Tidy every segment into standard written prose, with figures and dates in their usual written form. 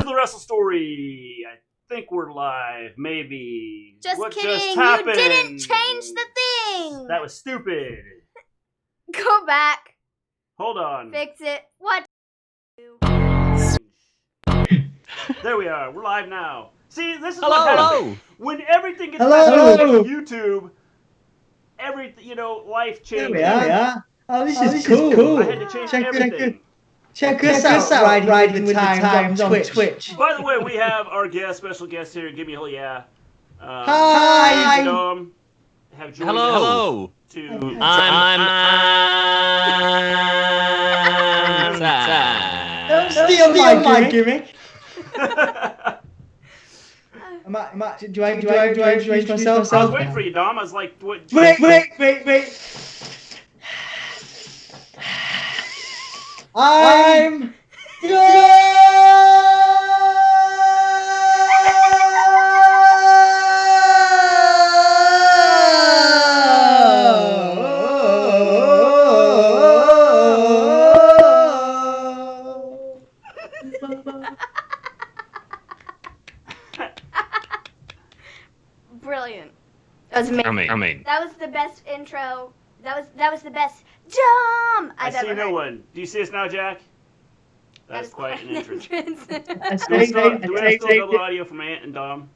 the Wrestle Story. I think we're live. Maybe. Just what kidding. Just happened? You didn't change the thing. That was stupid. Go back. Hold on. Fix it. What? There we are. We're live now. See, this is Hello, what happens. hello. When everything gets messed up on YouTube, life changes. There we are. Oh, this is cool. I had to change everything. Check us out, riding with the times on Twitch. By the way, we have our special guest here. Gimme A Hull Yeah. Hi. Dom. Have joined Hello. Don't steal my gimmick. Do I introduce myself? I was waiting for you, Dom. I was like, what? Wait. I'm Brilliant. That was amazing. I mean. That was the best intro. That was the best Dom I've I see ever no heard. one. Do you see us now, Jack? That's quite an entrance. Do I we still double audio from Ant and Dom?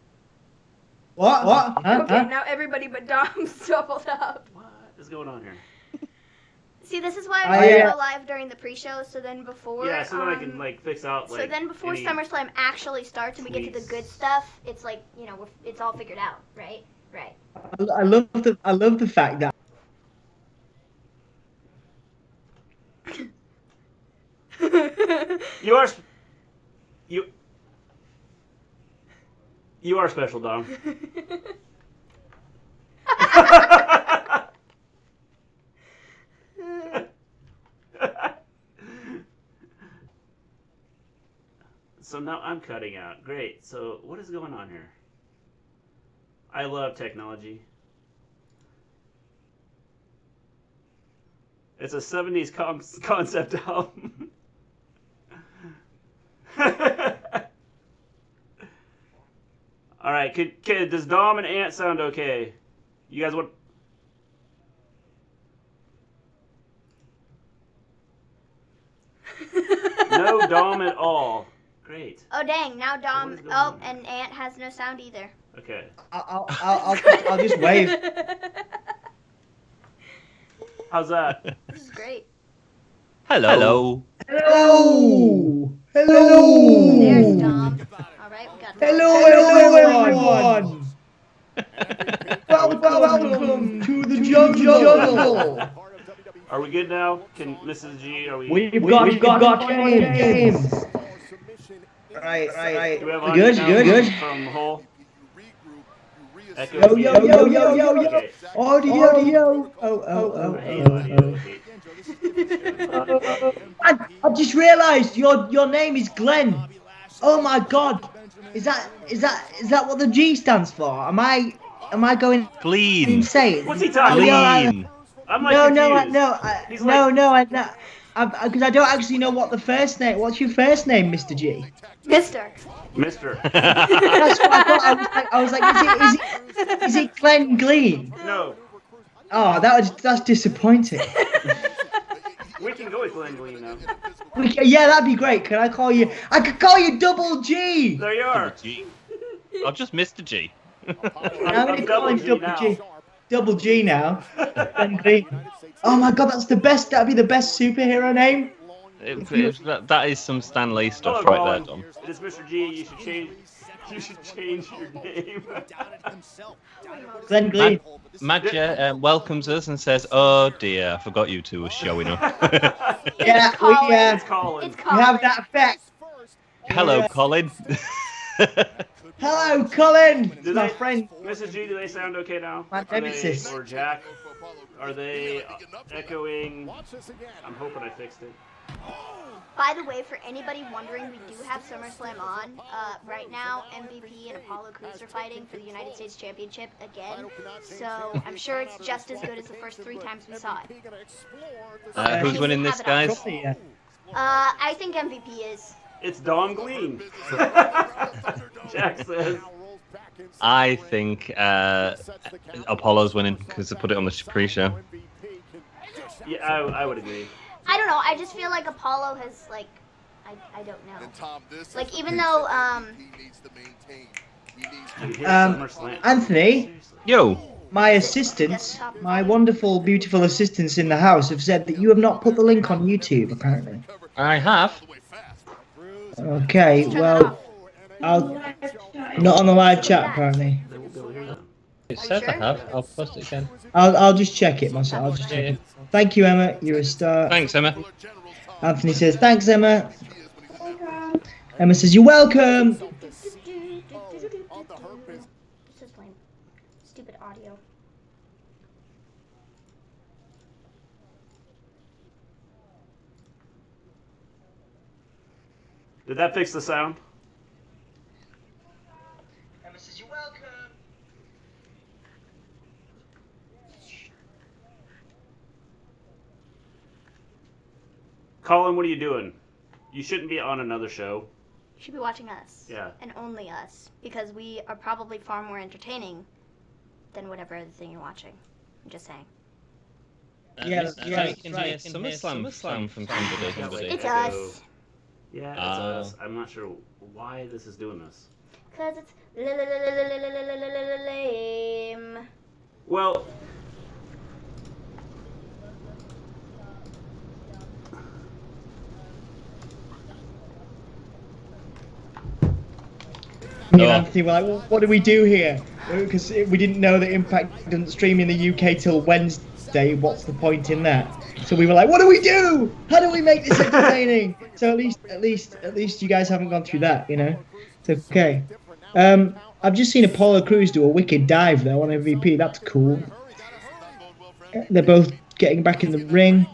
What? Okay, now everybody but Dom's doubled up. What is going on here? See, this is why Oh, we yeah. go live during the pre-show, so then before... Yeah, so then I can fix out so then before any SummerSlam actually starts and we get to the good stuff, it's like, it's all figured out, right? Right. I love the fact that You are special, Dom. So now I'm cutting out. Great. So what is going on here? I love technology. It's a 70s concept album. All right, does Dom and Ant sound okay? You guys want? No Dom at all. Great. Oh dang! Now Dom. And Ant has no sound either. Okay. I'll just wave. How's that? This is great. Hello. Hello. There's Dom. All right, we got. Hello, everyone. Welcome to the jungle. Are we good now? Can Mrs. G? Are we? We've got games. Right. Do we have Good. From Hull. Echo. Yo. Okay. Audio. I just realised your name is Glenn. Oh my God. Is that what the G stands for? Am I going Gleen. insane? What's he talking about? Gleen. I'm like confused. No. Because I don't actually know what the first name. What's your first name, Mr. G? Mister. That's what I thought. I was like, is it Glenn Gleen? No. Oh, that's disappointing. We can go with Glenn Gleen now. Yeah, that'd be great. Can I call you? I could call you Double G. There you are. G. I'm just Mr. G. I'm gonna call him Double now. G. Double G now. Glenn Gleen. Oh my God, that's the best. That'd be the best superhero name. That is some Stan Lee stuff Hello, right Colin. there, Dom. It is Mr. G. You should change your name. Glenn Gleen. Madja welcomes us and says, "Oh dear, I forgot you two were showing up." Yeah, It's Colin. we have that effect. Hello, Colin. Hello, Colin. My friend. Mrs. G, do they sound okay now? My nemesis. Or Jack? Are they echoing? I'm hoping I fixed it. By the way, for anybody wondering, we do have SummerSlam on. Right now, MVP and Apollo Crews are fighting for the United States Championship again. So I'm sure it's just as good as the first 3 times we saw it. Who's winning this, guys? Probably, yeah. I think MVP is. It's Don Gleen. Jack says. I think Apollo's winning because they put it on the pre-show. Yeah, I would agree. I don't know. I just feel like Apollo has like, I don't know. Like even though Dude, here's SummerSlam. Anthony, Seriously. Yo, my assistants, my wonderful, beautiful assistants in the house have said that you have not put the link on YouTube, apparently. I have. Okay, well, I'll not on the live chat apparently. They won't be able to hear that. It Are you says I sure? have. I'll post it again. I'll just check it myself. I'll just check Yeah. it. Thank you, Emma. You're a star. Thanks, Emma. Anthony says thanks, Emma. Emma says you're welcome. This is lame. Stupid audio. Did that fix the sound? Emma says you're welcome. Colin, what are you doing? You shouldn't be on another show. You should be watching us. Yeah. And only us, because we are probably far more entertaining than whatever other thing you're watching. I'm just saying. Yeah, that's right. You can hear SummerSlam from somebody. It's us. Yeah, it's us. I'm not sure why this is doing this. Cause it's lame. Well, Me and Anthony were like, well, what do we do here? Because we didn't know that Impact doesn't stream in the UK till Wednesday. What's the point in that? So we were like, what do we do? How do we make this entertaining? So at least you guys haven't gone through that, you know. It's okay. I've just seen Apollo Crews do a wicked dive though on MVP. That's cool. They're both getting back in the ring.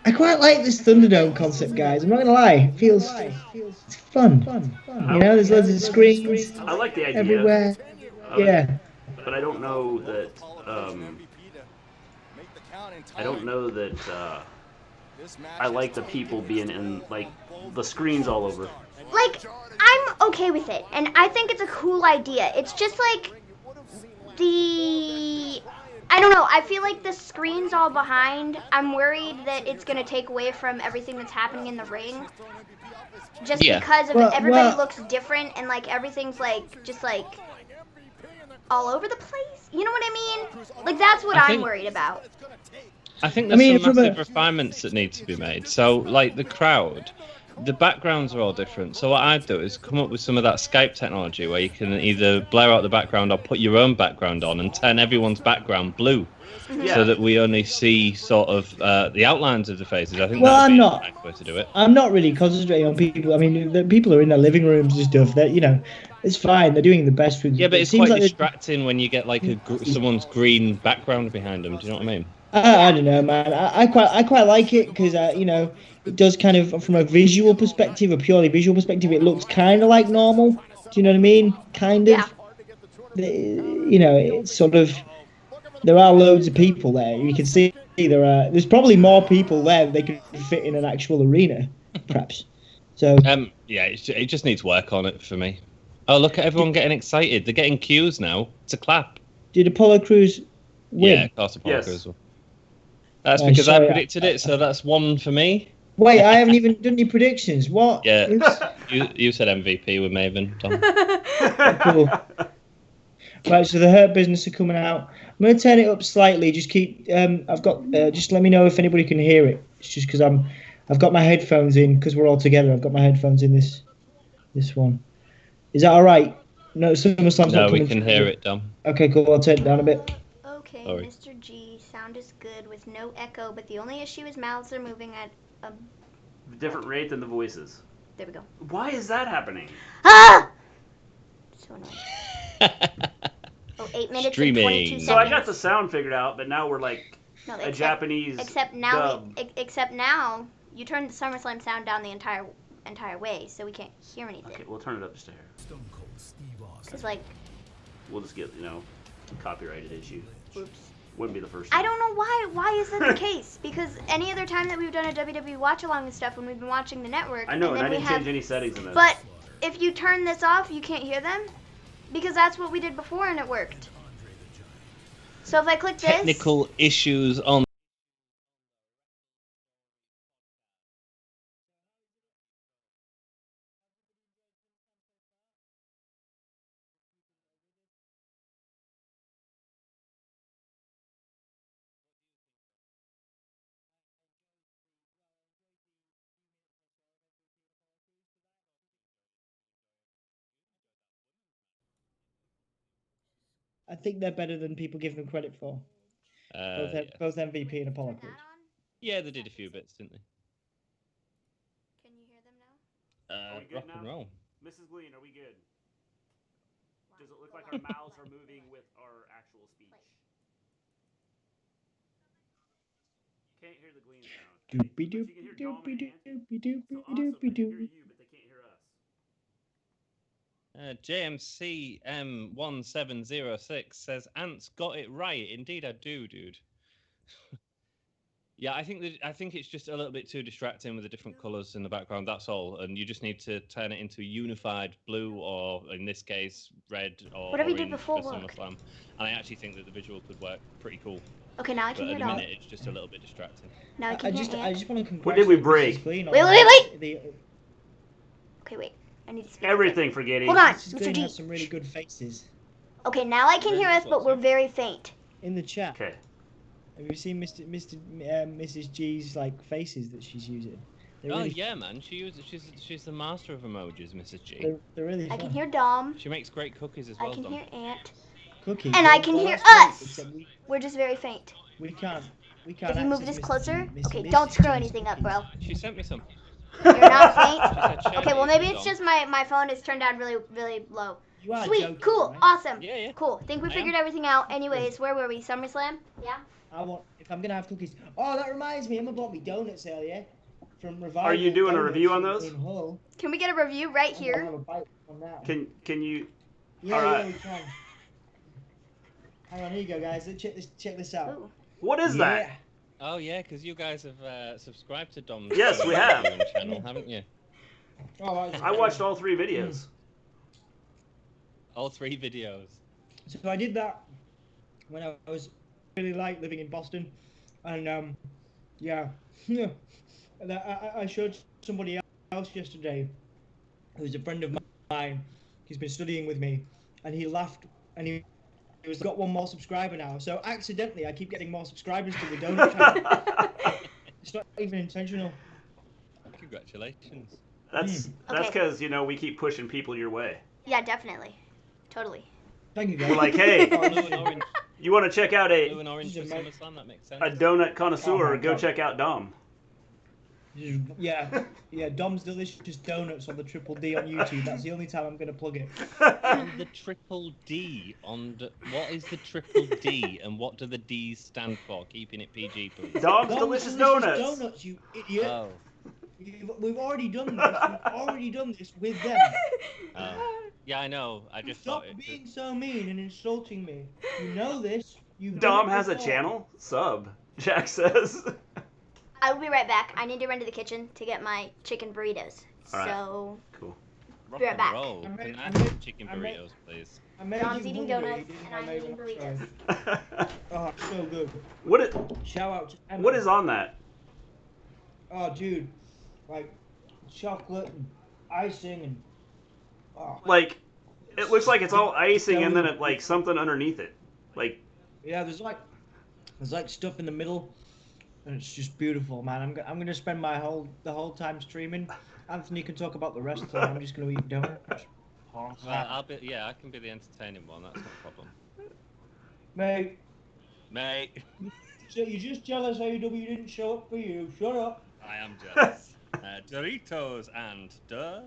I quite like this Thunderdome concept, guys. I'm not gonna lie. It feels it's fun. You know, there's loads of screens I like the idea. everywhere. Yeah. But I don't know that. I like the people being in like the screens all over. Like, I'm okay with it, and I think it's a cool idea. It's just like I don't know, I feel like the screen's all behind. I'm worried that it's going to take away from everything that's happening in the ring. Just because of everybody looks different, and like everything's like, just like all over the place. You know what I mean? Like, that's what I'm worried about. I think there's some massive refinements that need to be made. So, like, the crowd, the backgrounds are all different. So what I'd do is come up with some of that Skype technology where you can either blur out the background or put your own background on and turn everyone's background blue, so that we only see sort of the outlines of the faces. I think that would be a nice way to do it. I'm not really concentrating on people. I mean, the people are in their living rooms and stuff. That, you know, it's fine. They're doing the best with. Yeah, but it's quite distracting when you get like someone's green background behind them. Do you know what I mean? I don't know, man. I quite like it because you know, it does kind of, from a visual perspective, a purely visual perspective, it looks kind of like normal. Do you know what I mean? Kind of. Yeah. You know, it's sort of. There are loads of people there. You can see there's probably more people there than they could fit in an actual arena, perhaps. So. Yeah, it just needs work on it for me. Oh, look at everyone getting excited. They're getting cues now to clap. Did Apollo Crews win? Yeah, of course Apollo Crews will. That's because I predicted it, so that's one for me. Wait, I haven't even done any predictions. What? Yeah, you said MVP with Maven, Tom. Cool. Right, so the Hurt Business are coming out. I'm going to turn it up slightly. Just keep. I've got. Just let me know if anybody can hear it. It's just because I've got my headphones in because we're all together. I've got my headphones in this one. Is that all right? No, SummerSlam's not coming. No, we can hear it, Dom. Okay, cool. I'll turn it down a bit. Okay, Sorry. Mr. G, sound is good with no echo, but the only issue is mouths are moving at a different rate than the voices. There we go. Why is that happening? Ah! So annoying. 8 minutes Streaming. and 22 seconds. So I got the sound figured out, but now we're like No, Japanese Except now, dub. except now, you turned the SummerSlam sound down the entire way, so we can't hear anything. Okay, we'll turn it up just a hair. Cause like, We'll just get, copyrighted issue. oops. Wouldn't be the first I time. don't know why. Why is that the case? Because any other time that we've done a WWE watch-along and stuff, when we've been watching the network... I know, and I didn't change any settings in this. But if you turn this off, you can't hear them? Because that's what we did before and it worked. So if I click this... Technical issues on... I think they're better than people give them credit for. Both MVP and Apollo Crews. Yeah, they did a few bits, didn't they? Can you hear them now? Are we good Rock now? and roll. Mrs. Gleen, are we good? Does it look like our mouths are moving with our actual speech? Can't hear the Gleen sound. Doopy But you doopy can hear Dom doopy and Ant. doopy So doopy awesome. They doopy can hear doopy. you, but they can't hear us. JMC M1706 says, Ant's got it right. Indeed, I do, dude. Yeah, I think it's just a little bit too distracting with the different colours in the background. That's all, and you just need to turn it into a unified blue, or in this case, red or Whatever you orange did before for worked. SummerSlam. And I actually think that the visual could work pretty cool. Okay, now I can But hear at the Dom. minute, it's just a little bit distracting. Now I can hear Ant. I just want to congratulate What did we break? Mrs. Gleen on Wait. Okay, wait. I need to speak. Everything for Giddy. Hold on, Mrs. Mr. Gleen G. has some really good faces. Okay, now I can hear us, but we're very faint. In the chat. Okay. Have you seen Mrs. G's like faces that she's using? Oh yeah, man. She's the master of emojis, Mrs. G. They're really I fun. can hear Dom. She makes great cookies as well. I can Dom. hear Ant. Cookies. And I can hear that's us. great, except We're just very faint. we can't. If you move access this Mrs. closer, Mrs. okay, Mrs. don't screw G's anything up, cookies. bro. She sent me some. You're not faint. She said, "Share Okay, well these maybe with it's Dom." just my phone is turned down really low. You are Sweet, joking, cool, right? awesome. Yeah. Cool. Think we I figured am. everything out. Anyways, where were we? SummerSlam? Yeah. If I'm gonna have cookies. Oh, that reminds me, Emma bought me donuts earlier from Revival. Are you doing a Donuts review on in- those? in Hull. Can we get a review right I'm gonna here? have a bite from that. Can you? Yeah, Alright. yeah, we can. Hang on, here you go, guys. Check this out. Ooh. What is that? Oh yeah, because you guys have subscribed to Dom's Yes, we have. channel, haven't you? Oh, I watched all 3 videos. All 3 videos. So I did that when I was really like living in Boston, and yeah, and I showed somebody else yesterday, who's a friend of mine. He's been studying with me, and he laughed, and he was got 1 more subscriber now. So accidentally, I keep getting more subscribers to the donut channel. It's not even intentional. Congratulations. That's Okay. because we keep pushing people your way. Yeah, definitely. Totally. Thank you, guys. We're like, hey, Blue and orange. you want to check out Blue and orange for This is amazing. SummerSlam. That makes sense. a donut connoisseur? Oh my Go God. check out Dom. Yeah, Dom's Delicious Donuts on the Triple D on YouTube. That's the only time I'm going to plug it. And the triple D on what is the triple D and what do the D's stand for? Keeping it PG, please. Dom's Delicious Donuts. Donuts, you idiot. Oh. We've already done this. We've already done this with them. Yeah, I know. I just Stop thought it. being so mean and insulting me. You know this. You've Dom done it has a before. channel? Sub, Jack says. I will be right back. I need to run to the kitchen to get my chicken burritos. Alright. So, Cool. Rock Be right and back. roll. I'm ready- Can I I'm have ready- chicken I'm ready. burritos, please? I made Dom's you eating hungry, donuts didn't and I, I'm Maven? eating burritos. Sorry. Oh, it's so good. Shout out to Emma. What is on that? Oh, dude. Like, chocolate and icing and... Oh. Like, it looks like it's all icing and then it something underneath it. Like, Yeah, there's like stuff in the middle, and it's just beautiful, man. I'm gonna spend the whole time streaming. Anthony can talk about the rest, so I'm just gonna eat donuts. Well, I can be the entertaining one. That's not a problem. Mate, Mate, so you're just jealous AEW didn't show up for you. Shut up. I am jealous. Doritos and duh.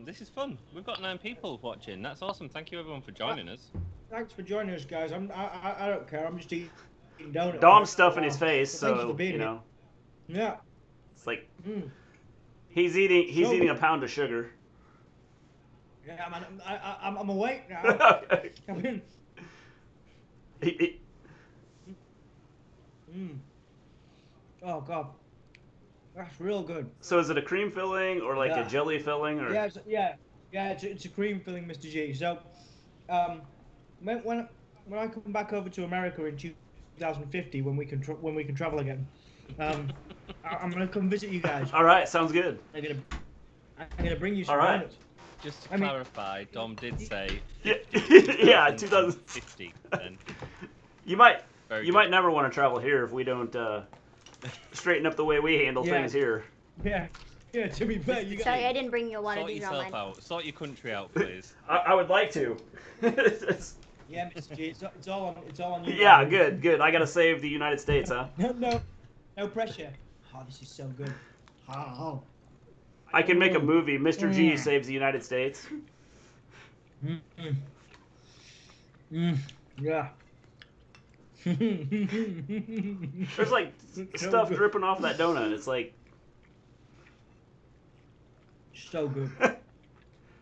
This is fun. We've got 9 people watching. That's awesome. Thank you everyone for joining us. Thanks for joining us, guys. I don't care. I'm just eating donuts. Dom's stuffing his face, Thank you for so, being here. Yeah. it's like, Mm. he's eating a pound of sugar. Yeah, man. I'm awake now. Okay. I mean, Oh god, that's real good. So is it a cream filling or like a jelly filling or? Yeah, it's a cream filling, Mr. G. So, when I come back over to America in 2050, when we can travel again, I'm gonna come visit you guys. All right, sounds good. I'm gonna bring you some All right. donuts. Just to clarify, Dom did say Yeah, 2050. Then you might never want to travel here if we don't straighten up the way we handle things here. Yeah, to be fair, you Sorry, I didn't bring you a lot of sort these yourself online. out. Sort your country out, please. I would like to. Yeah, Mr. G, it's all on you. Yeah, good. I gotta save the United States, huh? No pressure. Oh, this is so good. Oh. I can make a movie. Mr. G saves the United States. Yeah. There's like stuff dripping off that donut. It's like. So good.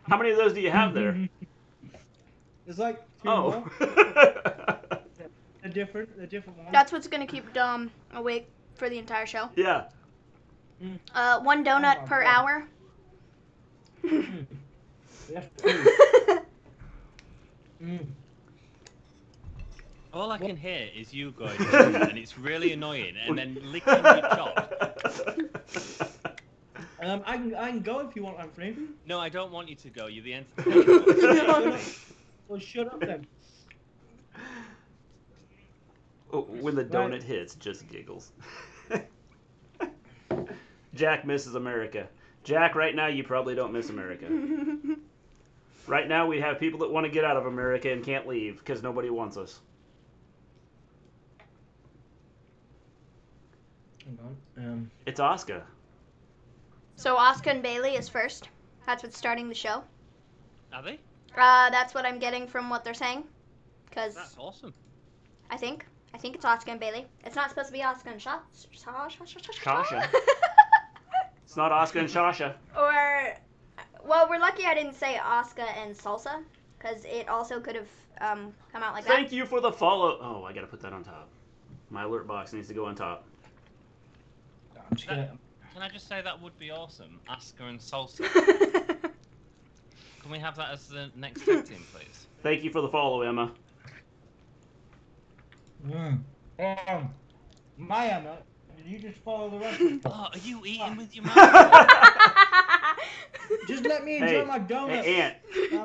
How many of those do you have there? There's like 2 Oh. more. They're different ones. That's what's gonna keep Dom awake for the entire show. Yeah. 1 donut per hour. All I can hear is you going, and it's really annoying, and then licking your chop. I can go if you want, Anthony. No, I don't want you to go. You're the entertainer. Well, shut up then. When the donut hits, just giggles. Jack misses America. Jack, right now you probably don't miss America. Right now we have people that want to get out of America and can't leave because nobody wants us. Hang on. It's Asuka. So Asuka and Bailey is first. That's what's starting the show. Are they? That's what I'm getting from what they're saying. Cause That's awesome. I think it's Asuka and Bailey. It's not supposed to be Asuka and Sasha. It's not Asuka and Sasha. Or, well, we're lucky I didn't say Asuka and Salsa, because it also could have come out like that. Thank you for the follow. Oh, I gotta put that on top. My alert box needs to go on top. Can I just say that would be awesome? Asuka and Salsa. Can we have that as the next tag team, please? Thank you for the follow, Emma. My Emma, did you just follow the rest of them? Oh, are you eating with your mouth? Just let me enjoy my donut. Hey, Aunt,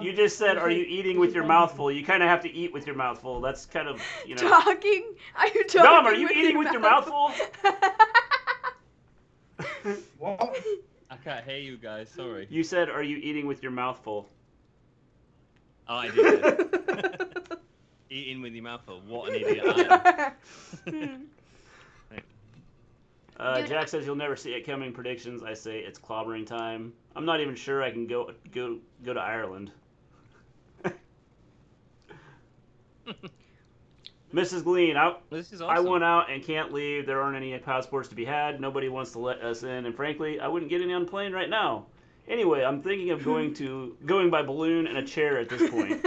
you just said, are you eating with your mouth full? You kind of have to eat with your mouth full. That's kind of, you know. Talking? Are you talking? Dom, are you eating with your mouth full? What? I can't hear you guys, sorry. You said, are you eating with your mouth full? Oh, I did. Eating with your mouth full. What an idiot I am. Jack says you'll never see it coming. Predictions. I say it's clobbering time. I'm not even sure I can go to Ireland. Mrs. Gleen, This is I awesome. went out and can't leave. There aren't any passports to be had. Nobody wants to let us in, and frankly, I wouldn't get any on the plane right now. Anyway, I'm thinking of going by balloon and a chair at this point.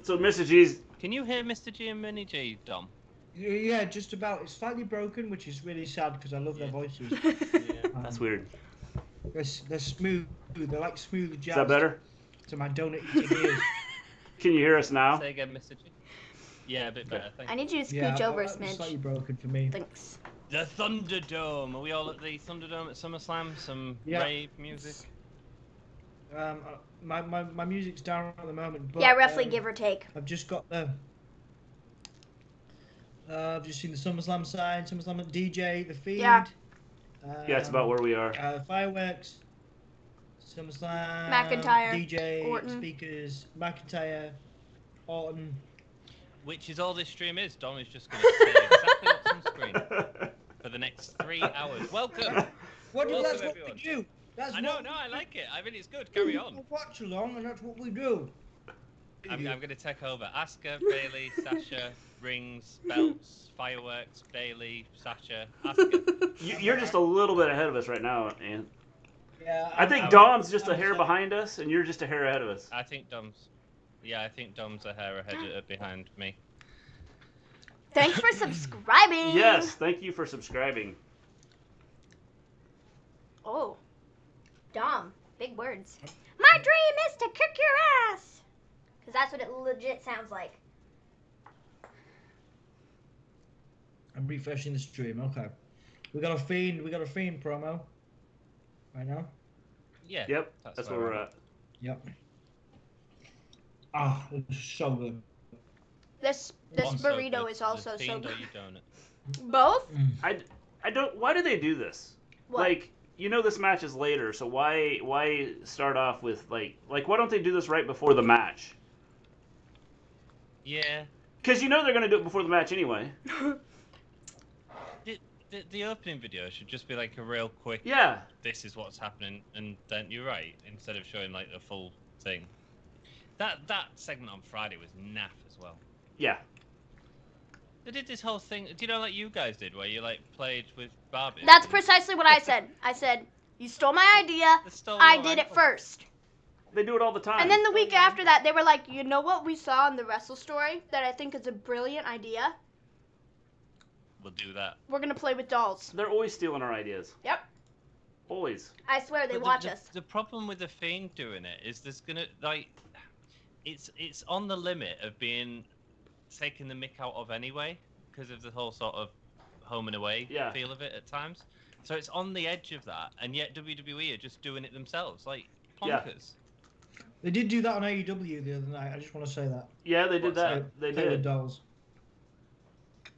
So, Mrs. G's. Can you hear Mr. G and Mini G, Dom? Yeah, just about. It's slightly broken, which is really sad because I love their voices. Yeah. That's weird. They're smooth. They're like smooth jazz. Is that better? To my donut eating ears. Can you hear us now? Say again, Mr. G. Yeah, a bit better. Thank I you. need you to scooch over a It's smidge. slightly broken for me. Thanks. The Thunderdome. Are we all at the Thunderdome at SummerSlam? Some rave music? My music's down at the moment. But, Yeah, roughly give or take. I've just got the. I've just seen the SummerSlam sign, SummerSlam DJ, the feed. Yeah. Yeah, it's about where we are. Fireworks, SummerSlam, McIntyre, DJ, Orton. speakers, McIntyre, Orton. Which is all this stream is. Dom is just going to say exactly what's on screen for the next 3 hours. Welcome. That's what everyone. we do. I know, I like it. I mean, it's good. Carry on. Watch along, and that's what we do. I'm going to take over. Asuka, Bailey, Sasha, rings, belts, fireworks, Bailey, Sasha, Asuka. You're just a little bit ahead of us right now, Aunt. Yeah. I think Dom's just a hair behind us, and you're just a hair ahead of us. I think Dom's. Yeah, I think Dom's a hair ahead behind me. Thanks for subscribing. Yes, thank you for subscribing. Oh, Dom, big words. My dream is to kick your ass. Because that's what it legit sounds like. I'm refreshing the stream. Okay, we got a fiend promo right now. Yeah. Yep. That's where we're at. Yep. Ah, it's so good. This burrito is also so good. Donut? Both? I don't. Why do they do this? What? Like, you know, this match is later, so why start off with like why don't they do this right before the match? Yeah. Because you know they're gonna do it before the match anyway. The opening video should just be like a real quick. Yeah. This is what's happening, and then you're right. Instead of showing like the full thing. That segment on Friday was naff as well. Yeah. They did this whole thing. Do you know like you guys did, where you like played with Barbie? That's precisely what I said. I said, you stole my idea. I did it first. They do it all the time. And then the week after that, they were like, you know what we saw in the Wrestle Story that I think is a brilliant idea? We'll do that. We're going to play with dolls. They're always stealing our ideas. Yep. Always. I swear they watch us. The problem with the Fiend doing it is there's going to, like, it's on the limit of being taking the mick out of anyway, because of the whole sort of home and away feel of it at times. So it's on the edge of that, and yet WWE are just doing it themselves, like plonkers. Yeah. They did do that on AEW the other night. I just want to say that. Yeah, they did that. They did. With dolls.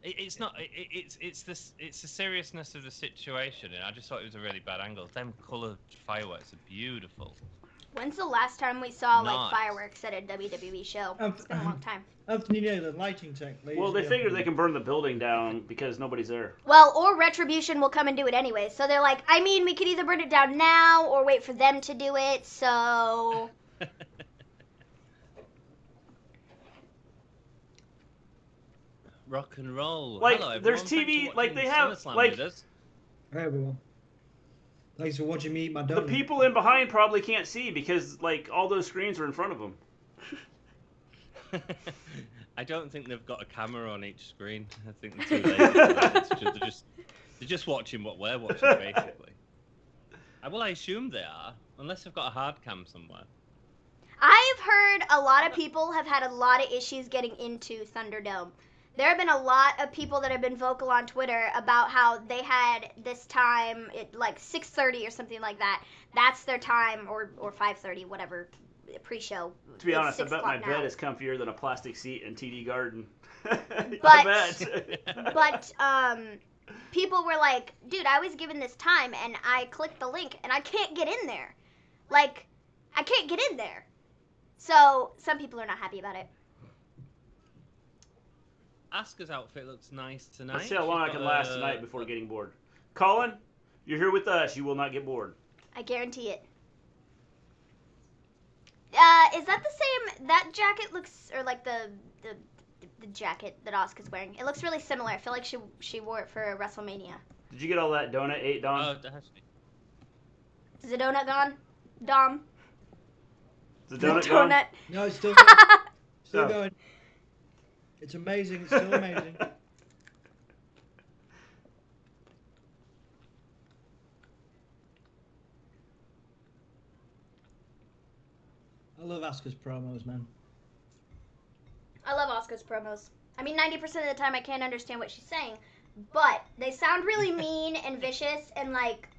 It's not. It's the seriousness of the situation, and I just thought it was a really bad angle. Them coloured fireworks are beautiful. When's the last time we saw like fireworks at a WWE show? It's been a long time. Anthony, the lighting tech. Well, they figure they can burn the building down because nobody's there. Well, or Retribution will come and do it anyway. So they're like, I mean, we could either burn it down now or wait for them to do it. So. Rock and roll. Like, hello, there's TV. Like they have. Like. Hey everyone. Thanks for watching me eat my donut. The people in behind probably can't see because like all those screens are in front of them. I don't think they've got a camera on each screen. I think they're too late. They're just watching what we're watching, basically. Well, I assume they are, unless they've got a hard cam somewhere. I've heard a lot of people have had a lot of issues getting into Thunderdome. There have been a lot of people that have been vocal on Twitter about how they had this time at like 6:30 or something like that. That's their time, or 5:30, whatever, pre-show. To be honest, I bet my bed is comfier than a plastic seat in TD Garden. But people were like, dude, I was given this time and I clicked the link and I can't get in there. Like, I can't get in there. So some people are not happy about it. Asuka's outfit looks nice tonight. Let's see how long I can last tonight before getting bored. Colin, you're here with us. You will not get bored. I guarantee it. Is that the same? That jacket looks, or like the jacket that Asuka's wearing. It looks really similar. I feel like she wore it for WrestleMania. Did you get all that donut ate, Dom? Oh, that has to be. Is the donut gone, Dom? Is the donut gone? No, it's still going. Still going. It's amazing. It's still amazing. I love Asuka's promos, man. I love Asuka's promos. I mean, 90% of the time I can't understand what she's saying, but they sound really mean and vicious and like,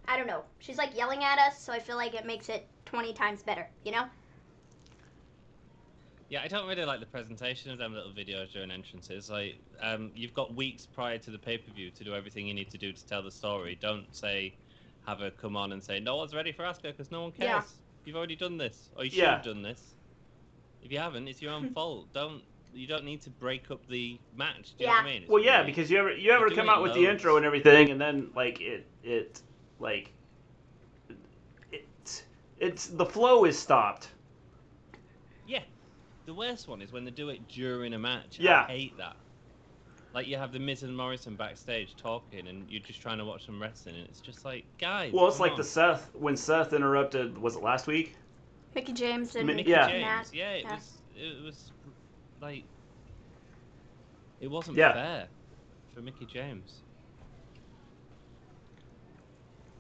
I don't know. She's like yelling at us, so I feel like it makes it 20 times better, you know? Yeah, I don't really like the presentation of them little videos during entrances. Like, you've got weeks prior to the pay-per-view to do everything you need to do to tell the story. Don't say, have her come on and say, no one's ready for Asuka because no one cares. Yeah. You've already done this, or you should have done this. If you haven't, it's your own fault. You don't need to break up the match. Do you know what I mean? It's well, yeah, because you ever come out with the intro and everything, and then like it's the flow is stopped. Yeah. The worst one is when they do it during a match. Yeah. I hate that. Like, you have the Miz and Morrison backstage talking, and you're just trying to watch them wrestling, and it's just like, guys. Well, it's like when Seth interrupted. Was it last week? Mickey James and Mickey James. Yeah, it like it wasn't Yeah. fair for Mickie James.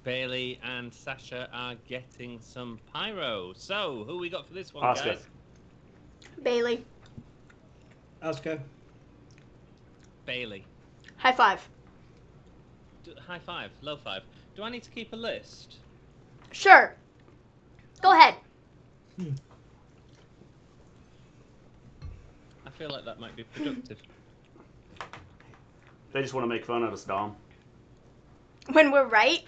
Bayley and Sasha are getting some pyro. So, who we got for this one, Asuka. guys? Bayley. Asuka. Bayley. High five. High five, low five. Do I need to keep a list? Sure. Go ahead. I feel like that might be productive. They just want to make fun of us, Dom. When we're right.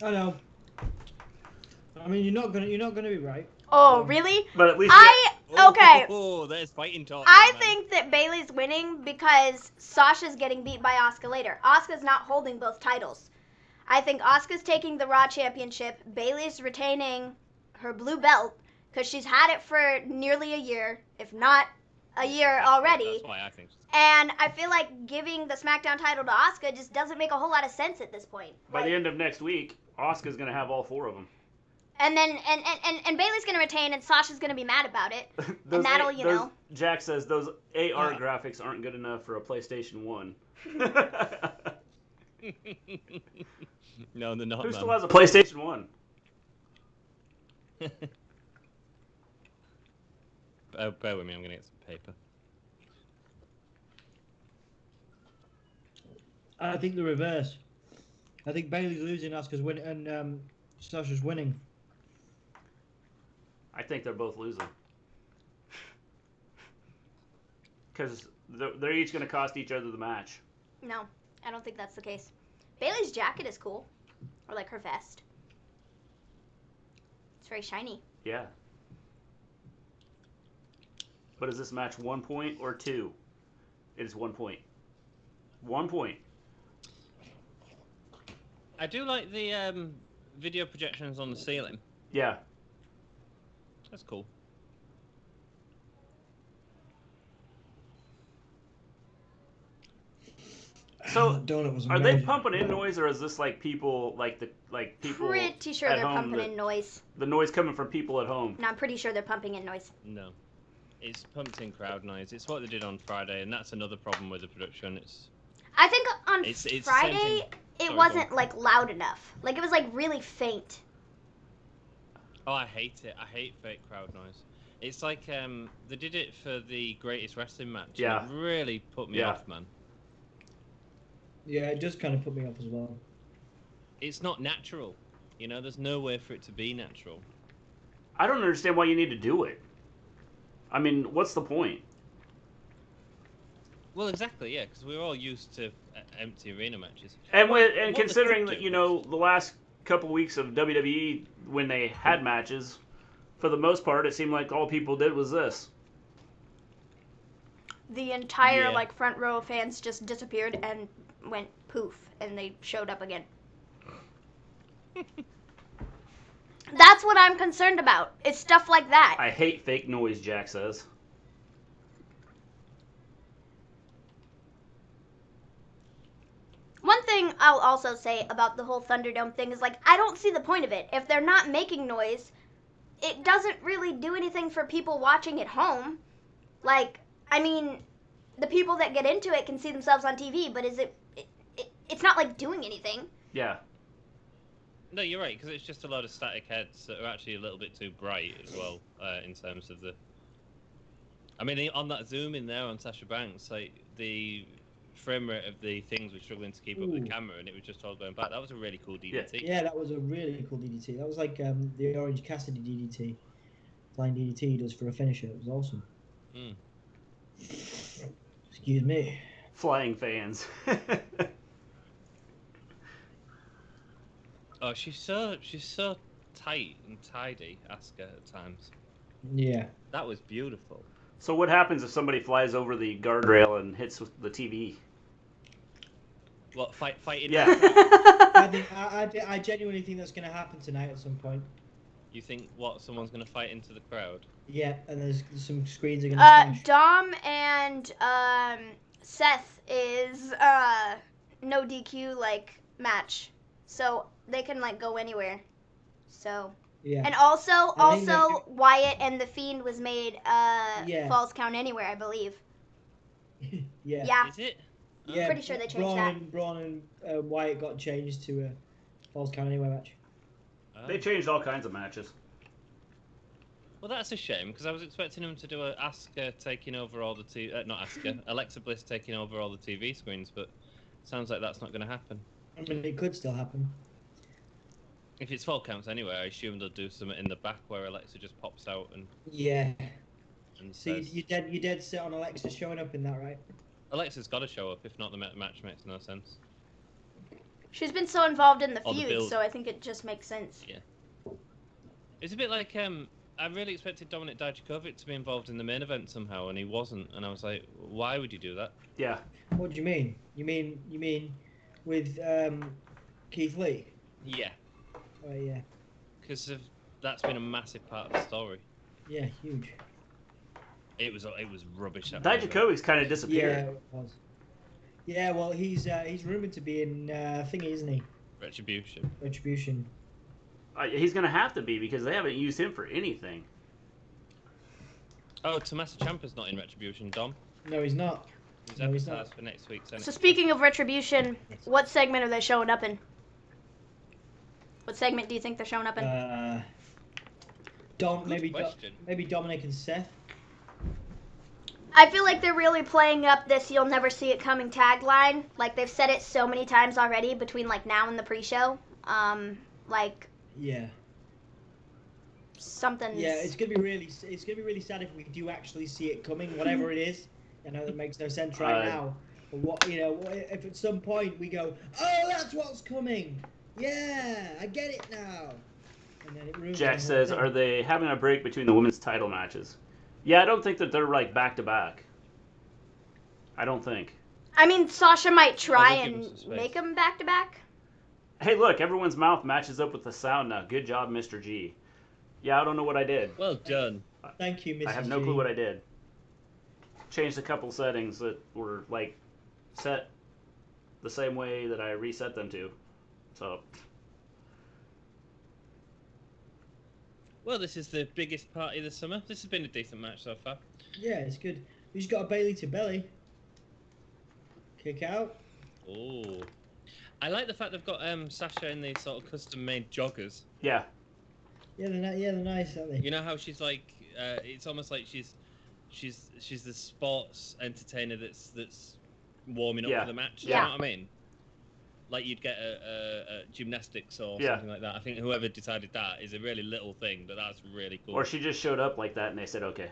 I know. I mean, you're not gonna be right. Oh, really? But at least Okay. Oh, there's fighting talk. I man. think that Bayley's winning because Sasha's getting beat by Asuka later. Asuka's not holding both titles. I think Asuka's taking the Raw Championship. Bayley's retaining her blue belt because she's had it for nearly a year, if not a year already. That's why I think. And I feel like giving the SmackDown title to Asuka just doesn't make a whole lot of sense at this point. by the end of next week, Asuka's going to have all 4 of them. And then and Bayley's gonna retain, and Sasha's gonna be mad about it. And that'll, you know. Jack says those AR graphics aren't good enough for a PlayStation 1. No, they're not. Who still has a PlayStation 1? Bear with me, I'm gonna get some paper. I think the reverse. I think Bayley's losing, Asuka's winning, and Sasha's winning. I think they're both losing. Because they're each going to cost each other the match. No, I don't think that's the case. Bayley's jacket is cool. Or like her vest. It's very shiny. Yeah. But is this match 1 point or 2? It is 1 point. 1 point. I do like the video projections on the ceiling. Yeah. That's cool. So, Donut was are they amazing. pumping in noise, or is this like people, people Pretty sure at they're home pumping in noise. The noise coming from people at home? No, I'm pretty sure they're pumping in noise. No. It's pumped in crowd noise. It's what they did on Friday, and that's another problem with the production. I think on It's the same Friday, thing. it Sorry, wasn't go on. like loud enough. Like it was like really faint. Oh, I hate it. I hate fake crowd noise. It's like they did it for the greatest wrestling match. Yeah. And it really put me off, man. Yeah, it does kind of put me off as well. It's not natural. You know, there's no way for it to be natural. I don't understand why you need to do it. I mean, what's the point? Well, exactly, yeah, because we're all used to empty arena matches. And What they considering could that, do you know, the last couple weeks of WWE, when they had matches, for the most part, it seemed like all people did was this. The entire Yeah. like front row of fans just disappeared and went poof, and they showed up again. That's what I'm concerned about. It's stuff like that. I hate fake noise, Jack says. One thing I'll also say about the whole Thunderdome thing is, like, I don't see the point of it. If they're not making noise, it doesn't really do anything for people watching at home. Like, I mean, the people that get into it can see themselves on TV, but it's not like doing anything. Yeah. No, you're right, because it's just a lot of static heads that are actually a little bit too bright as well, in terms of the... I mean, on that zoom in there on Sasha Banks, like, the frame rate of the things was struggling to keep up with the camera, and it was just all going back. That was a really cool DDT. Yeah, that was a really cool DDT. That was like the Orange Cassidy DDT. Flying DDT he does for a finisher. It was awesome. Mm. Excuse me. Flying fans. Oh, she's so tight and tidy, Asuka, at times. Yeah. That was beautiful. So what happens if somebody flies over the guardrail and hits the TV? What, fighting? Yeah. I genuinely think that's going to happen tonight at some point. You think, what, someone's going to fight into the crowd? Yeah, and there's some screens are going to smash. Dom and Seth is no DQ like match, so they can like go anywhere. So Yeah. And also I think Wyatt and the Fiend was made Yeah. Falls Count Anywhere, I believe. Yeah. Yeah. Is it? Yeah. Pretty sure they changed that. Braun and Wyatt got changed to a Falls Count Anywhere match. They changed all kinds of matches. Well, that's a shame because I was expecting him to do a Asuka taking over all the not Asuka, Alexa Bliss taking over all the TV screens, but sounds like that's not going to happen. I mean, it could still happen. If it's Fall Counts anyway, I assume they'll do something in the back where Alexa just pops out and Yeah. and So says, you dead set on Alexa showing up in that, right? Alexa's got to show up. If not, the match makes no sense. She's been so involved in the Or the feud, build. so I think it just makes sense. Yeah. It's a bit like I really expected Dominik Dijakovic to be involved in the main event somehow, and he wasn't. And I was like, why would you do that? Yeah. What do you mean? You mean with Keith Lee? Yeah. Oh yeah. Because that's been a massive part of the story. Yeah, huge. It was rubbish. Dijakovic's kind of Yeah, disappeared. it was. Yeah, well, he's rumored to be in thingy, isn't he? Retribution. Retribution. He's going to have to be because they haven't used him for anything. Oh, Tommaso Ciampa's not in Retribution, Dom. No, he's not. He's No, he's advertised not. for next week's NXT. So speaking of Retribution, what segment are they showing up in? What segment do you think they're showing up in? Maybe Dominic and Seth. I feel like they're really playing up this "you'll never see it coming" tagline. Like they've said it so many times already between like now and the pre-show. Yeah. Something's... Yeah, it's gonna be really sad if we do actually see it coming, whatever it is. I know that makes no sense right now. But what if at some point we go, oh, that's what's coming. Yeah, I get it now. And then it ruins Jack the whole says, thing. are they having a break between the women's title matches? Yeah, I don't think that they're like back to back. I don't think. I mean, Sasha might try they'll give and them some space. make them back to back. Hey, look, everyone's mouth matches up with the sound now. Good job, Mr. G. Yeah, I don't know what I did. Well done. Thank you, Mrs. I have no G. clue what I did. Changed a couple settings that were like set the same way that I reset them to. So Well, this is the biggest party of the summer. This has been a decent match so far. Yeah, it's good. Who's got a Bailey to belly? Kick out. Oh. I like the fact they've got Sasha in these sort of custom-made joggers. yeah, Yeah, they're nice, aren't they? You know how she's like, it's almost like she's the sports entertainer that's warming up Yeah. for the match. Yeah. You know what I mean? Like you'd get a gymnastics or Yeah. something like that. I think whoever decided that is a really little thing, but that's really cool. or she just showed up like that and they said okay.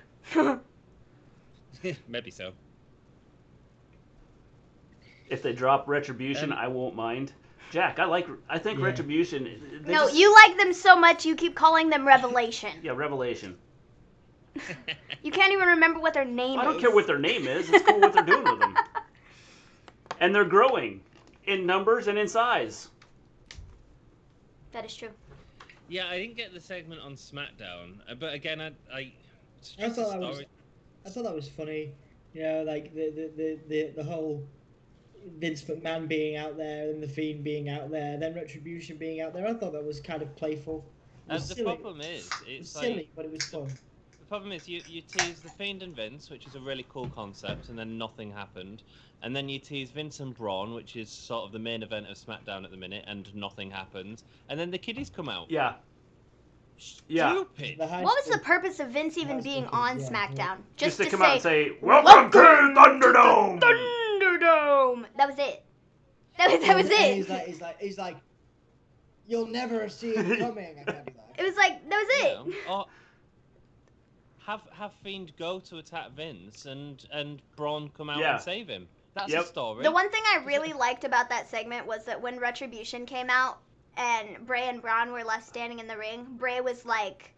Maybe so. If they drop Retribution, I won't mind. Jack, I think Yeah. Retribution. they No, just- you like them so much you keep calling them Revelation. Yeah, Revelation. You can't even remember what their name I is. don't care what their name is. It's cool what they're doing with them. And they're growing in numbers and in size. That is true. Yeah, I didn't get the segment on SmackDown, but again, I thought that was funny. You know, like the whole Vince McMahon being out there and the Fiend being out there, then Retribution being out there. I thought that was kind of playful. It was the silly. problem is, It was it's like silly, but it was fun. the problem is you tease the Fiend and Vince, which is a really cool concept, and then nothing happened, and then you tease Vince and Braun, which is sort of the main event of SmackDown at the minute, and nothing happens, and then the kiddies come out. Yeah. Yeah. Stupid. The high What was school- the purpose of Vince even High being school on kids, SmackDown? Just to to come say, out and say, "Welcome to Thunderdome." Thunderdome. That was it. That was And it. he's like, you'll never see it coming. I can't do that. It was like that was it. You know, or have Fiend go to attack Vince and Braun come out Yeah. and save him. That's Yep. a story. The one thing I really liked about that segment was that when Retribution came out and Bray and Braun were left standing in the ring, Bray was like,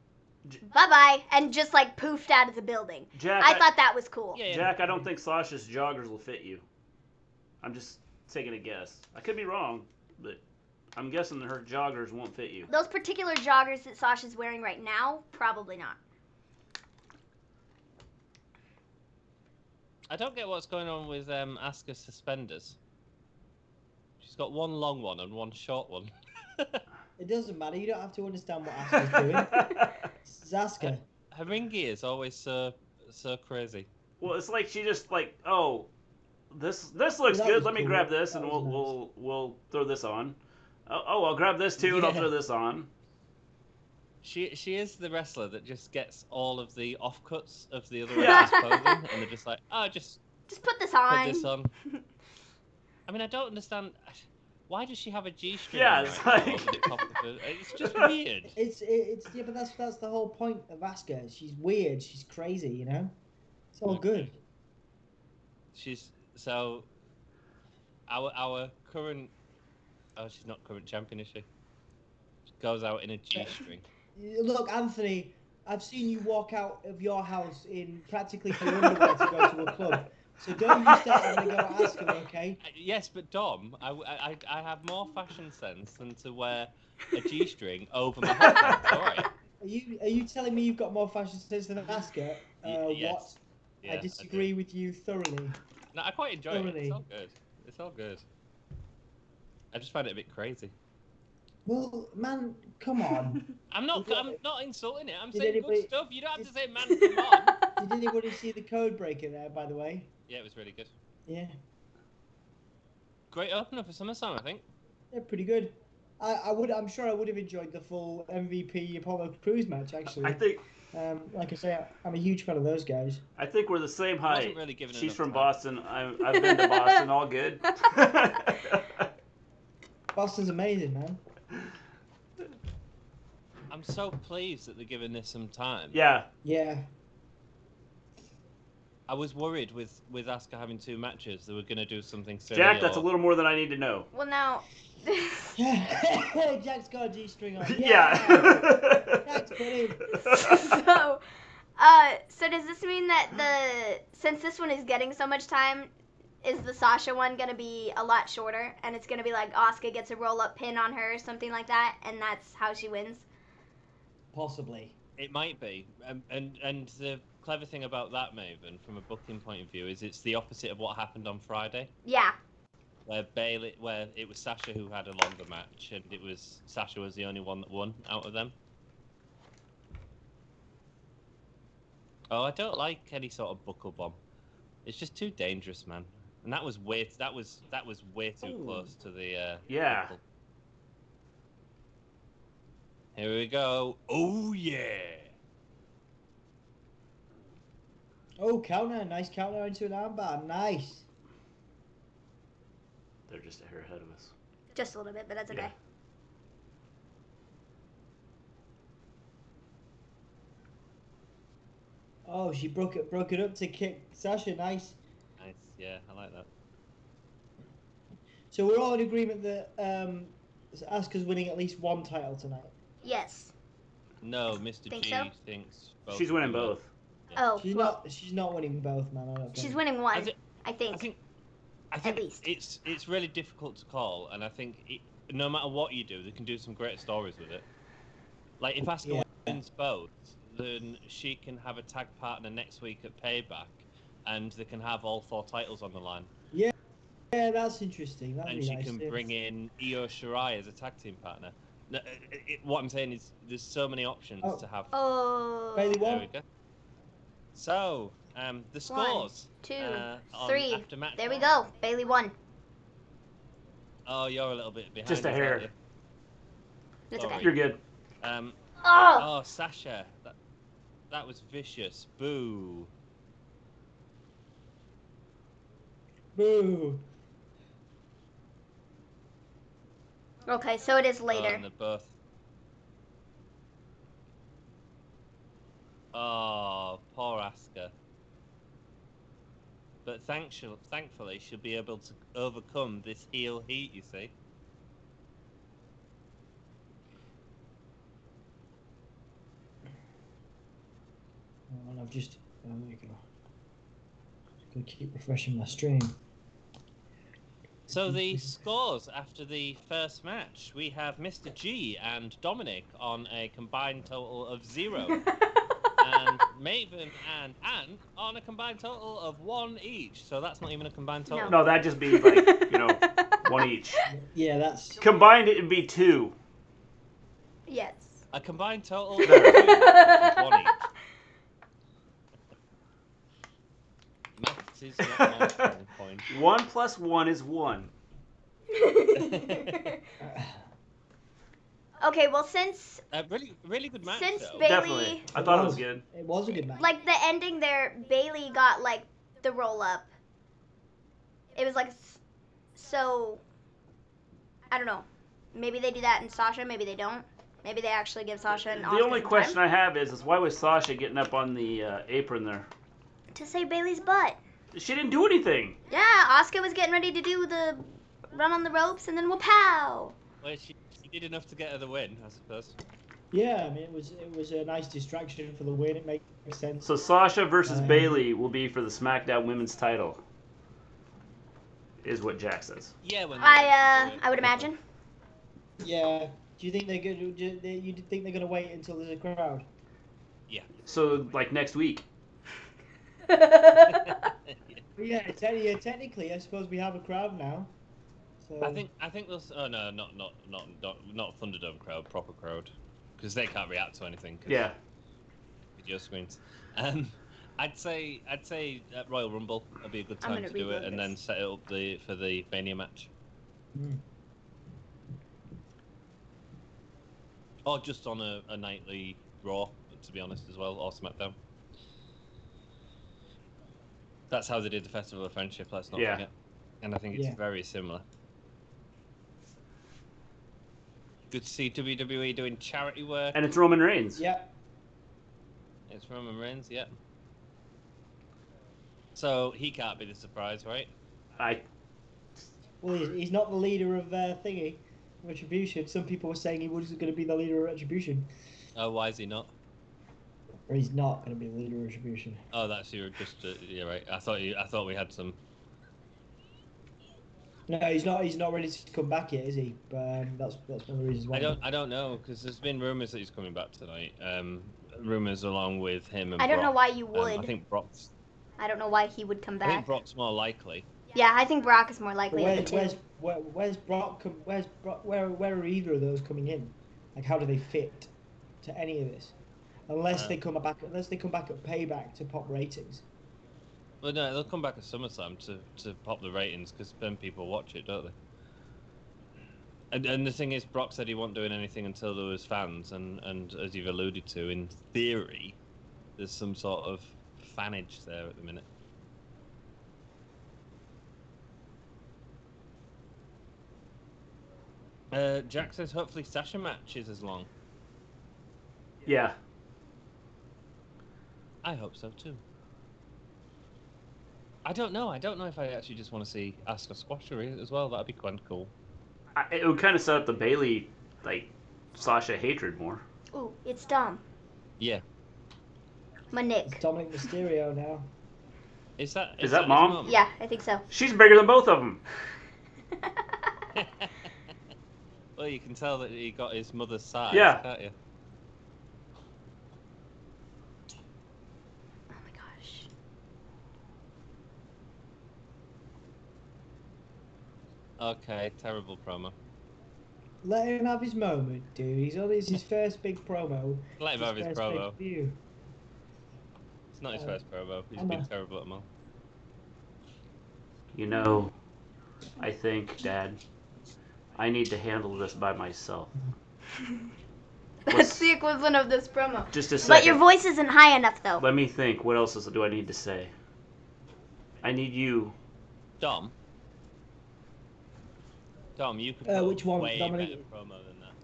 "Bye-bye," and just like poofed out of the building. Jack, I thought that was cool. Yeah. Jack, I don't think Sasha's joggers will fit you. I'm just taking a guess. I could be wrong, but I'm guessing that her joggers won't fit you. Those particular joggers that Sasha's wearing right now, probably not. I don't get what's going on with Asuka's suspenders. She's got one long one and one short one. It doesn't matter. You don't have to understand what Asuka's doing. It's Asuka. Her ring gear is always so crazy. Well, it's like she just like, oh, this looks good. Let me grab this, and we'll throw this on. Oh, I'll grab this too, and I'll throw this on. She is the wrestler that just gets all of the offcuts of the other wrestlers' clothing, and they're just like, oh, just put this on. Put this on. I mean, I don't understand. Why does she have a G-string? Yeah, it's like... over the top of her? It's just weird. It's yeah, but that's the whole point of Asuka. She's weird. She's crazy. You know. It's all good. She's so. Our current. Oh, she's not current champion, is she? She goes out in a G-string. Look, Anthony, I've seen you walk out of your house in practically full underwear to go to a club. So don't you start having to go ask him, okay? Yes, but Dom, I have more fashion sense than to wear a G-string over my hot pants. All right. Are you telling me you've got more fashion sense than Asuka? Yes. What? Yeah, I disagree with you thoroughly. No, I quite enjoy it. It's all good. It's all good. I just find it a bit crazy. Well, man, come on. I'm not insulting it. I'm saying good stuff. You don't have to say, man, come on. Did anybody see the code breaker there, by the way? Yeah, it was really good. Yeah. Great opener for SummerSlam, I think. Yeah, pretty good. I'm sure I would have enjoyed the full MVP Apollo Crews match, actually. I think... like I say, I'm a huge fan of those guys. I think we're the same height. Really She's from Boston. I've been to Boston. All good. Boston's amazing, man. I'm so pleased that they're giving this some time. Yeah. Yeah. I was worried with Asuka having 2 matches, they were going to do something silly. Jack, that's a little more than I need to know. Well, now... Jack's got a G-string on. Yeah. Jack's pretty. So does this mean that since this one is getting so much time, is the Sasha one going to be a lot shorter? And it's going to be like Asuka gets a roll-up pin on her or something like that, and that's how she wins? Possibly. It might be. And the clever thing about that, Maven, from a booking point of view, is it's the opposite of what happened on Friday. Yeah. Where it was Sasha who had a longer match, and Sasha was the only one that won out of them. Oh, I don't like any sort of buckle bomb. It's just too dangerous, man. And that was way too close to the yeah. buckle. Here we go. Oh yeah. Oh, counter. Nice counter into an armbar. Nice. They're just a hair ahead of us. Just a little bit, but that's okay. Yeah. Oh, she broke it up to kick Sasha. Nice. Nice. Yeah, I like that. So we're all in agreement that Asuka's winning at least one title tonight. Yes. No, Mr. Think G so? thinks both. She's winning both. Yeah. Oh, She's not winning both, man. I don't think. She's winning one, I think. I think at least. it's really difficult to call, and I think no matter what you do, they can do some great stories with it. Like if Asuka wins both, then she can have a tag partner next week at Payback, and they can have all 4 titles on the line. Yeah, that's interesting. That'd and be she nice, can bring in Io Shirai as a tag team partner. No, what I'm saying is, there's so many options to have. Oh. Bailey There won. we go. So, the scores. 1, 2, on 3. aftermatch There we one. go. Bailey won. Oh, you're a little bit behind. Just a hair. aren't you? It's Sorry. okay. You're good. Oh, Sasha. That was vicious. Boo. Boo. Okay, so it is Oh, later. and they're both. Oh, poor Asuka. But thankfully, she'll be able to overcome this heel heat, you see. And I've just... Oh, there you go. Just gonna keep refreshing my stream. So the scores after the first match, we have Mr. G and Dominic on a combined total of 0. And Maven and Ant on a combined total of 1 each. So that's not even a combined total. No, that'd just be like, One each. Yeah, that's. Combined, it'd be 2. Yes. A combined total of 2, which is 1 each. Maths is not my strong point. 1 plus 1 is 1. Okay, well, since Really good match. Since though. Bailey- Definitely. I thought it was good. It was a good match. like the ending there, Bailey got like the roll up. It was like so. I don't know. Maybe they do that in Sasha. Maybe they don't. Maybe they actually give Sasha an. The only question I have is why was Sasha getting up on the apron there? To save Bailey's butt. She didn't do anything. Yeah, Asuka was getting ready to do the run on the ropes, and then pow. Well, she did enough to get her the win, I suppose. Yeah, I mean it was a nice distraction for the win. It makes sense. So Sasha versus Bailey will be for the SmackDown Women's title. Is what Jack says. Yeah, when I would imagine. Yeah. Do you think they're good? You think they're gonna wait until there's a crowd? Yeah. So like next week. Yeah, technically, I suppose we have a crowd now. So. I think those. Oh no, not Thunderdome crowd, proper crowd, because they can't react to anything. Yeah. Video screens. I'd say Royal Rumble would be a good time to do it, and then set it up for the Mania match. Mm. Or just on a nightly Raw, to be honest, as well, or SmackDown. That's how they did the Festival of Friendship, let's not forget. And I think it's very similar. Good to see WWE doing charity work. And it's Roman Reigns. Yeah. It's Roman Reigns, yeah. So he can't be the surprise, right? Well, he's not the leader of Thingy, Retribution. Some people were saying he was going to be the leader of Retribution. Oh, why is he not? Or he's not going to be the leader of Retribution. Oh, that's you. Just yeah, right. I thought we had some. No, he's not. He's not ready to come back yet, is he? But that's one of the reasons why. I don't know, because there's been rumors that he's coming back tonight. Rumors along with him and. I don't Brock. know why you would. I think Brock's. I don't know why he would come back. I think Brock's more likely. Yeah, I think Brock is more likely of the two. Where's Brock? Where are either of those coming in? Like, how do they fit to any of this? Unless they come back at Payback to pop ratings. Well, no, they'll come back at SummerSlam to pop the ratings, because then people watch it, don't they? And the thing is, Brock said he wasn't doing anything until there was fans, and as you've alluded to, in theory, there's some sort of fanage there at the minute. Jack says hopefully Sasha match is as long. Yeah. I hope so too. I don't know if I actually just want to see Asuka squash her as well. That'd be quite cool. It would kind of set up the Bailey, Sasha hatred more. Ooh, it's Dom. Yeah. My Nick. It's Dominic Mysterio now. Is that Mom? Yeah, I think so. She's bigger than both of them. Well, you can tell that he got his mother's size, can't you? Oh my gosh. Okay, terrible promo. Let him have his moment, dude. It's his first big promo. Let him have his promo. It's It's not his first promo. He's been terrible at them all. You know, I think, Dad, I need to handle this by myself. That's the equivalent of this promo. Just a second. But your voice isn't high enough, though. Let me think. What else do I need to say? I need you. Dom, you could which one? way Dominic? better promo than that.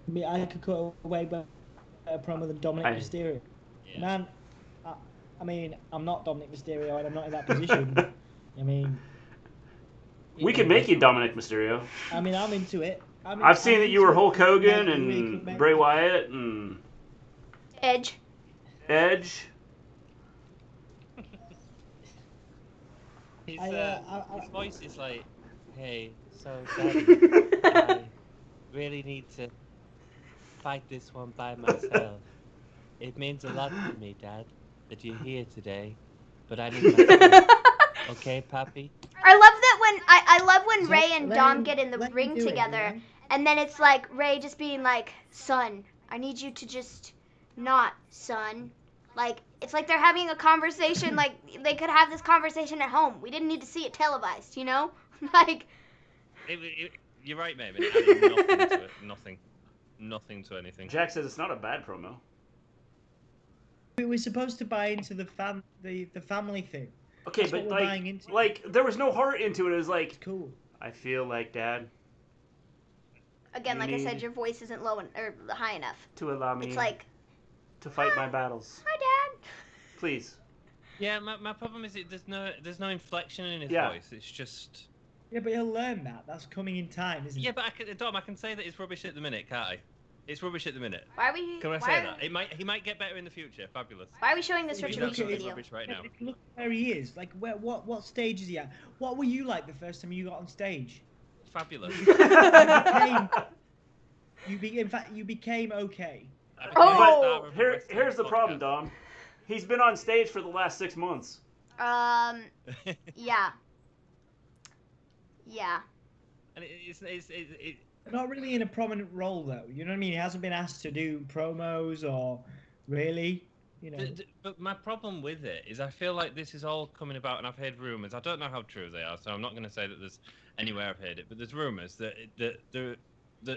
I mean, I could cut a way better promo than Dominic Mysterio. Yeah. Man, I mean, I'm not Dominic Mysterio and I'm not in that position. I mean... We could make you Dominic Mysterio. I mean, I'm into it. I've seen that you were Hulk Hogan and Bray Wyatt and... Edge. His voice is like, hey, so Daddy, I really need to fight this one by myself. It means a lot to me, Dad, that you're here today, but I need my phone. Okay, Pappy? I love that when I love when So Ray and let Dom him- get in the let him ring do it, together, yeah? and then it's like Ray just being like, "Son, I need you to just not, son." Like, it's like they're having a conversation. Like, they could have this conversation at home. We didn't need to see it televised, you know? Like, You're right, Maven. It added nothing to it. Nothing to anything. Jack says it's not a bad promo. We were supposed to buy into the family thing. Okay, That's but what we're buying into. like there was no heart into it. It was like, It's cool. I feel like Dad. again, You like I said, need your voice isn't low or high enough. to allow me It's like, to fight my battles. "Hi, Dad." Please. Yeah, my problem is there's no inflection in his Yeah. voice. It's just. Yeah, but he'll learn that. That's coming in time, isn't Yeah, it? but I can say that it's rubbish at the minute, can't I? It's rubbish at the minute. Why are we? Can I why say are, that? He might get better in the future. Fabulous. Why are we showing this If you He's look retribution at absolutely video? rubbish right now. Look where he is. Like, what stage is he at? What were you like the first time you got on stage? Fabulous. In fact, you became okay. Oh! Here's the problem, Dom. He's been on stage for the last 6 months. Yeah. Yeah. And it's Not really in a prominent role though. You know what I mean? He hasn't been asked to do promos or really, you know. But my problem with it is I feel like this is all coming about, and I've heard rumours. I don't know how true they are, so I'm not going to say that there's anywhere I've heard it. But there's rumours that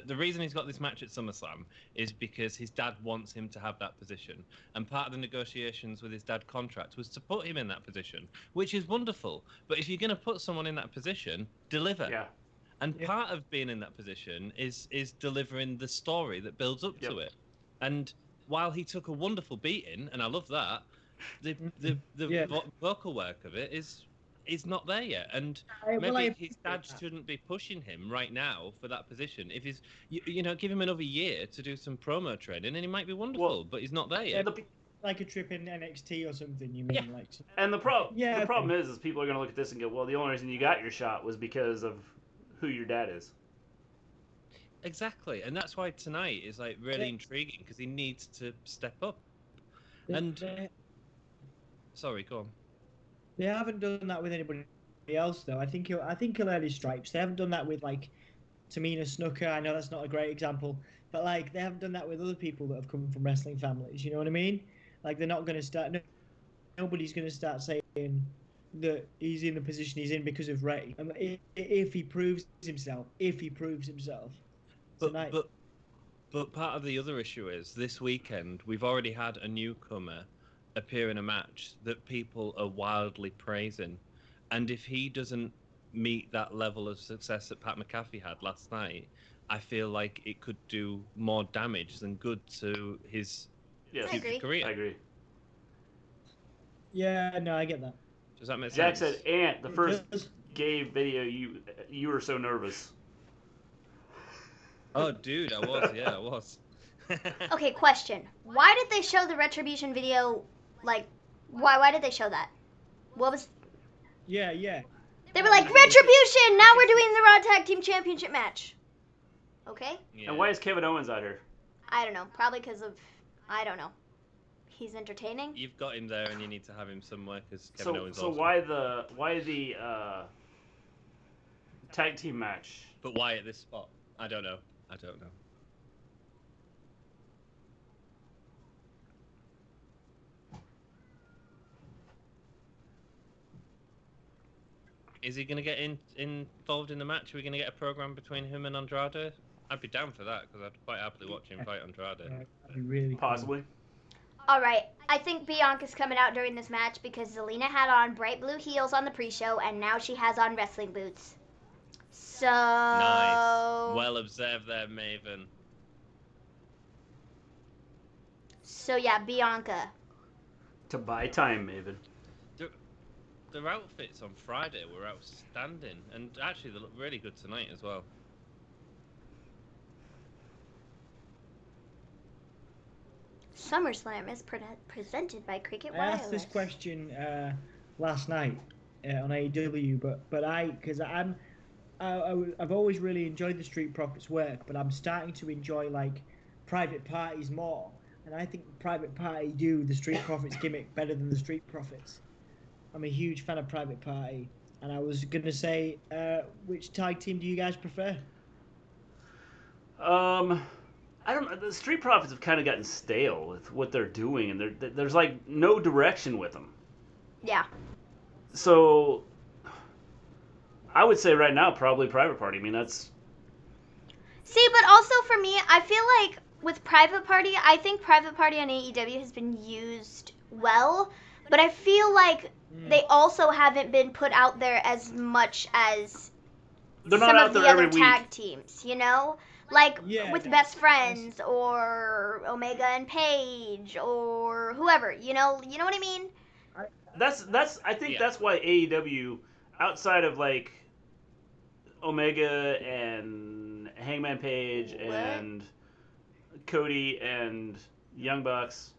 the reason he's got this match at SummerSlam is because his dad wants him to have that position, and part of the negotiations with his dad contract was to put him in that position, which is wonderful. But if you're going to put someone in that position, deliver. Yeah. And part of being in that position is delivering the story that builds up to it. And while he took a wonderful beating, and I love that, the vocal work of it is not there yet. And maybe his dad shouldn't be pushing him right now for that position. If he's, give him another year to do some promo training, and he might be wonderful. But he's not there yet. Like a trip in NXT or something, you mean? Yeah. Like. And the problem is people are going to look at this and go, well, the only reason you got your shot was because of who your dad is. Exactly, and that's why tonight is like really intriguing because he needs to step up. And sorry, go on. They haven't done that with anybody else though. I think he'll earn his stripes. They haven't done that with like Tamina Snuka. I know that's not a great example, but like they haven't done that with other people that have come from wrestling families. You know what I mean? Like they're not going to start. Nobody's going to start saying that he's in the position he's in because of Ray. If he proves himself, tonight. But part of the other issue is this weekend we've already had a newcomer appear in a match that people are wildly praising, and if he doesn't meet that level of success that Pat McAfee had last night, I feel like it could do more damage than good to his future career. I agree. Yeah, no, I get that. Does that make Jack sense? said, "Ant, the first gay video, you were so nervous." Oh, dude, I was. Yeah, I was. Okay, question. Why did they show the Retribution video? Like, why did they show that? What was? Yeah. They were like, Retribution! Now we're doing the Raw Tag Team Championship match. Okay? Yeah. And why is Kevin Owens out here? I don't know. Probably because of, I don't know. He's entertaining. You've got him there, and you need to have him somewhere because Kevin Owens. So why the tag team match? But why at this spot? I don't know. Is he going to get involved in the match? Are we going to get a program between him and Andrade? I'd be down for that because I'd quite happily watch him fight Andrade. That'd be really Possibly. All right. I think Bianca's coming out during this match because Zelina had on bright blue heels on the pre-show, and now she has on wrestling boots. So... Nice. Well observed there, Maven. So yeah, Bianca. To buy time, Maven. Their outfits on Friday were outstanding, and actually they look really good tonight as well. SummerSlam is presented by Cricket I Wireless. asked this question last night on AEW, but I've always really enjoyed the Street Profits work, but I'm starting to enjoy like Private Parties more, and I think Private Party do the Street Profits gimmick better than the Street Profits. I'm a huge fan of Private Party. And I was gonna say, which tag team do you guys prefer? I don't know. The Street Profits have kind of gotten stale with what they're doing, and there's like no direction with them. Yeah. So I would say right now probably Private Party. I mean that's. See, but also for me, I feel like with Private Party, I think Private Party on AEW has been used well, but I feel like they also haven't been put out there as much as They're some not of out the there other every tag week. teams, you know? Like Yeah, with Best Friends or Omega and Paige or whoever, you know what I mean? That's I think that's why AEW, outside of like Omega and Hangman Page and Cody and Young Bucks.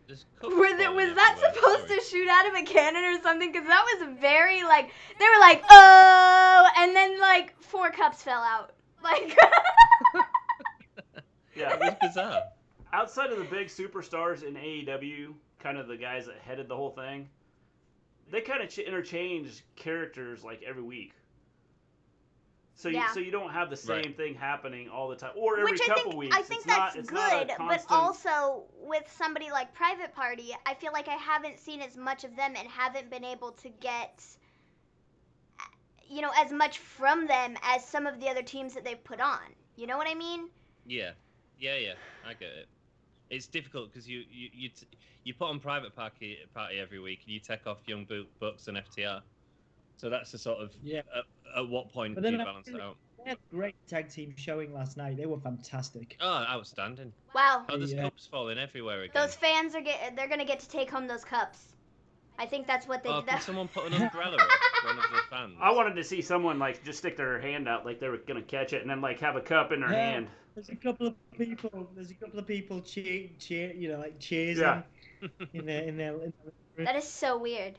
Was that supposed to shoot out of a cannon or something? Because that was very like, they were like, oh, and then like 4 cups fell out. Like. Yeah, it was bizarre. Outside of the big superstars in AEW, kind of the guys that headed the whole thing, they kind of interchange characters like every week. So you don't have the same thing happening all the time, or every couple weeks. I think that's good, but also with somebody like Private Party, I feel like I haven't seen as much of them and haven't been able to get, as much from them as some of the other teams that they've put on. You know what I mean? Yeah, I get it. It's difficult because you put on Private Party every week, and you take off Young Bucks and FTR. So that's the sort of at what point do you balance it out? They had a great tag team showing last night. They were fantastic. Oh, outstanding! Wow. Oh, there's cups falling everywhere again. Those fans they're gonna get to take home those cups. I think that's what they. Can someone put an umbrella up? One of the fans. I wanted to see someone like just stick their hand out like they were gonna catch it, and then like have a cup in their hand. There's a couple of people cheer, like cheers. Yeah. in their. That is so weird.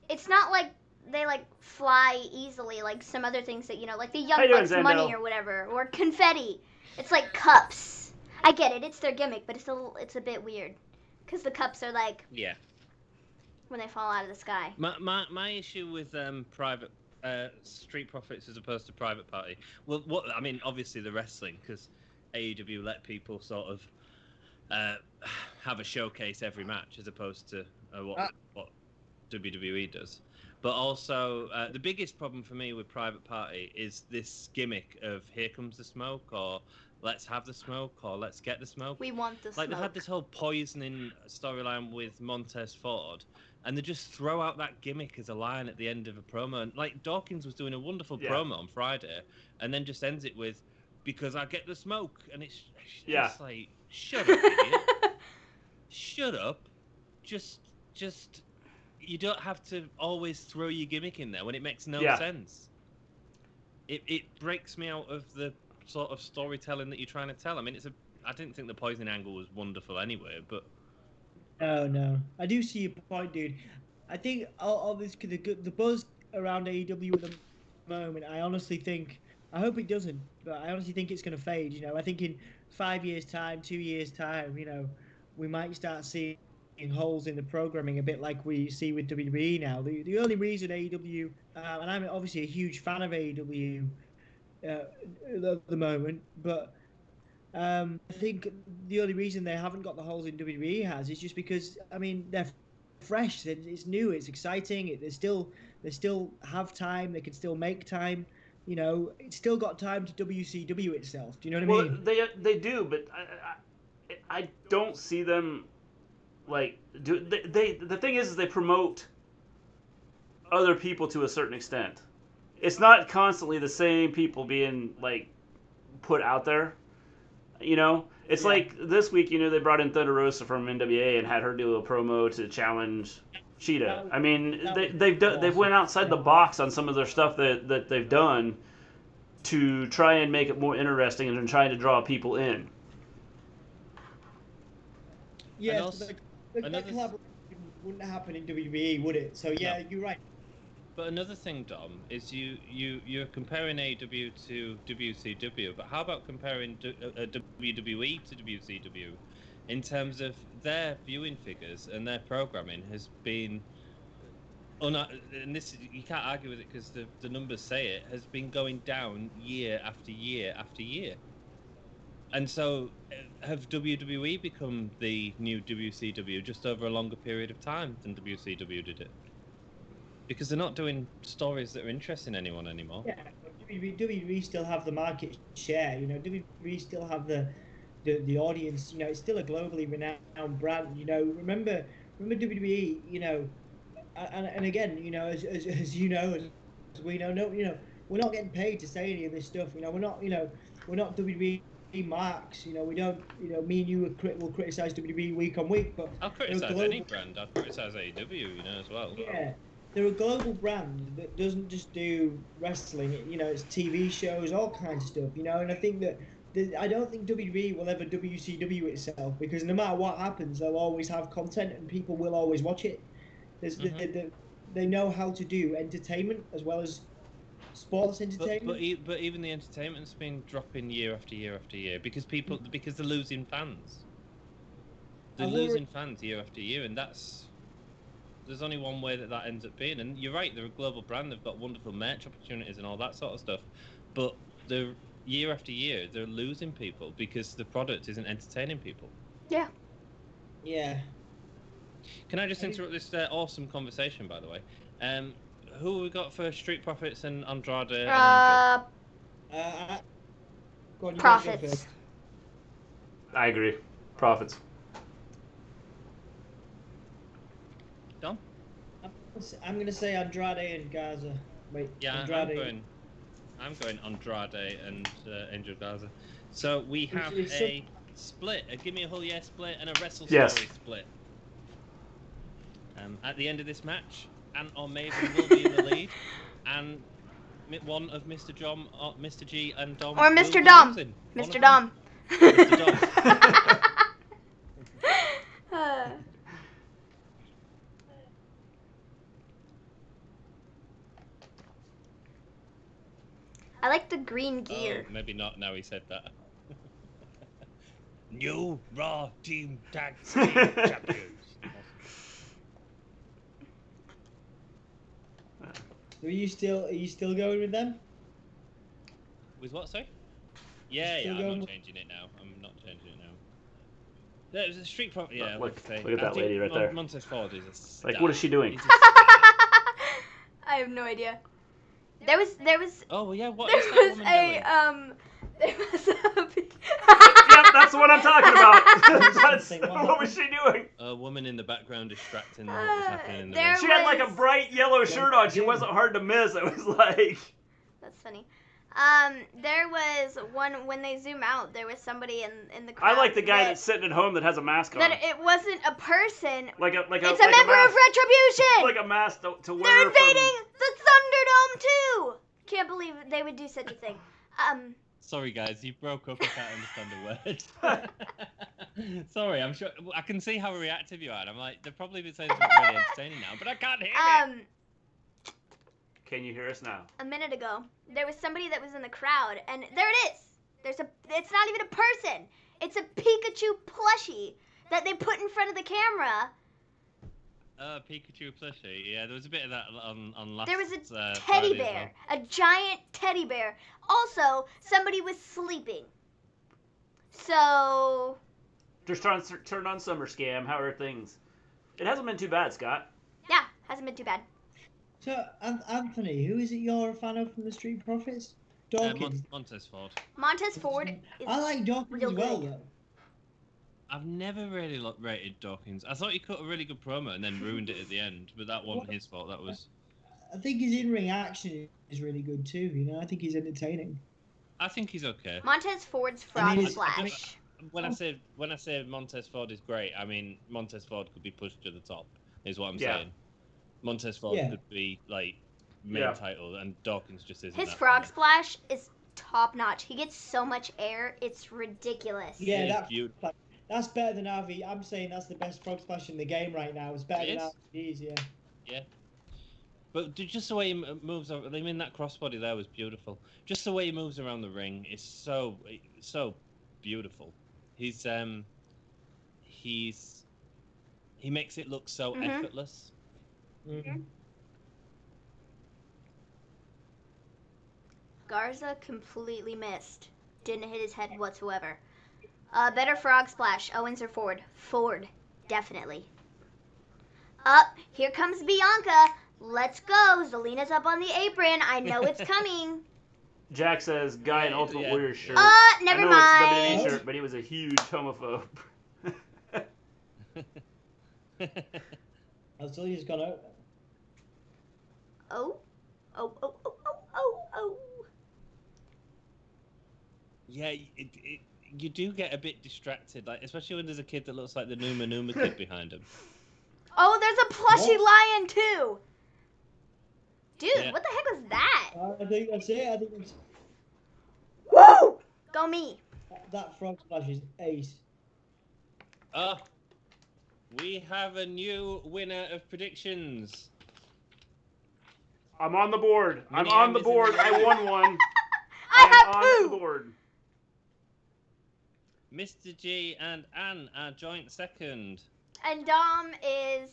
It's not like they like fly easily like some other things that like the Young Bucks money or whatever, or confetti. It's like cups. I get it, it's their gimmick, but it's a bit weird because the cups are like when they fall out of the sky. My issue with private Street Profits as opposed to Private Party. Well, obviously the wrestling, because AEW let people sort of have a showcase every match as opposed to what WWE does. But also, the biggest problem for me with Private Party is this gimmick of here comes the smoke, or let's have the smoke, or let's get the smoke. We want the smoke. Like, they had this whole poisoning storyline with Montez Ford, and they just throw out that gimmick as a line at the end of a promo. And, like, Dawkins was doing a wonderful promo on Friday, and then just ends it with, because I get the smoke. And it's just like, shut up, idiot. Shut up. Just... You don't have to always throw your gimmick in there when it makes no sense. It breaks me out of the sort of storytelling that you're trying to tell. I mean, I didn't think the poisoning angle was wonderful anyway, but... No. I do see your point, dude. I think all this, the buzz around AEW at the moment, I honestly think... I hope it doesn't, but I honestly think it's going to fade, I think in 5 years' time, 2 years' time, we might start seeing holes in the programming, a bit like we see with WWE now. The only reason AEW, and I'm obviously a huge fan of AEW at the moment, but I think the only reason they haven't got the holes in WWE is just because, they're fresh, it's new, it's exciting, they still have time, they can still make time. It's still got time to WCW itself. Do you know what I mean? Well, they do, but I don't see them. Like, the thing is they promote other people to a certain extent. It's not constantly the same people being like put out there. It's like this week. They brought in Thunder Rosa from NWA and had her do a promo to challenge Cheetah. They've went outside the box on some of their stuff that they've done to try and make it more interesting and trying to draw people in. Yes. That collaboration wouldn't happen in WWE, would it? So you're right. But another thing, Dom, is you're comparing AEW to WCW, but how about comparing WWE to WCW in terms of their viewing figures and their programming has been and this you can't argue with it because the numbers say it has been going down year after year after year. And so, have WWE become the new WCW just over a longer period of time than WCW did it? Because they're not doing stories that are interesting anyone anymore. Yeah, WWE still have the market share. You know, WWE still have the audience. You know, it's still a globally renowned brand. You know, remember WWE. You know, and again, you know, as you know, as we know, no, you know, we're not getting paid to say any of this stuff. You know, we're not WWE marks. You know, we don't. You know, me and you will criticize WWE week on week, but I'll criticize any brand. I'll criticize AEW, you know, as well. Yeah. They're a global brand that doesn't just do wrestling. You know, it's TV shows, all kinds of stuff. You know, and I think that I don't think WWE will ever WCW itself because no matter what happens, they'll always have content and people will always watch it. They know how to do entertainment as well as sports entertainment. But even the entertainment's been dropping year after year after year because they're losing fans. They're losing fans year after year, and there's only one way that ends up being. And you're right, they're a global brand. They've got wonderful merch opportunities and all that sort of stuff. But they're year after year, they're losing people because the product isn't entertaining people. Yeah. Yeah. Can I just interrupt this awesome conversation, by the way? Who have we got for Street Profits and Andrade? Profits. I agree. Profits. Dom? I'm going to say Andrade and Garza. Wait, yeah, Andrade. I'm going Andrade and Angel Garza. So we have a split, a Gimme A Hull Yeah split and a Wrestle Story split. At the end of this match, Ant or Maven will be in the lead, and one of Mr. G and Dom or Mr. Dom. Mr. Dom. Mr. Dom. I like the green gear. Oh, maybe not now he said that. New Raw Team Tag Team Champions. Are you still going with them? With what, sorry? Yeah, I'm not changing it now. I'm not changing it now. There was a Street Profit. Yeah, look at that lady right there. Montez Ford is a star. Like, what is she doing? I have no idea. There was. Oh yeah, what is that woman doing? There was a. Yep, that's what I'm talking about. What was she doing? A woman in the background distracting what was happening in the ring. She had like a bright yellow shirt on. She wasn't hard to miss. It was like. That's funny. There was one when they zoom out. There was somebody in the crowd. I like the guy that's sitting at home that has a mask on. That it wasn't a person. It's a member of Retribution. Like a mask to wear. They're invading the Thunderdome too. Can't believe they would do such a thing. Sorry guys, you broke up. I can't understand a word. Sorry, I'm sure I can see how reactive you are. I'm like, they're probably been saying something really entertaining now, but I can't hear it. Can you hear us now? A minute ago, there was somebody that was in the crowd, and there it is. It's not even a person. It's a Pikachu plushie that they put in front of the camera. Pikachu plushie. Yeah, there was a bit of that on last. There was a teddy bear, a giant teddy bear. Also, somebody was sleeping. So. Just turn on Summer Scam. How are things? It hasn't been too bad, Scott. Yeah, hasn't been too bad. So, Anthony, who is it you're a fan of from the Street Profits? Dawkins. Montez Ford. Montez Ford is I like Dawkins as well, though. I've never really rated Dawkins. I thought he cut a really good promo and then ruined it at the end, but that wasn't his fault. That was. I think his in-ring action is really good too. You know, I think he's entertaining. I think he's okay. Montez Ford's frog splash. When I say Montez Ford is great, I mean Montez Ford could be pushed to the top. Is what I'm saying. Montez Ford could be like main title, and Dawkins just isn't. His frog splash is top notch. He gets so much air, it's ridiculous. Yeah, that's better than RV. I'm saying that's the best frog splash in the game right now. It's better than RV's, yeah. Yeah. But just the way he moves, I mean, that crossbody there was beautiful. Just the way he moves around the ring is so beautiful. He makes it look so effortless. Mm-hmm. Garza completely missed. Didn't hit his head whatsoever. Better frog splash. Owens or Ford? Ford, definitely. Up, here comes Bianca. Let's go. Zelina's up on the apron. I know it's coming. Jack says, guy in Ultimate Warrior shirt. Never I know mind. it's a WWE shirt, but he was a huge homophobe. Zelina's gone out. Oh. Yeah, you do get a bit distracted, like especially when there's a kid that looks like the Numa kid behind him. Oh, there's a plushy lion too. Dude, Yeah. what the heck was that? I think that's it. I think it's... Woo! Go me. That frog splash is ace. We have a new winner of predictions. I'm on the board. I'm Mini on M the is in board. the I lead. won one. I have on poo. the board. Mr. G and Anne are joint second. And Dom is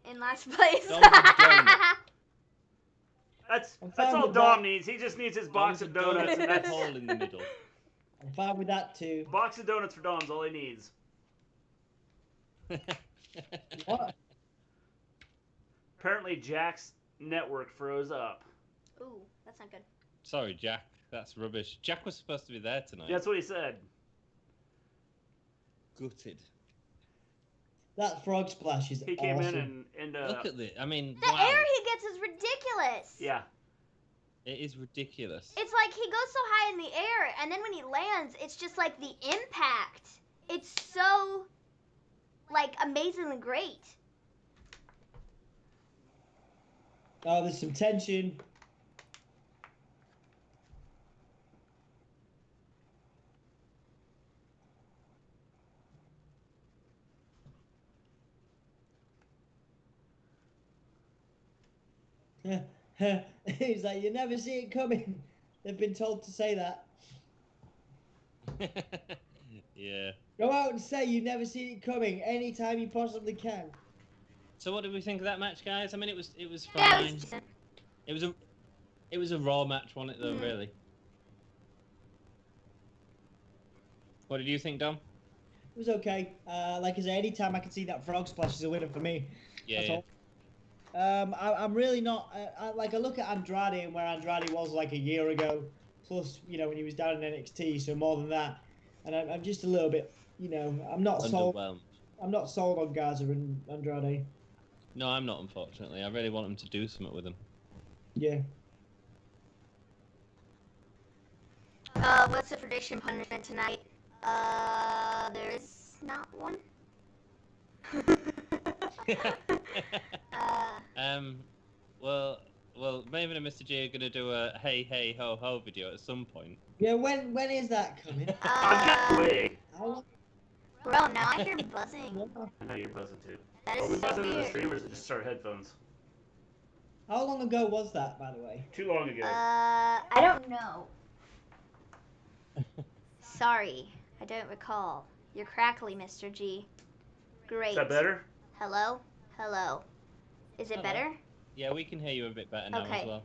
in last place. Dom's a donut. That's I'm fine all with Dom that. needs. He just needs his box Dom's of a donut donuts. And with a that's hole in the middle. I'm fine with that too. box of donuts for Dom's all he needs. What? Apparently Jack's network froze up. Ooh, that's not good. Sorry, Jack. That's rubbish. Jack was supposed to be there tonight. That's what he said. Gutted. That frog splash is He came awesome. in and Look at this. I mean, The wow. air he gets is ridiculous. yeah. It is ridiculous. It's like he goes so high in the air, and then when he lands, it's just like the impact. It's so, like, amazingly great. Oh, there's some tension. He's like, you never see it coming. They've been told to say that. Yeah. Go out and say you never see it coming anytime you possibly can. So what did we think of that match, guys? I mean, it was Yeah, fine. It was a raw match, wasn't it? Though, really. What did you think, Dom? It was okay. Like I say, anytime I can see that frog splash is a winner for me. Yeah. That's Yeah. all. I'm really not. I look at Andrade and where Andrade was like a year ago, plus when he was down in NXT, so more than that. And I'm just a little bit, I'm not sold. Underwhelmed. I'm not sold on Garza and Andrade. No, I'm not. Unfortunately, I really want him to do something with him. Yeah. What's the prediction punishment tonight? There is not one. Well, Maven and Mr. G are gonna do a hey hey ho ho video at some point. Yeah. When is that coming? I'm getting away. How Bro, now I hear buzzing. long? I know you're buzzing too. That Are we is so buzzing in the weird. stream or is it just our headphones? How long ago was that, by the way? Too long ago. I don't know. Sorry, I don't recall. You're crackly, Mr. G. Great. Is that better? Hello? Hello. Is it Hello. better? Yeah, we can hear you a bit better now Okay. as well.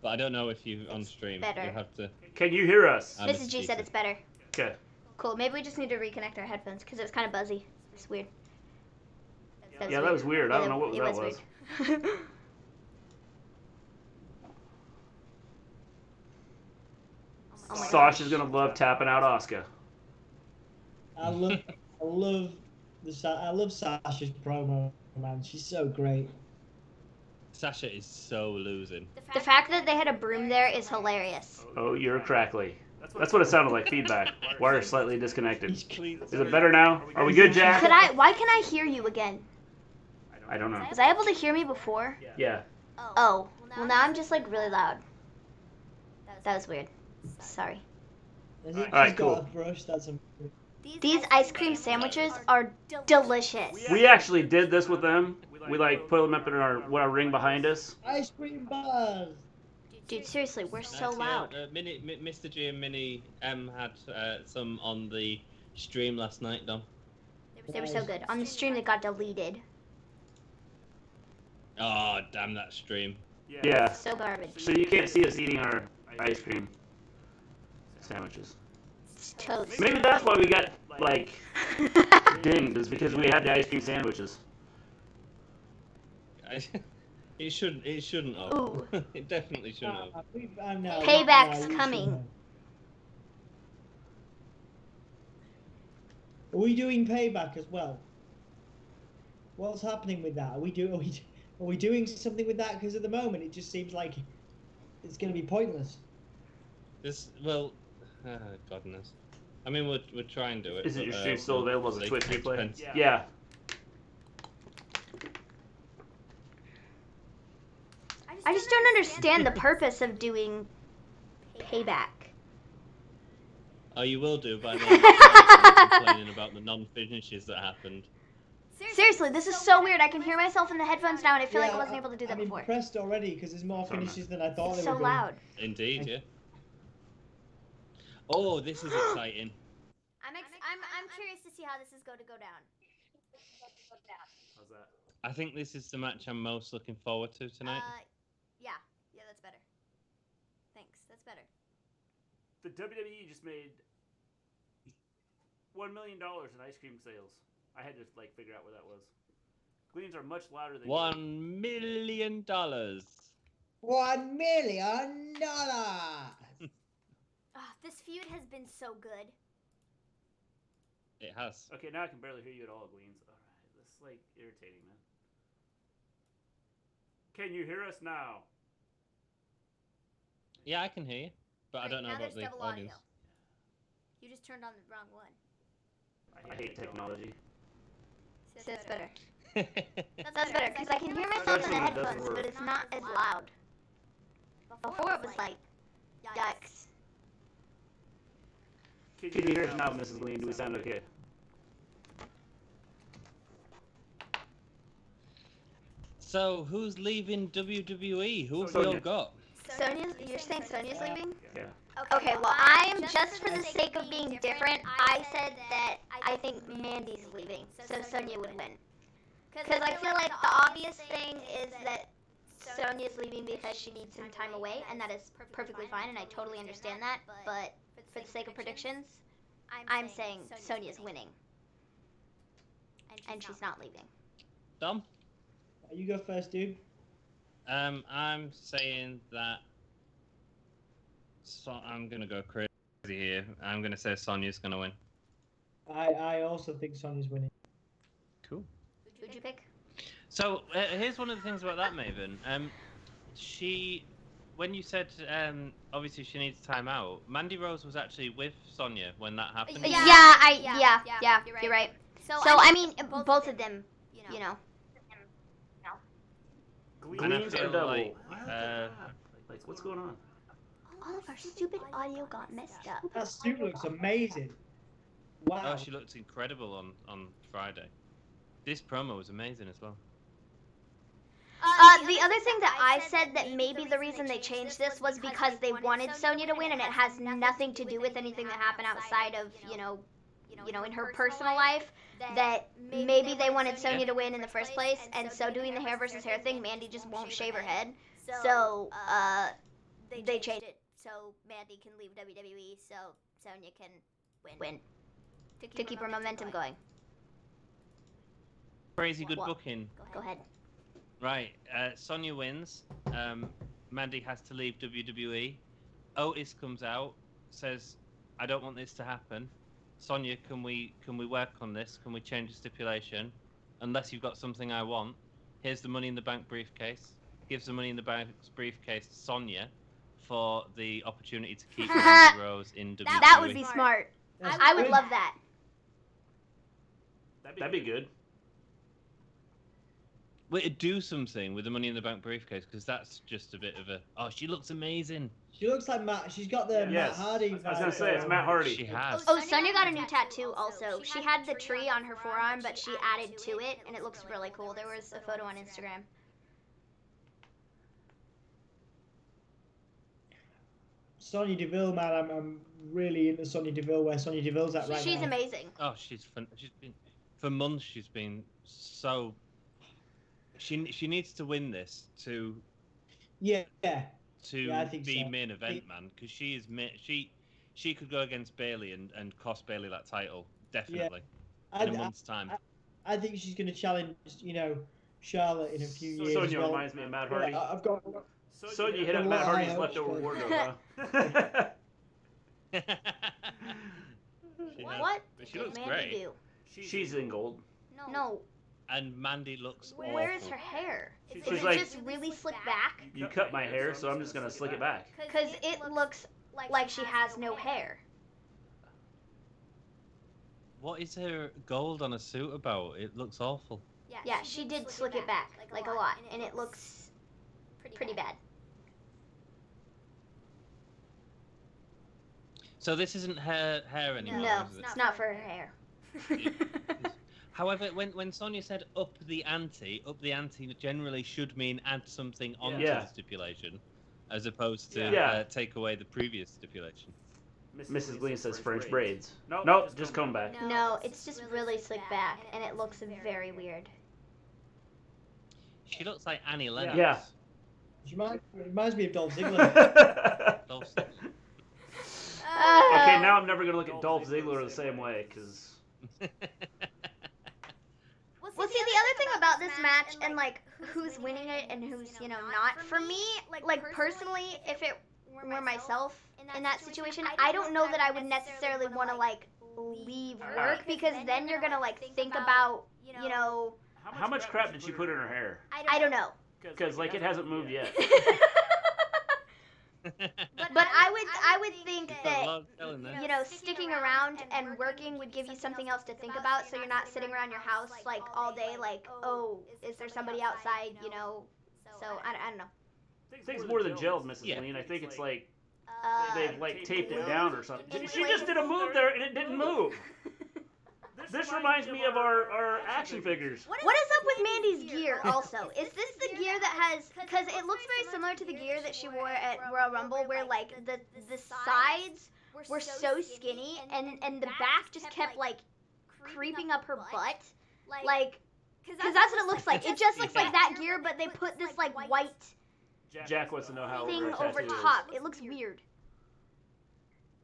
But I don't know if you on stream. better. You'll have to. Can you hear us? Mrs. G said it's better. Okay. Cool. Maybe we just need to reconnect our headphones because it was kind of buzzy. It's weird. Yeah, that was weird. I don't know what it that was. Weird. Oh my gosh. Sasha's gonna love tapping out Asuka. I love Sasha's promo, man. She's so great. Sasha is so losing. The fact that they had a broom there is hilarious. Oh, you're crackly. That's what it sounded like. Feedback. Wire slightly disconnected. He's clean. Is it better now? Are we good, Jack? Why can I hear you again? I don't know. Was I able to hear me before? Yeah. Oh. Well, now I'm just like really loud. That was weird. Sorry. I think Alright, she's cool. got a brush. That's a... These ice cream sandwiches are delicious. We actually did this with them. We like put them up in our ring behind us. Ice cream bars. Dude, seriously, we're so That's, yeah, loud. Mr. G and Mini M had some on the stream last night, Dom. They were so good. On the stream, they got deleted. Oh, damn that stream. Yeah. So garbage. So you can't see us eating our ice cream sandwiches. It's toast. Maybe that's why we got, like, dinged, is because we had the ice cream sandwiches. It shouldn't have. Ooh. It definitely shouldn't have. Payback's coming. Are we doing payback as well? What's happening with that? Are we doing something with that? Because at the moment it just seems like it's going to be pointless. Godness. I mean, we'll try and do it. Isn't your stream still available as a Twitch replay? Yeah. I just don't understand the purpose of doing payback. Oh, you will do by then complaining about the non-finishes that happened. Seriously, this is so weird. I can hear myself in the headphones now, and I feel like I wasn't able to do that before. I'm impressed already because there's more finishes than I thought It's there would be. so loud. Indeed, yeah. Oh, this is exciting. I'm curious to see how this is going to go down. How's that? I think this is the match I'm most looking forward to tonight. Yeah, that's better. Thanks, that's better. The WWE just made $1 million in ice cream sales. I had to figure out where that was. Gleens are much louder than $1 million. $1 million. This feud has been so good. It has. Okay, now I can barely hear you at all, Gleens. All right, that's irritating, man. Can you hear us now? Yeah, I can hear you, but I don't know about the audience. You just turned on the wrong one. I hate technology. So that's better. That's better, because I can hear myself in the headphones, but it's not as loud. Before it was like, yikes. Can you hear us now, Mrs. Gleen? Do we sound okay? So, who's leaving WWE? Who have we all got? You're saying Sonya's leaving? Yeah. Okay, well, just for the sake of being different, I said that I think Mandy's leaving, so Sonya would win. Because I feel like the obvious thing is that Sonya's leaving because she needs some time away, and that is perfectly fine, and I totally understand that, but for the sake of predictions, I'm saying Sonya's winning. And she's not leaving. Dom? You go first, dude. I'm saying that... So I'm going to go crazy here. I'm going to say Sonya's going to win. I also think Sonya's winning. Cool. Who'd you pick? So, here's one of the things about that, Maven. When you said, obviously she needs time out, Mandy Rose was actually with Sonya when that happened. Yeah, you're right. So I mean, both of them, you know. Gleens are double. What's going on? All of our stupid audio got messed up. That suit looks amazing. Wow. Oh, she looked incredible on Friday. This promo was amazing as well. The other thing that I said that maybe the reason they changed this was because they wanted Sonya to win, and it has nothing to do with anything that happened outside of, you know, in her personal life. That maybe they wanted Sonya to win in the first place, and so doing the hair versus hair thing, Mandy just won't shave her head. So they changed it so Mandy can leave WWE, so Sonya can win to keep her momentum going. Crazy good booking. Go ahead. Right, Sonya wins. Mandy has to leave WWE. Otis comes out, says, "I don't want this to happen. Sonya, can we work on this? Can we change the stipulation? Unless you've got something I want. Here's the Money in the Bank briefcase." Gives the Money in the Bank briefcase to Sonya for the opportunity to keep Mandy Rose in WWE. That would be smart. I would love that. That'd be good. Wait, do something with the Money in the Bank briefcase, because that's just a bit of a... Oh, she looks amazing. She looks like Matt. She's got the Matt Hardy. I was going to say, it's Matt Hardy. She has. Oh, Sonya got a new tattoo also. She had the tree on her forearm, but she added to it, and it looks really cool. There was a photo on Instagram. Sonya Deville, man, I'm really into Sonya Deville. Where Sonya Deville's at right now. She's amazing. Oh, she's been for months. She's been so. She needs to win this to. Yeah. To I think be so. main event man, because she is she could go against Bayley and cost Bayley that title definitely in a month's time. I think she's going to challenge, Charlotte in a few years. Sonya as well. reminds me of Matt Hardy. I've got. Sonya hit up Matt Hardy's leftover wardrobe. Huh? What she looks did Mandy great. do? She's in gold. No. And Mandy looks Where is awful. her hair? Is She's it like, just really slicked back? You cut my hair, so I'm just gonna slick it back. Because it looks like she has no hair. What is her gold on a suit about? It looks awful. Yeah, she did slick it back, like a lot, and it looks pretty bad. So this isn't her hair anymore. No, is it? it's not for her hair. However, when Sonya said up the ante generally should mean add something onto Yeah. the stipulation, as opposed to take away the previous stipulation. Mrs. Gleen says French braids. Nope, just comb back. No, it's just really slicked back, and it looks very weird. She looks like Annie Lennox. Yeah. She reminds me of Dolph Ziggler. Dolph Okay, now I'm never gonna look at Dolph Ziggler the same way, because. Well, see, the other thing about this match and, like, who's winning it and who's, not, for me, like, personally, if it were myself in that situation, I don't know that I would necessarily want to, like, leave work, because then you're gonna, like, think about, How much crap did she put in her hair? I don't know. Because, like, it hasn't moved yet. But I would think that, sticking around and working would give you something else to think about, so you're not sitting around your house, like, all day, like, oh, is there somebody outside, So, I don't know. I think it's more than gelled, Mrs. Gleen. I think it's like they've, like, taped it down or something. She just did a move there, and it didn't move. This reminds me of our action figures. What is up with Mandy's gear, also? Is this the gear that has... Because it looks very similar to the gear that she wore at Royal Rumble, where, like, the sides were so skinny, and the back just kept, like, creeping up her butt. Like, because that's what it looks like. It just looks like that gear, but they put this, like, white Jack wants to know how thing her over tattoo top. It looks weird.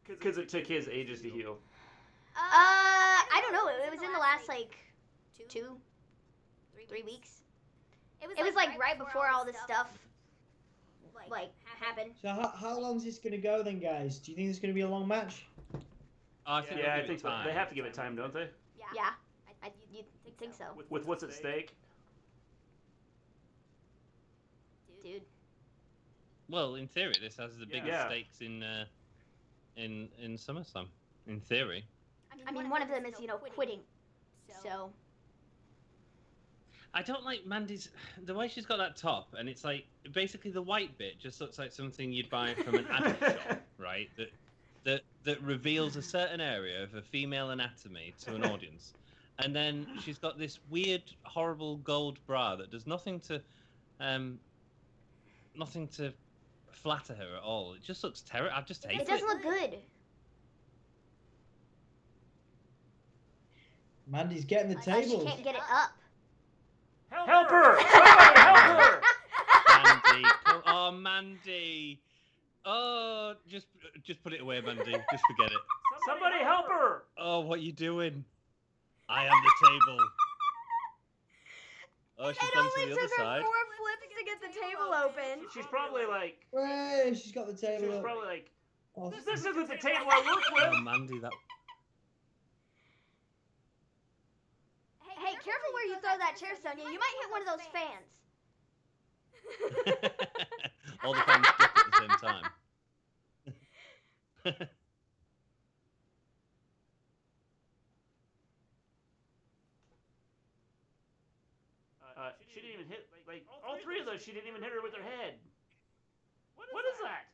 Because it took his ages to heal. I don't know. It was in the last, like, 2-3 weeks. It was like right before all this stuff, like, happened. So how long is this going to go then, guys? Do you think it's going to be a long match? I think so. They have to give it time, don't they? Yeah, you think so. With what's at stake? Dude. Well, in theory, this has the biggest stakes in SummerSlam. In theory. I mean, one of them is, quitting. So. I don't like Mandy's... The way she's got that top, and it's like... Basically, the white bit just looks like something you'd buy from an adult shop, right? That reveals a certain area of a female anatomy to an audience. And then she's got this weird, horrible gold bra that does nothing to flatter her at all. It just looks terrible. I just hate it. It doesn't look good. Mandy's getting the tables. She can't get it up. Help her! Somebody help her! Mandy, oh Mandy! Oh, just put it away, Mandy. Just forget it. Somebody help her! Oh, what are you doing? I am the table. Oh, she's gone to the other side. It only took her 4 flips to get the table open. She's probably like... Hey, she's got the table She's up. probably like... This isn't the table I work with! Oh, Mandy, that... Hey, careful where you throw that chair, Sonya. You might hit one of those fans. All the fans jump at the same time. She didn't even hit... Like, all three of those, she didn't even hit her with her head. What is that?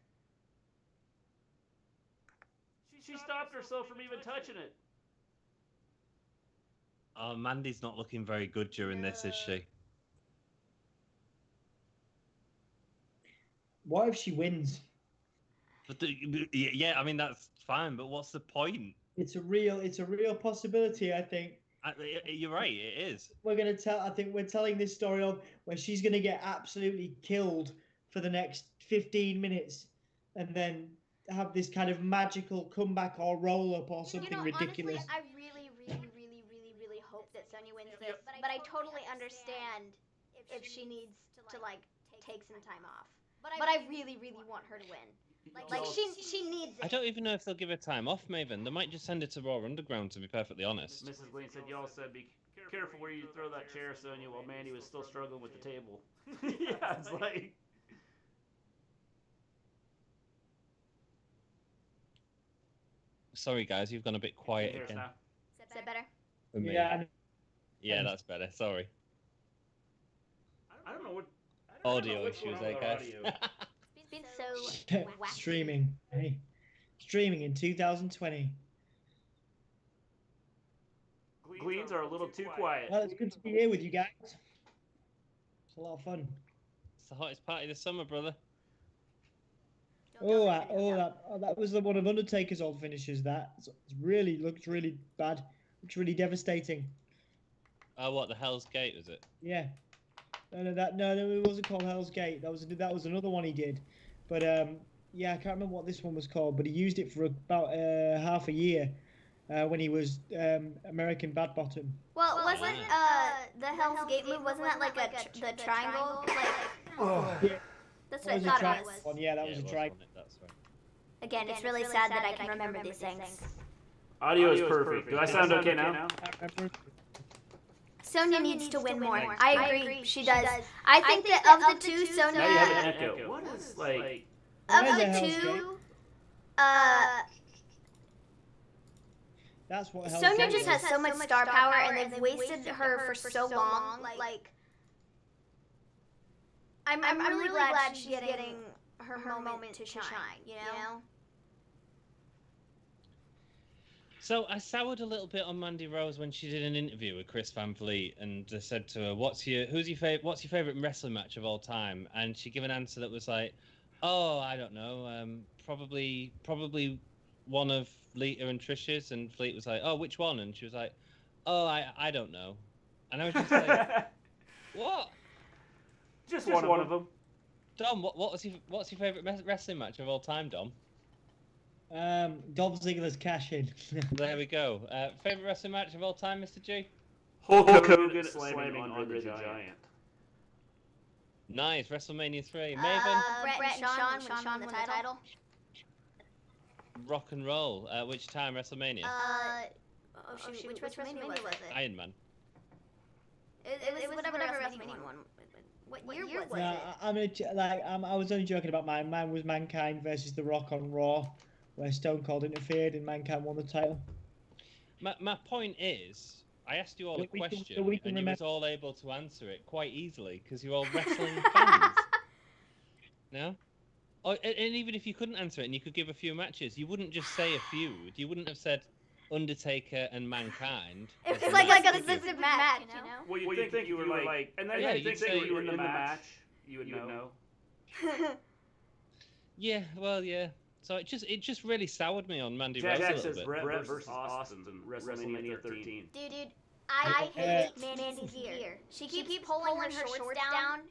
She stopped herself from even touching it. Oh, Mandy's not looking very good during this, is she? What if she wins? But yeah, I mean that's fine. But what's the point? It's a real possibility. I think. You're right. It is. I think we're telling this story of where she's going to get absolutely killed for the next 15 minutes and then have this kind of magical comeback or roll up or something ridiculous. Honestly, I really hope that Sonya wins this, but I totally understand if she needs to like take some time off. But I really want her to win. Like she needs it. I don't even know if they'll give her time off, Maven. They might just send her to Raw Underground, to be perfectly honest. Mrs. Gleen said, y'all said be careful where you throw that chair, Sonya, while Mandy was still struggling with the table. Yeah, it's like... Sorry, guys, you've gone a bit quiet again. Now? Is that better? Yeah, that's better. Sorry. I don't know what... Audio issues, I guess. It's been so wacky. Streaming. Hey. Streaming in 2020. Gleens are a little too quiet. Well, it's good to be here with you guys. It's a lot of fun. It's the hottest party of the summer, brother. That was one of Undertaker's old finishes. That really looked really bad. Looks really devastating. Oh, what, the Hell's Gate, was it? Yeah. No, it wasn't called Hell's Gate. That was another one he did. But yeah, I can't remember what this one was called. But he used it for about half a year when he was American Bad Bottom. Well, wasn't the Hell's Gate move? Wasn't that like the triangle? Yeah. That's what I thought it was. Yeah, that was a triangle. That's right. Again, it's really sad that I can remember these things. Audio is perfect. Do I sound okay now? Sonya needs to win more. I agree, she does. I think that of the two, Sonya... Now you have an echo. What is, like... Of the two, that's what Sonya just has so much star power, and they've wasted her for so long. Like, I'm really glad she's getting her moment to shine, you know? So I soured a little bit on Mandy Rose when she did an interview with Chris Van Vliet, and they said to her, "What's your favorite wrestling match of all time?" And she gave an answer that was like, "Oh, I don't know, probably one of Lita and Trish's." And Vliet was like, "Oh, which one?" And she was like, "Oh, I don't know." And I was just like, "What?" Just one of them. Dom, what's your favorite wrestling match of all time, Dom? Dolph Ziggler's cash in. There we go. Favorite wrestling match of all time, Mr. G? Hulk Hogan slamming Andre the Giant. Nice. WrestleMania 3. Maven? Brett and Shawn won the title. Rock and Roll. Which time WrestleMania? Which WrestleMania was it? Iron Man. It was whatever WrestleMania one. What year was it? I was only joking about mine. Mine was Mankind versus The Rock on Raw, where Stone Cold interfered and Mankind won the title. My point is, I asked you all a question, and you was all able to answer it quite easily because you're all wrestling fans. No? And even if you couldn't answer it and you could give a few matches, you wouldn't just say a feud. You wouldn't have said Undertaker and Mankind. It's like a specific match, you know? Well, you think you were like, and then you think you were in the match, you would know. Yeah, well, yeah. So it just really soured me on Mandy Rose a little bit. Brett versus Austin in WrestleMania 13. Dude, I hate Mandy's gear. She keeps pulling her shorts down,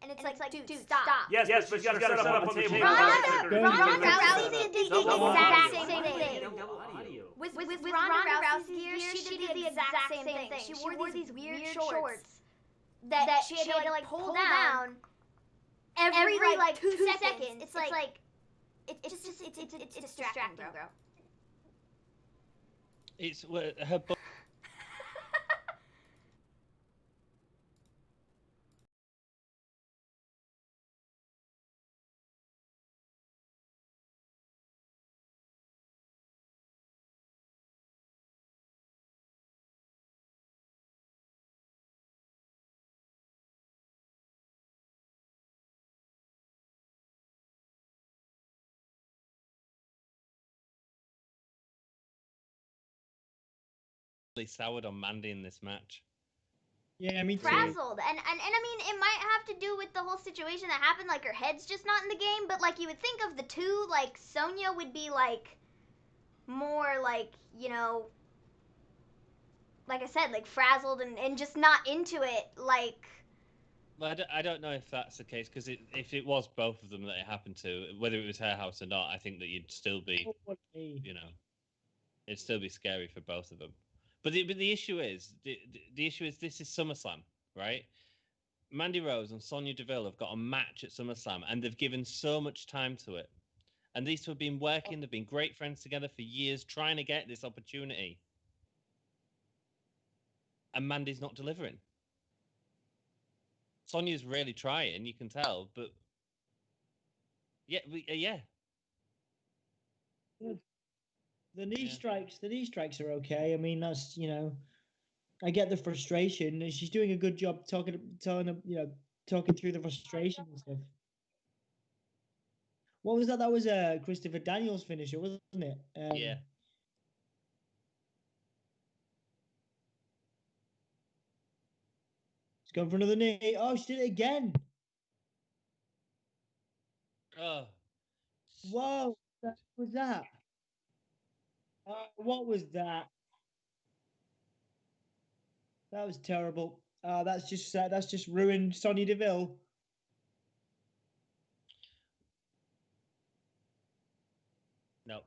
and it's like, dude, stop. Yes, but you gotta set up on the table. Ronda Rousey did the exact same thing. With Ronda Rousey's gear, she did the exact same thing. She wore these weird shorts that she had to like pull down every like 2 seconds. It's like it's distracting, bro. It's her. Soured on Mandy in this match. Yeah, me too. Frazzled, and I mean, it might have to do with the whole situation that happened. Like, her head's just not in the game. But like, you would think of the two, like Sonya would be like more like, you know, like I said, like frazzled and just not into it. Like Well, I don't know if that's the case, because if it was both of them that it happened to, whether it was her house or not, I think that you'd still be, it'd still be scary for both of them. But the issue is, the issue is this is SummerSlam, right? Mandy Rose and Sonya Deville have got a match at SummerSlam, and they've given so much time to it. And these two have been working, they've been great friends together for years, trying to get this opportunity. And Mandy's not delivering. Sonya's really trying, you can tell, but yeah. The knee strikes are okay. I mean, that's, I get the frustration, and she's doing a good job talking through the frustration and stuff. What was that? That was a Christopher Daniels finisher, wasn't it? Yeah. She's going for another knee. Oh, she did it again. Oh. Whoa. What was that? What was that? That was terrible. That's just ruined Sonya Deville. No.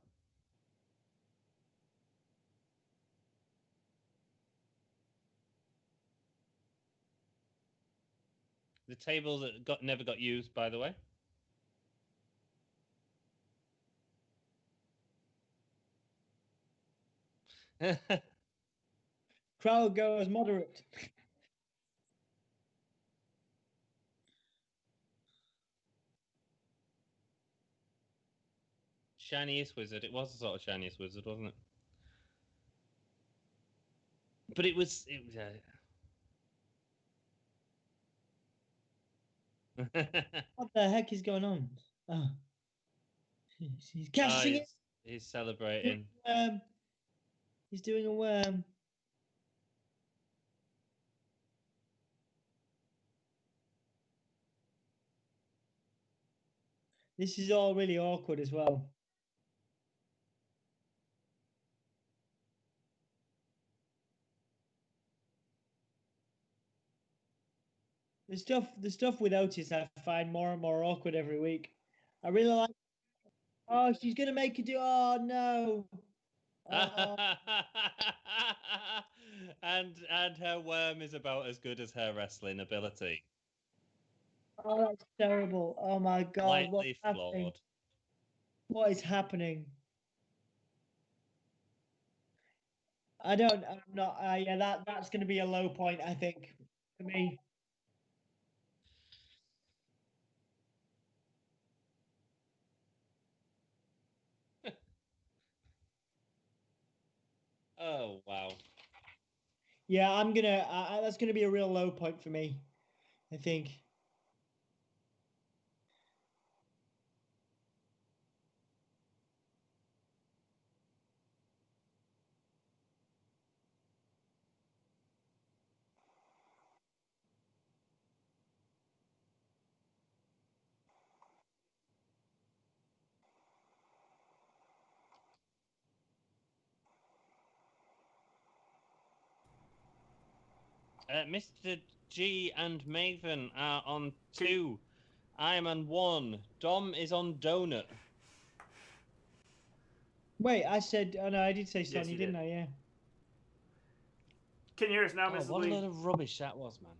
The table that never got used, by the way. Crowd goes moderate. Shiniest wizard. It was a sort of shiniest wizard, wasn't it? But it was. What the heck is going on? Oh. He's cashing it. He's celebrating. He's doing a worm. This is all really awkward as well. The stuff with Otis I find more and more awkward every week. I really like. Oh, she's gonna make it do. Oh no. Oh. and her worm is about as good as her wrestling ability. Oh, that's terrible. Oh my God. Slightly flawed. What is happening? I'm not. Yeah, that's going to be a low point, I think, for me. Oh wow. Yeah, that's gonna be a real low point for me, I think. Mr. G and Maven are on 2. I am on 1. Dom is on donut. Wait, I said. Oh no, I did say Sonny, yes, didn't I? Yeah. Can you hear us now, Mrs. What Lee? a load of rubbish that was, man.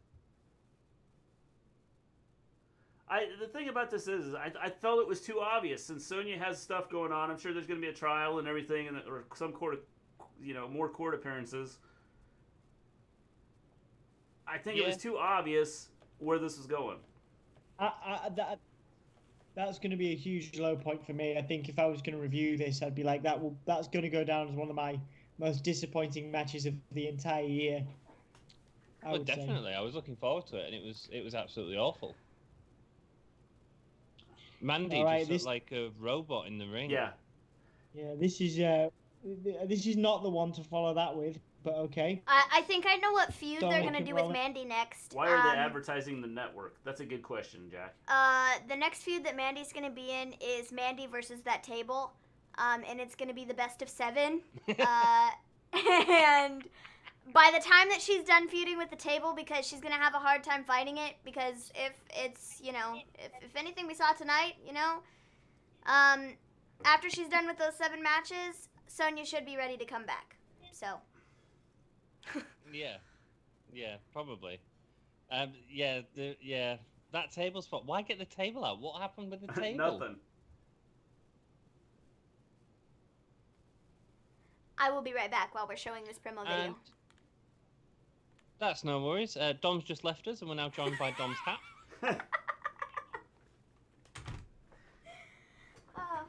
The thing about this is, I felt it was too obvious. Since Sonya has stuff going on, I'm sure there's going to be a trial and everything, or some more court appearances. I think it was too obvious where this was going. That's going to be a huge low point for me. I think if I was going to review this, I'd be like, that's going to go down as one of my most disappointing matches of the entire year. Well, definitely. I was looking forward to it, and it was absolutely awful. Mandy just looked like a robot in the ring. Yeah. Yeah, this is not the one to follow that with, but okay. I think I know what feud they're going to do with Mandy next. Why are they advertising the network? That's a good question, Jack. The next feud that Mandy's going to be in is Mandy versus that table, and it's going to be the best of 7. And by the time that she's done feuding with the table, because she's gonna have a hard time fighting it, because if it's, if anything we saw tonight, after she's done with those 7 matches, Sonya should be ready to come back. So. Yeah, probably. That table spot. Why get the table out? What happened with the table? Nothing. I will be right back while we're showing this promo video. That's no worries. Dom's just left us, and we're now joined by Dom's hat.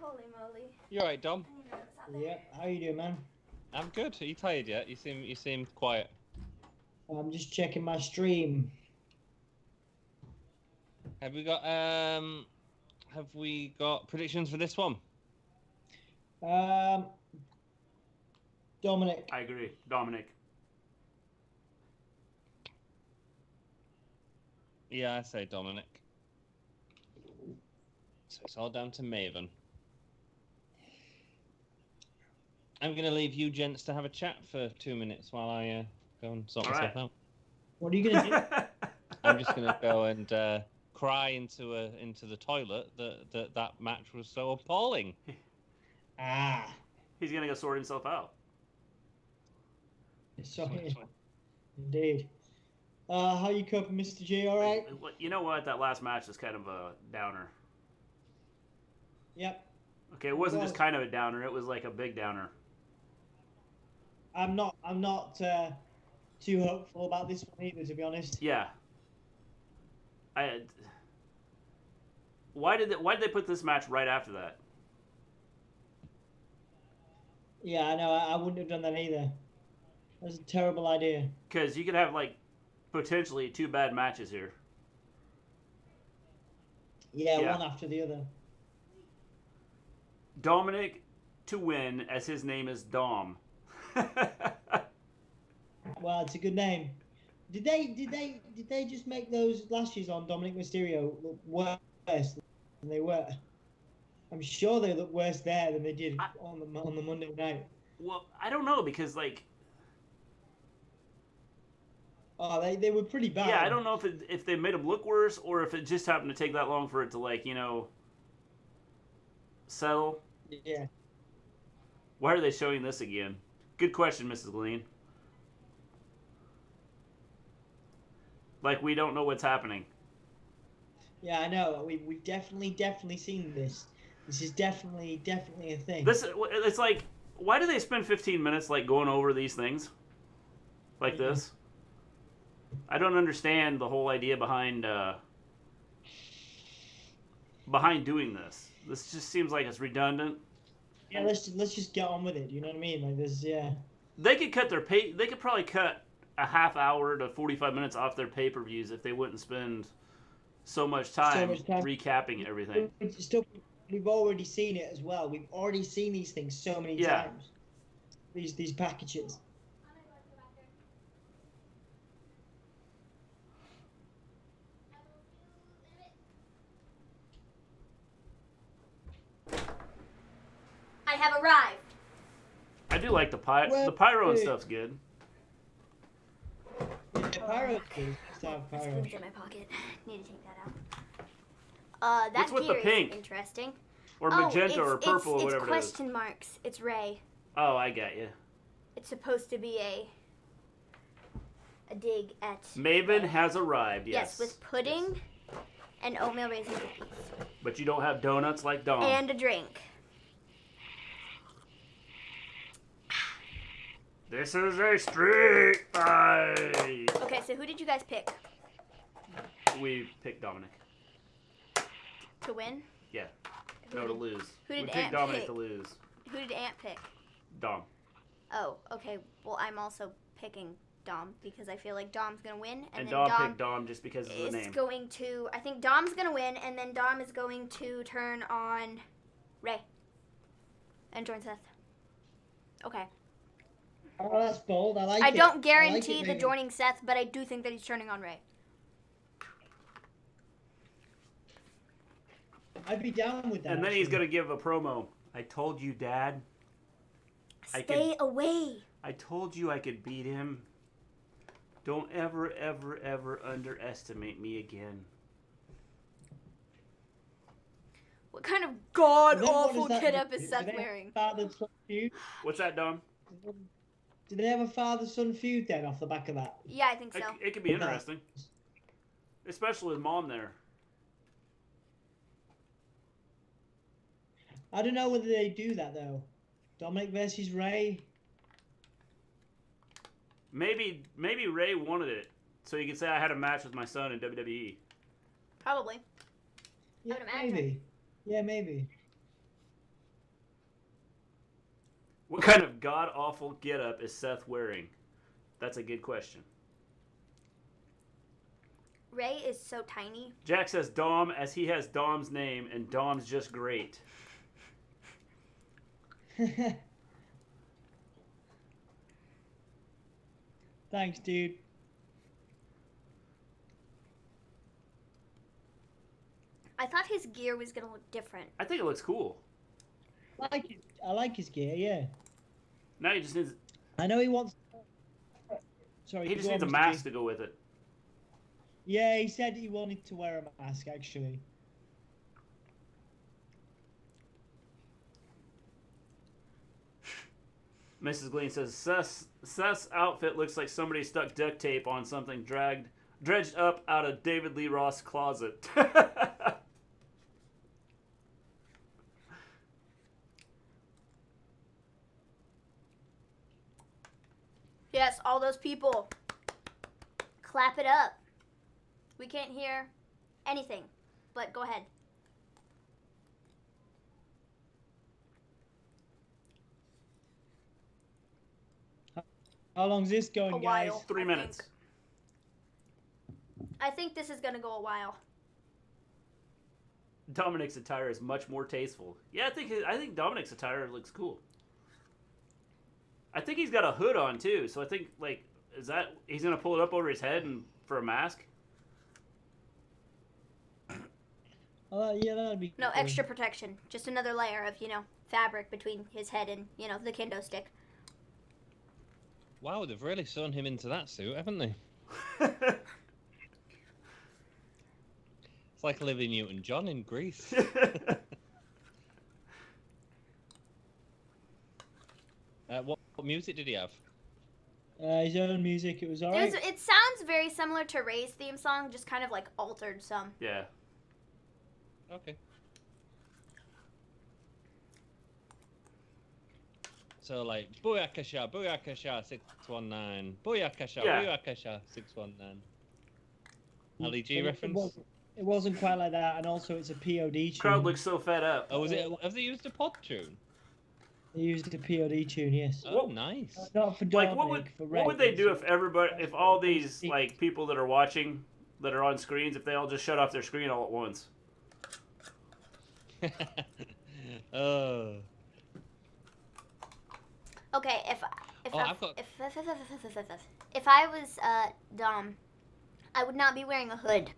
Holy moly! You alright, Dom? Yeah. How you doing, man? I'm good. Are you tired yet? You seem quiet. I'm just checking my stream. Have we got predictions for this one? Dominic. I agree. Dominic. Yeah, I say Dominic. So it's all down to Maven. I'm going to leave you gents to have a chat for 2 minutes while I go and sort myself out. What are you going to do? I'm just going to go and cry into the toilet that match was so appalling. He's going to go sort himself out. Sorry. Indeed. How you coping, Mr. G? All right? You know what? That last match was kind of a downer. Yep. Okay, it wasn't just kind of a downer. It was like a big downer. I'm not too hopeful about this one either, to be honest. Yeah. Why did they put this match right after that? Yeah, I know. I wouldn't have done that either. That's a terrible idea. Because you could have potentially 2 bad matches here. Yeah, one after the other. Dominic to win, as his name is Dom. Well, it's a good name. Did they just make those lashes on Dominic Mysterio look worse than they were? I'm sure they look worse there than they did on the Monday night. Well, I don't know because oh, they were pretty bad. Yeah, I don't know if they made them look worse or if it just happened to take that long for it to settle. Yeah. Why are they showing this again? Good question, Mrs. Gleen. We don't know what's happening. Yeah, I know. We've definitely seen this. This is definitely a thing. It's why do they spend 15 minutes going over these things like this? I don't understand the whole idea behind doing this. This just seems like it's redundant. Yeah, let's just get on with it. You know what I mean? They could cut they could probably cut a half hour to 45 minutes off their pay-per-views if they wouldn't spend so much time recapping everything. We've already seen it as well. We've already seen these things so many times. These packages. I have arrived. I do like the pyro and stuff's good. Yeah, pyro is pyro. Spoon's in my pocket. Need to take that out. That What's with the gear pink? is interesting. Or magenta or purple or whatever it's question marks. It's Ray. Oh, I got you. It's supposed to be a dig at... Maven has arrived, yes. Yes, with pudding and oatmeal raisin cookies. But you don't have donuts like Dom. And a drink. This is a street fight! Okay, so who did you guys pick? We picked Dominic. To win? Yeah. No, to lose. Who did we picked Ant Dominic pick? to lose. Who did Ant pick? Dom. Oh, okay. Well, I'm also picking Dom because I feel like Dom's going to win. And then Dom picked Dom just because of the name. I think Dom's going to win, and then Dom is going to turn on Ray. And join Seth. Okay. Oh, that's bold. I like it. I don't guarantee the the joining Seth, but I do think that he's turning on Ray. I'd be down with that. And then he's going to give a promo. I told you, Dad. Stay away. I told you I could beat him. Don't ever, ever, ever underestimate me again. What kind of god-awful that get-up do? is Seth wearing? Father-son feud? What's that, Dom? Do they have a father-son feud then off the back of that? Yeah, I think so. It could be interesting. Especially with Mom there. I don't know whether they do that, though. Dominic versus Ray. Maybe Ray wanted it, so you could say I had a match with my son in WWE. Probably. Yeah, I would imagine. maybe. Yeah, maybe. What kind of god-awful get-up is Seth wearing? That's a good question. Ray is so tiny. Jack says Dom, as he has Dom's name, and Dom's just great. Thanks, dude. I thought his gear was gonna look different. I think it looks cool. I like his gear, yeah. Now he just needs... I know he wants... Sorry, He just go needs a on, Mr. mask G. to go with it. Yeah, he said he wanted to wear a mask, actually. Mrs. Gleen says, Seth's outfit looks like somebody stuck duct tape on something dredged up out of David Lee Roth's closet. Yes, all those people. Clap it up. We can't hear anything, but go ahead. How long's this going, A guys? while. 3 minutes. I think this is gonna go a while. Dominic's attire is much more tasteful. Yeah, I think Dominic's attire looks cool. I think he's got a hood on too, so I think he's gonna pull it up over his head and for a mask. Yeah, that'd be No cool. extra protection. Just another layer of, fabric between his head and, the kendo stick. Wow, they've really sewn him into that suit, haven't they? It's like Olivia Newton-John in Greece. What music did he have? His own music, it was alright. It sounds very similar to Ray's theme song, just kind of like altered some. Yeah. Okay. So like, Booyakasha, Booyakasha, 619. Booyakasha, Yeah. Booyakasha, 619. LEG reference? It wasn't quite like that, and also it's a POD tune. Crowd looks so fed up. Oh, was it? Have they used a pod tune? They used a POD tune, yes. Oh, nice. Not for Like Dominic, for Ray. what would they do if all these like people that are watching that are on screens, if they all just shut off their screen all at once? Oh. Okay, if I've I was Dom, I would not be wearing a hood,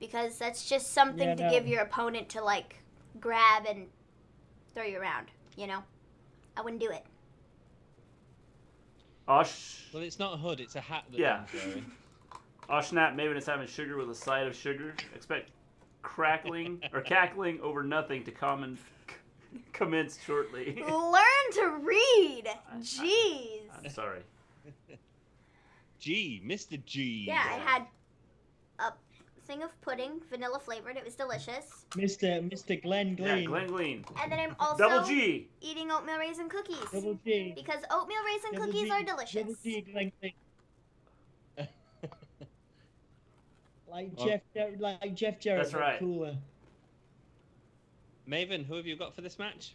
because that's just something to give your opponent to like grab and throw you around. I wouldn't do it. Well, it's not a hood; it's a hat. Yeah. Snap! Maven is having sugar with a side of sugar. Expect cackling over nothing to commence shortly. Learn to read. Jeez. I'm sorry. G, Mister G. Yeah, I had a thing of pudding, vanilla flavored. It was delicious. Mr. Glen Gleen. Yeah, Glen Gleen. And then I'm also Double G. eating oatmeal raisin cookies. Double G. Because oatmeal raisin Double cookies G. are delicious. Double G, Glen Gleen. Jeff Jarrett, That's right. but cooler. Maven, who have you got for this match?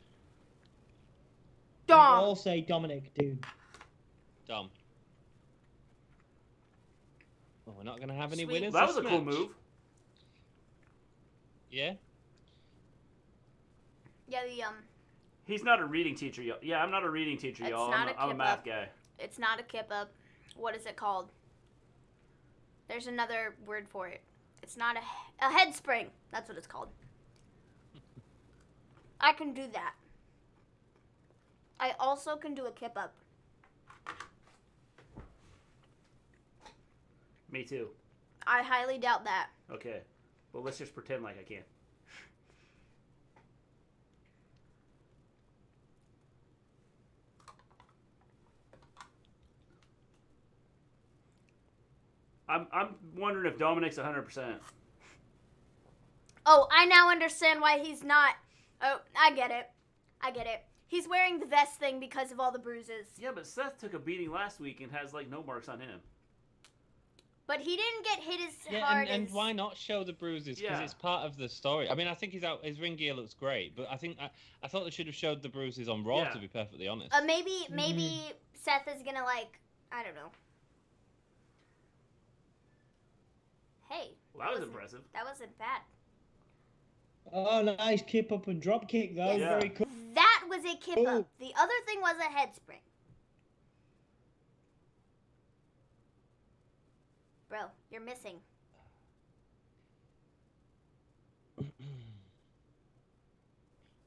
We'll Dom. all say Dominic, dude. Dom. Well, we're not going to have any Sweet. winners. That was this a cool match. move. Yeah. Yeah, He's not a reading teacher, y'all. Yeah, I'm not a reading teacher, It's y'all. not I'm a a math kip-up. guy. it's not a kip up. What is it called? There's another word for it. It's not a head spring. That's what it's called. I can do that. I also can do a kip up. Me too. I highly doubt that. Okay. Well, let's just pretend like I can. I'm wondering if Dominic's 100%. Oh, I now understand why he's not. Oh, I get it. He's wearing the vest thing because of all the bruises. Yeah, but Seth took a beating last week and has like no marks on him. But he didn't get hit as hard and as... why not show the bruises? Because it's part of the story. I mean, I think his ring gear looks great, but I thought they should have showed the bruises on Raw, to be perfectly honest. Maybe Seth is gonna, like, I don't know. Hey. Well, that was impressive. That wasn't bad. Oh, nice kip up and drop kick, though. Yes. Very cool. That was a kip up. The other thing was a head spring. Bro, you're missing.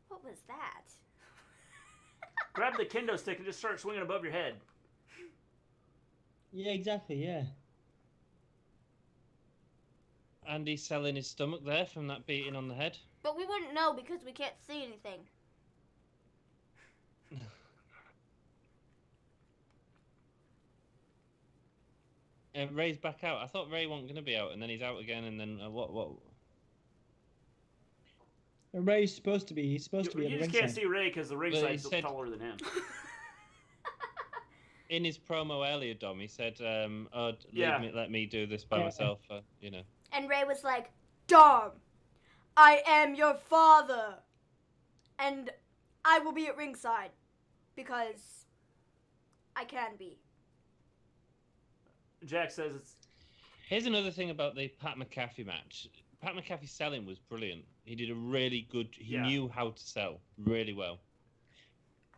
What was that? Grab the kendo stick and just start swinging above your head. Yeah, exactly, yeah. Andy's selling his stomach there from that beating on the head. But we wouldn't know because we can't see anything. Ray's back out. I thought Ray wasn't going to be out, and then he's out again, and then what? Ray's supposed to be. He's supposed to be. You just can't see Ray because the ringside's taller than him. In his promo earlier, Dom, he said, let me do this by myself, you know. And Ray was like, Dom, I am your father, and I will be at ringside because I can be. Jack says it's... Here's another thing about the Pat McAfee match. Pat McAfee's selling was brilliant. He did a really good... He knew how to sell really well.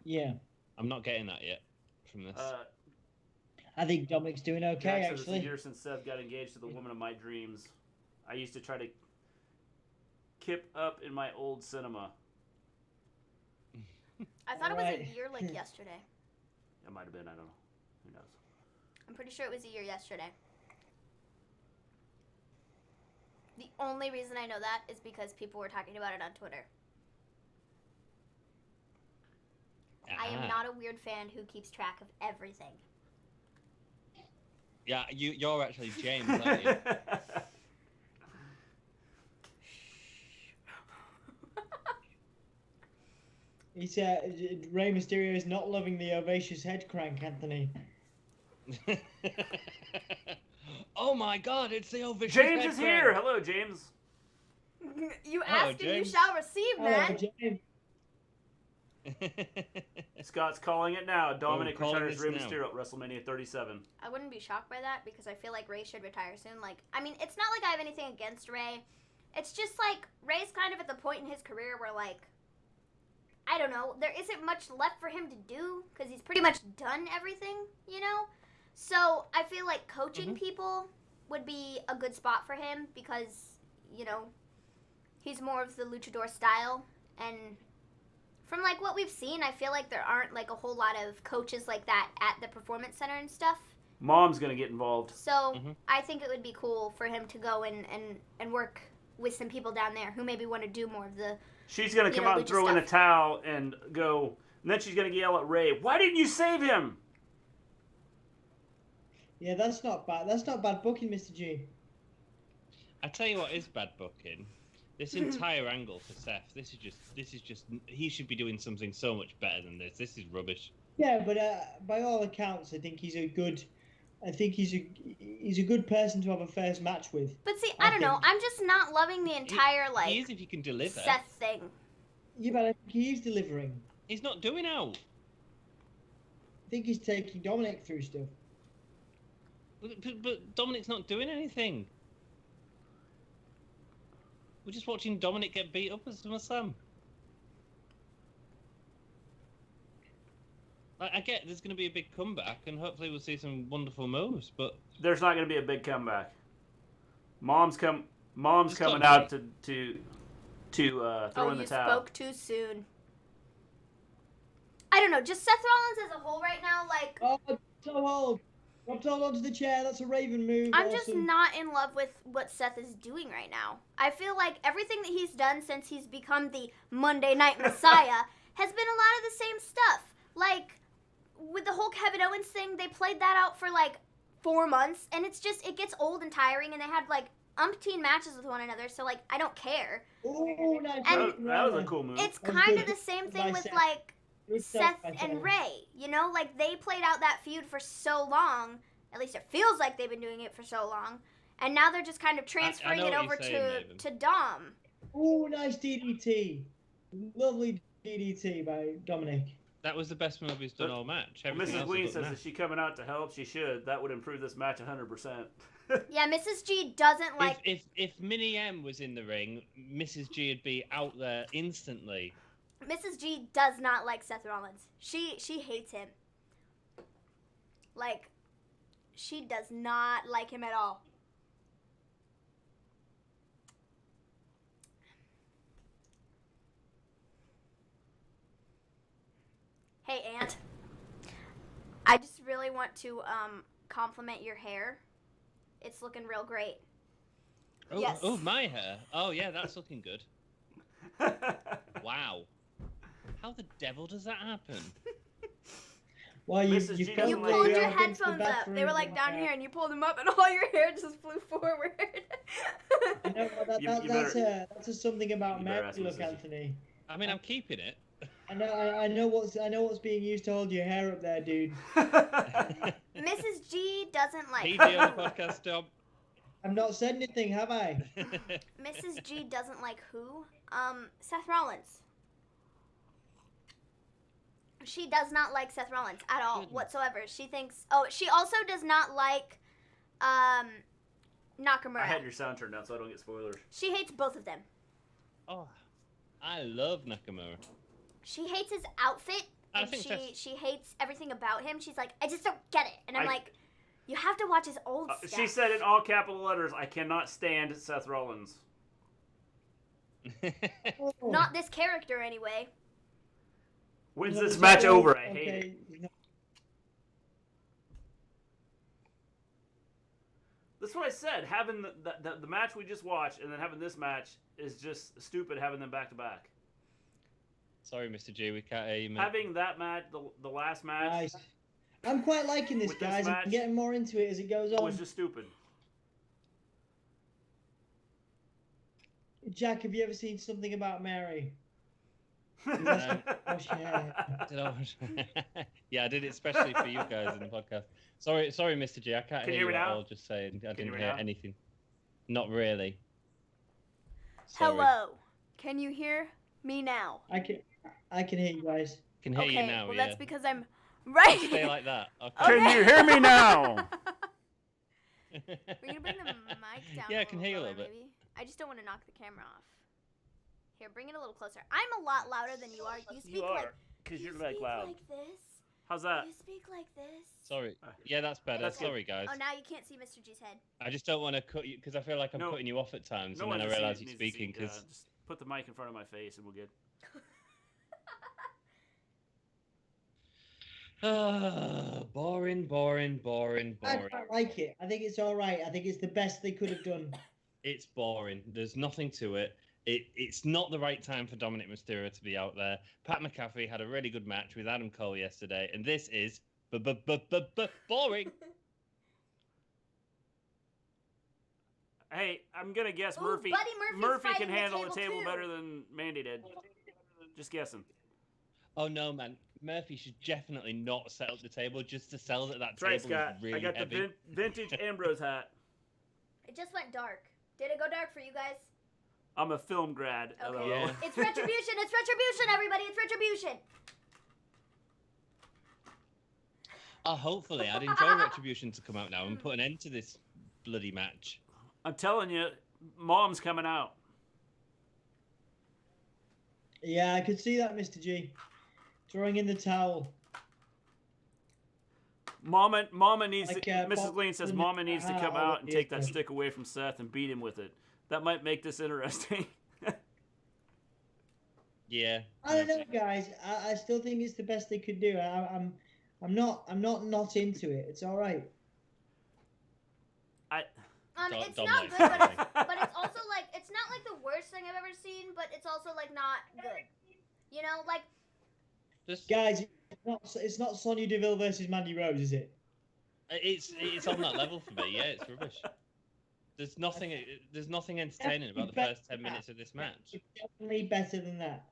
Yeah. I'm not getting that yet from this. I think Dominic's doing okay, Jack says actually. It's a year since Seth got engaged to the woman of my dreams. I used to try to kip up in my old cinema. I thought it was a year like yesterday. It might have been. I don't know. Who knows? I'm pretty sure it was a year yesterday. The only reason I know that is because people were talking about it on Twitter. I am not a weird fan who keeps track of everything. Yeah, you're actually James, aren't you? He said Rey Mysterio is not loving the ovacious head crank, Anthony. Oh my God! It's the ovacious James head is crank. here. Hello, James. You asked and you shall receive, man. Hello, James. Scott's calling it now. Dominic retires Rey now. Mysterio at WrestleMania 37. I wouldn't be shocked by that because I feel like Ray should retire soon. Like, I mean, it's not like I have anything against Ray. It's just like Ray's kind of at the point in his career where, like, I don't know, there isn't much left for him to do because he's pretty much done everything, you know? So I feel like coaching people would be a good spot for him because, you know, he's more of the luchador style. And from, like, what we've seen, I feel like there aren't, like, a whole lot of coaches like that at the Performance Center and stuff. Mom's going to get involved. So I think it would be cool for him to go and work with some people down there who maybe want to do more of the... She's going to come out and throw in a towel and go... And then she's going to yell at Ray, "Why didn't you save him?" Yeah, that's not bad. That's not bad booking, Mr. G. I tell you what is bad booking. This entire angle for Seth. This is just. He should be doing something so much better than this. This is rubbish. Yeah, but by all accounts, I think he's a good. I think he's a good person to have a first match with. But see, I don't know. I'm just not loving the entire He is if you can deliver. Seth thing. Yeah, but I think he's delivering. He's not doing out. I think he's taking Dominic through stuff. But Dominic's not doing anything. We're just watching Dominic get beat up at SummerSlam. I get there's going to be a big comeback, and hopefully we'll see some wonderful moves, but... There's not going to be a big comeback. Mom's coming out to throw in the towel. You spoke too soon. I don't know, just Seth Rollins as a whole right now, like... Oh, so old. Dropped all onto the chair. That's a Raven move. I'm awesome. just not in love with what Seth is doing right now. I feel like everything that he's done since he's become the Monday Night Messiah has been a lot of the same stuff. Like, with the whole Kevin Owens thing, they played that out for like 4 months, and it gets old and tiring, and they had like umpteen matches with one another, so like, I don't care. Oh, nice. And that was a cool move. It's kind of the same thing with like Seth and Ray, you know, like they played out that feud for so long, at least it feels like they've been doing it for so long, and now they're just kind of transferring it over to Dom. Oh, nice DDT. Lovely DDT by Dominic. That was the best move he's done all match. Mrs. Gleen says, is she coming out to help? She should. That would improve this match 100%. Yeah, Mrs. G doesn't like... If Minnie M was in the ring, Mrs. G would be out there instantly. Mrs. G does not like Seth Rollins. She hates him. Like, she does not like him at all. Hey, Aunt. I just really want to compliment your hair. It's looking real great. Oh, yes. Oh, my hair. Oh, yeah, that's looking good. Wow. How the devil does that happen? Well, you pulled your headphones up. They were like down here, and you pulled them up, and all your hair just flew forward. You know, that's something about Mary look, Anthony. I mean, I'm keeping it. I know what's being used to hold your hair up there, dude. Mrs. G doesn't like. PG on the podcast, Dom. I've not said anything, have I? Mrs. G doesn't like who? Seth Rollins. She does not like Seth Rollins at all whatsoever. She thinks. Oh, she also does not like Nakamura. I had your sound turned down so I don't get spoilers. She hates both of them. Oh, I love Nakamura. She hates his outfit, and she hates everything about him. She's like, I just don't get it. And I'm like, you have to watch his old stuff. She said in all capital letters, I cannot stand Seth Rollins. Not this character, anyway. When's this match over? I hate it. That's what I said. Having the match we just watched and then having this match is just stupid having them back to back. Sorry, Mr. G, we can't hear you, mate. Having that match, the last match... Nice. I'm quite liking this, guys. I'm getting more into it as it goes on. It was just stupid. Jack, have you ever seen Something About Mary? Yeah, I did it especially for you guys in the podcast. Sorry, Mr. G, I can't hear you at all. Just saying, I didn't hear anything. Not really. Sorry. Hello. Can you hear me now? I can hear you guys. Can hear you now. Well, yeah. that's because I'm right. Stay like that. Okay. Can you hear me now? We're gonna bring the mic down. Yeah, I can hear you a little bit. Maybe. I just don't want to knock the camera off. Here, bring it a little closer. I'm a lot louder than you are. You speak because you're like loud. Like this. How's that? You speak like this. Sorry. Yeah, that's better. Sorry, guys. Oh, now you can't see Mr. G's head. I just don't want to cut you because I feel like I'm cutting you off at times, and then I realize you're speaking. Because just put the mic in front of my face, and we'll get. Boring. I like it. I think it's all right. I think it's the best they could have done. It's boring. There's nothing to it. It's not the right time for Dominic Mysterio to be out there. Pat McAfee had a really good match with Adam Cole yesterday, and this is boring. Hey, I'm gonna guess Murphy can handle the table better than Mandy did. Just guessing. Oh no, man! Murphy should definitely not set up the table just to sell that That's table right, Scott. is really I got heavy. the vintage Ambrose hat. It just went dark. Did it go dark for you guys? I'm a film grad. Okay. Yeah. It's retribution. It's retribution, everybody. It's retribution. Oh, hopefully, I'd enjoy Retribution to come out now and put an end to this bloody match. I'm telling you, Mom's coming out. Yeah, I could see that, Mr. G. Throwing in the towel. Mama needs to. Mrs. Gleen says Mama needs to come out and take that stick away from Seth and beat him with it. That might make this interesting. Yeah. I don't know, guys. I still think it's the best they could do. I'm not into it. It's all right. It's not good, but it's also like it's not like the worst thing I've ever seen, but it's also like not good. You know, like. Guys, it's not Sonya Deville versus Mandy Rose, is it? It's on that level for me. Yeah, it's rubbish. There's nothing entertaining about the first 10 minutes of this match. It's definitely better than that.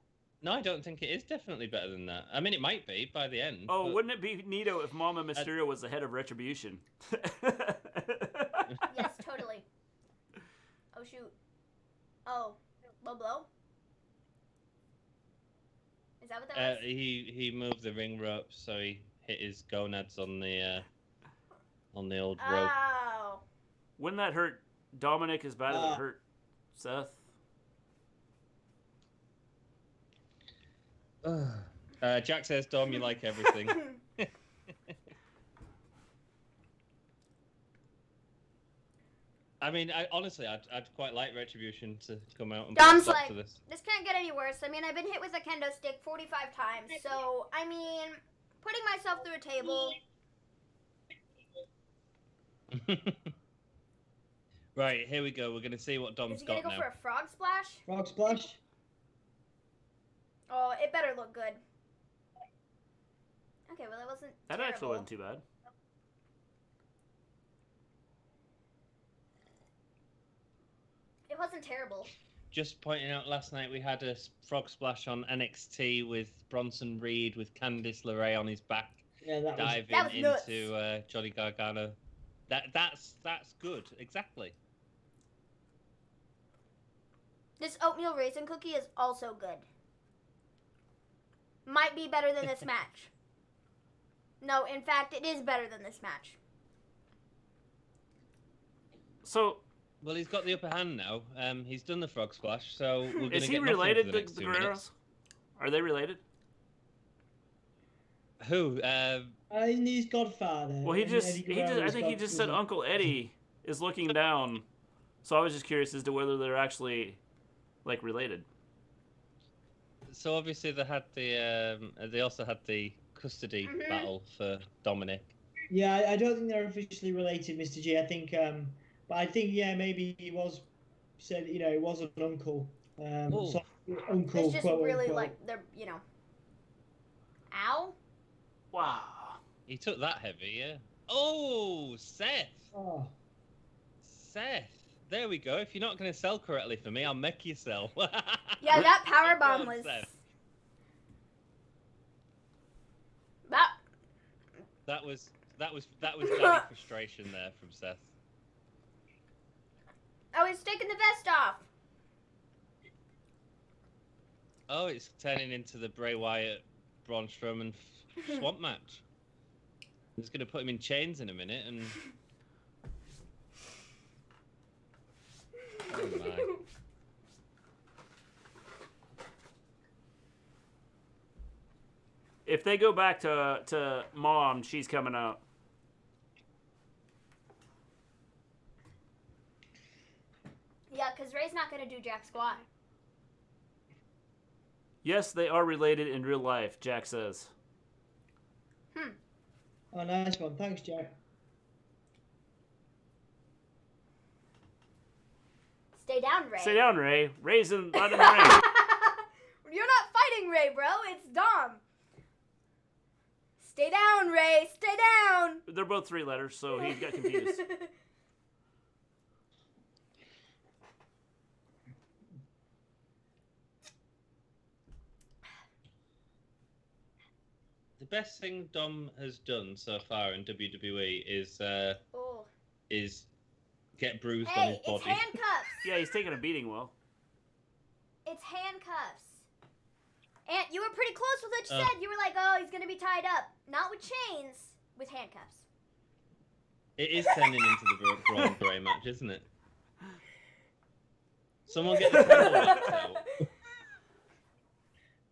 No, I don't think it is definitely better than that. I mean, it might be by the end. Oh, wouldn't it be neato if Mama Mysterio was the head of Retribution? Yes, totally. Oh, shoot. Oh, low blow? Is that what that was? He moved the ring rope, so he hit his gonads on the old rope. Oh. Wouldn't that hurt Dominic as bad as it hurt Seth? Jack says, Dom, you like everything. I mean, honestly, I'd quite like Retribution to come out and Dom's put like, to this. This can't get any worse. I mean, I've been hit with a kendo stick 45 times, so, I mean, putting myself through a table... Right, here we go. We're going to see what Dom's got now. Is he going to go for a frog splash? Frog splash? Oh, it better look good. Okay, well, that wasn't That terrible. actually wasn't too bad. It wasn't terrible. Just pointing out, last night we had a frog splash on NXT with Bronson Reed with Candice LeRae on his back, diving into Johnny Gargano. That's good, exactly. This oatmeal raisin cookie is also good. Might be better than this match. No, in fact, it is better than this match. So, well, he's got the upper hand now. He's done the frog splash, so we're going to get is he related to the Guerreros? Are they related? Who? He's Godfather. Well, I think he just said Uncle Eddie is looking down. So I was just curious as to whether they're actually like related. So obviously they also had the custody battle for Dominic. Yeah, I don't think they're officially related, Mr. G. I think, but I think maybe he was said, it was an uncle. So, uncle. It's just quote, really unquote. like they're, Ow. Wow. He took that heavy, yeah. Oh, Seth. Oh. Seth. There we go. If you're not going to sell correctly for me, I'll make you sell. Yeah, that powerbomb was... Seth. That was daddy frustration there from Seth. Oh, he's taking the vest off. Oh, it's turning into the Bray Wyatt Braun Strowman swamp match. I'm just going to put him in chains in a minute and... Oh my. If they go back to Mom, she's coming out. Yeah, because Ray's not going to do jack squat. Yes, they are related in real life, Jack says. Oh, nice one. Thanks, Jack. Stay down, Ray. Stay down, Ray. Ray's in the ring. You're not fighting Ray, bro. It's Dom. Stay down, Ray. Stay down. They're both 3 letters, so he got confused. The best thing Dom has done so far in WWE is get bruised on his body. It's handcuffs. Yeah, he's taking a beating well. It's handcuffs. And you were pretty close with what you said. You were like, oh, he's going to be tied up. Not with chains, with handcuffs. It is turning into the Braun Bray match, isn't it? Someone get the candle wax out.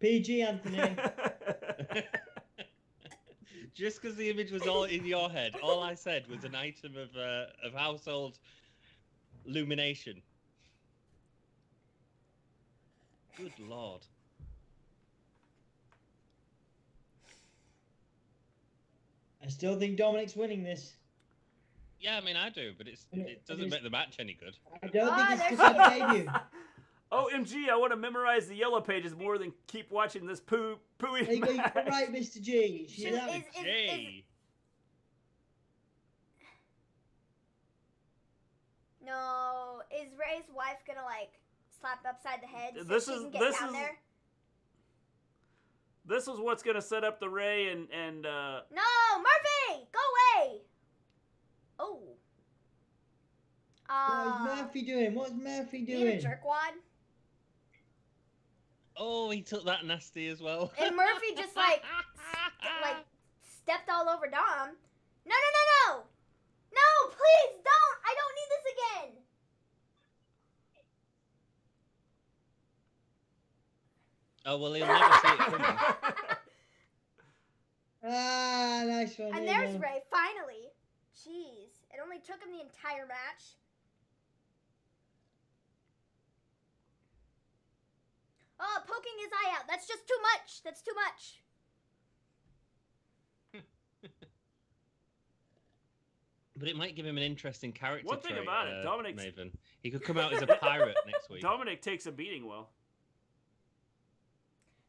PG, Anthony. Just because the image was all in your head, all I said was an item of household illumination. Good Lord. I still think Dominic's winning this. Yeah, I mean, I do, but it doesn't make the match any good. I don't think it's because I gave you. OMG, I want to memorize the yellow pages more than keep watching this pooey match. You're right, Mr. G. No, is Ray's wife gonna like slap upside the head so she can get down there? This is what's gonna set up the Ray and No, Murphy, go away. Oh. What is Murphy doing? What's Murphy doing? Being a jerkwad. Oh, he took that nasty as well. And Murphy just like stepped all over Dom. No. No, please don't. I don't need this again. Oh, well, he'll never see it coming. Nice one. And there's Ray, finally. Jeez, it only took him the entire match. Oh, poking his eye out. That's just too much. That's too much. But it might give him an interesting character One thing trait, about it, Dominic's... Maven. He could come out as a pirate next week. Dominic takes a beating well.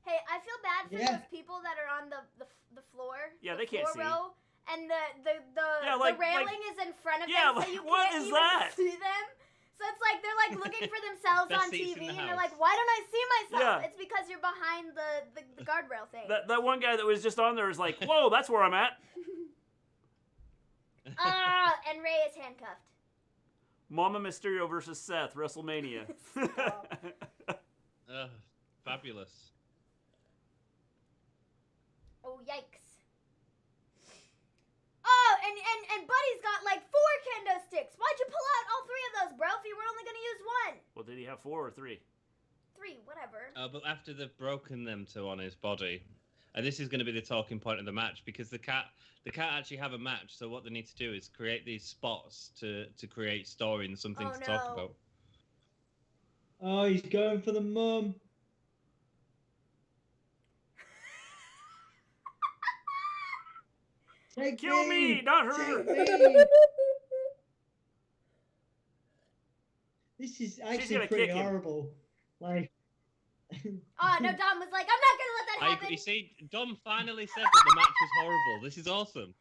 Hey, I feel bad for those people that are on the floor. Yeah, they can't see. Row, and the railing is in front of them, so you what can't is even that? see them. So it's like they're like looking for themselves on TV, and they're like, "Why don't I see myself?" Yeah. It's because you're behind the guardrail thing. That one guy that was just on there is like, "Whoa, that's where I'm at." And Ray is handcuffed. Mama Mysterio versus Seth, WrestleMania. Fabulous. Oh, yikes. Oh, and Buddy's got like 4 kendo sticks. Why'd you pull out all 3 of those, bro, if you were only going to use 1? Well, did he have 4 or 3? 3, whatever. But after they've broken them 2 on his body, and this is going to be the talking point of the match, because they can't actually have a match, so what they need to do is create these spots to create story and something to talk about. Oh, he's going for the mum. Kill me, not her. This is actually pretty horrible. Like. Oh no, Dom was like, "I'm not gonna let that happen." You see, Dom finally said that the match was horrible. This is awesome.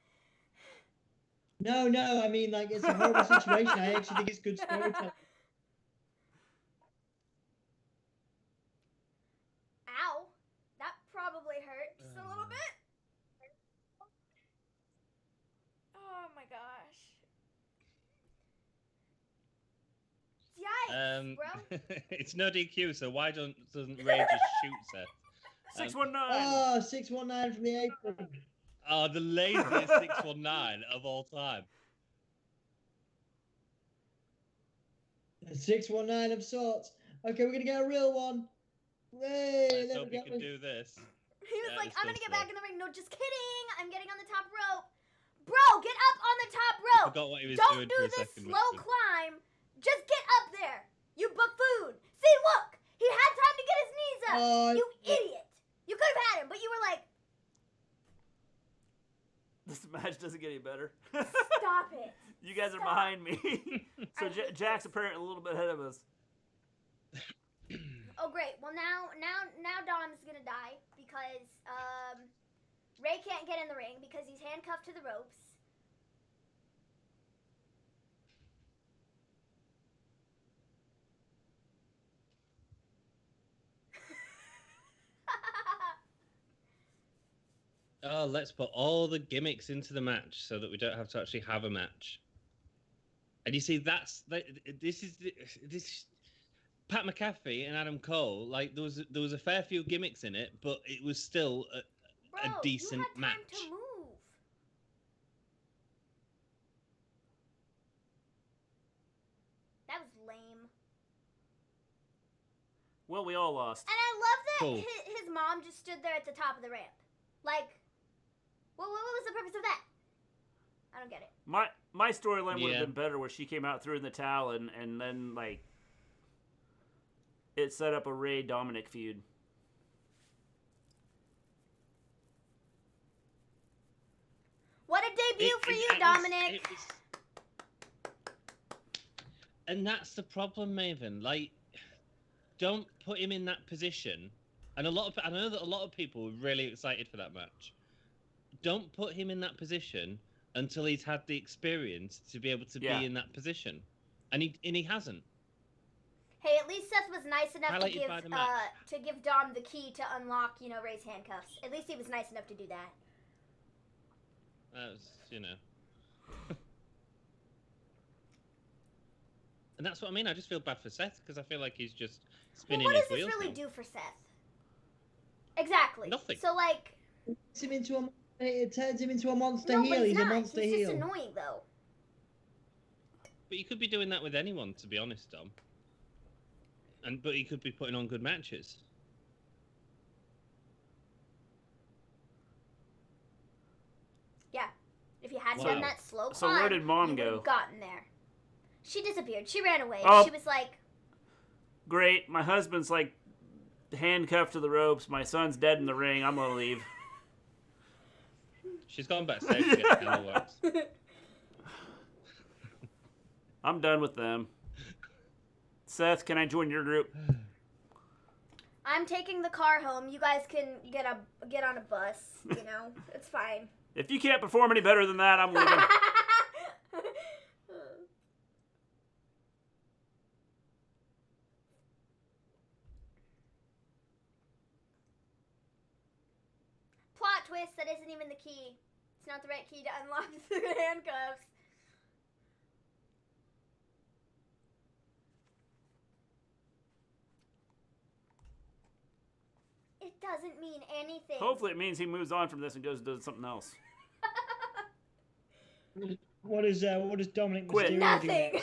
No, I mean, like, it's a horrible situation. I actually think it's good storytelling. Ow, that probably hurt just a little bit. Oh my gosh. Yikes, bro. It's no DQ, so why doesn't Ray just shoot Seth? 619. Oh, 619 from the apron. Oh, the laziest 619 of all time. A 619 of sorts. Okay, we're gonna get a real one. Hey, Let's hope we can do this. He was like, "I'm gonna get back in the ring." No, just kidding. I'm getting on the top rope. Bro, get up on the top rope. I forgot what he was Don't doing do for a this second, slow climb. Just get up there. You buffoon. See, look. He had time to get his knees up. You idiot. You could have had him, but you were like... This match doesn't get any better. Stop it. You guys are behind me. So Jack's apparently a little bit ahead of us. Oh, great. Well, now Dom's going to die because Ray can't get in the ring because he's handcuffed to the ropes. Oh, let's put all the gimmicks into the match so that we don't have to actually have a match. And you see, this is Pat McAfee and Adam Cole. Like there was a fair few gimmicks in it, but it was still a decent you had time match. To move. That was lame. Well, we all lost. And I love that his mom just stood there at the top of the ramp. Like, what was the purpose of that? I don't get it. My storyline would have been better where she came out, threw in the towel, and then, like, it set up a Ray Dominic feud. What a debut for you, Dominic. And that's the problem, Maven. Like, don't put him in that position. And I know that a lot of people were really excited for that match. Don't put him in that position until he's had the experience to be able to be in that position, and he hasn't. Hey, at least Seth was nice enough Highlighted to give Dom the key to unlock, Ray's handcuffs. At least he was nice enough to do that. That was, And that's what I mean. I just feel bad for Seth because I feel like he's just spinning his wheels. What does this really do for Seth? Exactly. Nothing. So, like... It turns him into a monster heel. He's a monster heel. He's just annoying, though. But you could be doing that with anyone, to be honest, Dom. But he could be putting on good matches. Yeah. If you hadn't done that slow climb, so where did Mom go? Gotten there. She disappeared. She ran away. Oh. She was like... Great. My husband's, like, handcuffed to the ropes. My son's dead in the ring. I'm going to leave. She's gone backstage to get the camera works. I'm done with them. Seth, can I join your group? I'm taking the car home. You guys can get on a bus. It's fine. If you can't perform any better than that, I'm leaving. Plot twist, that isn't even the key. It's not the right key to unlock the handcuffs. It doesn't mean anything. Hopefully it means he moves on from this and goes and does something else. What does Dominic Quit. Mysterio Nothing. do?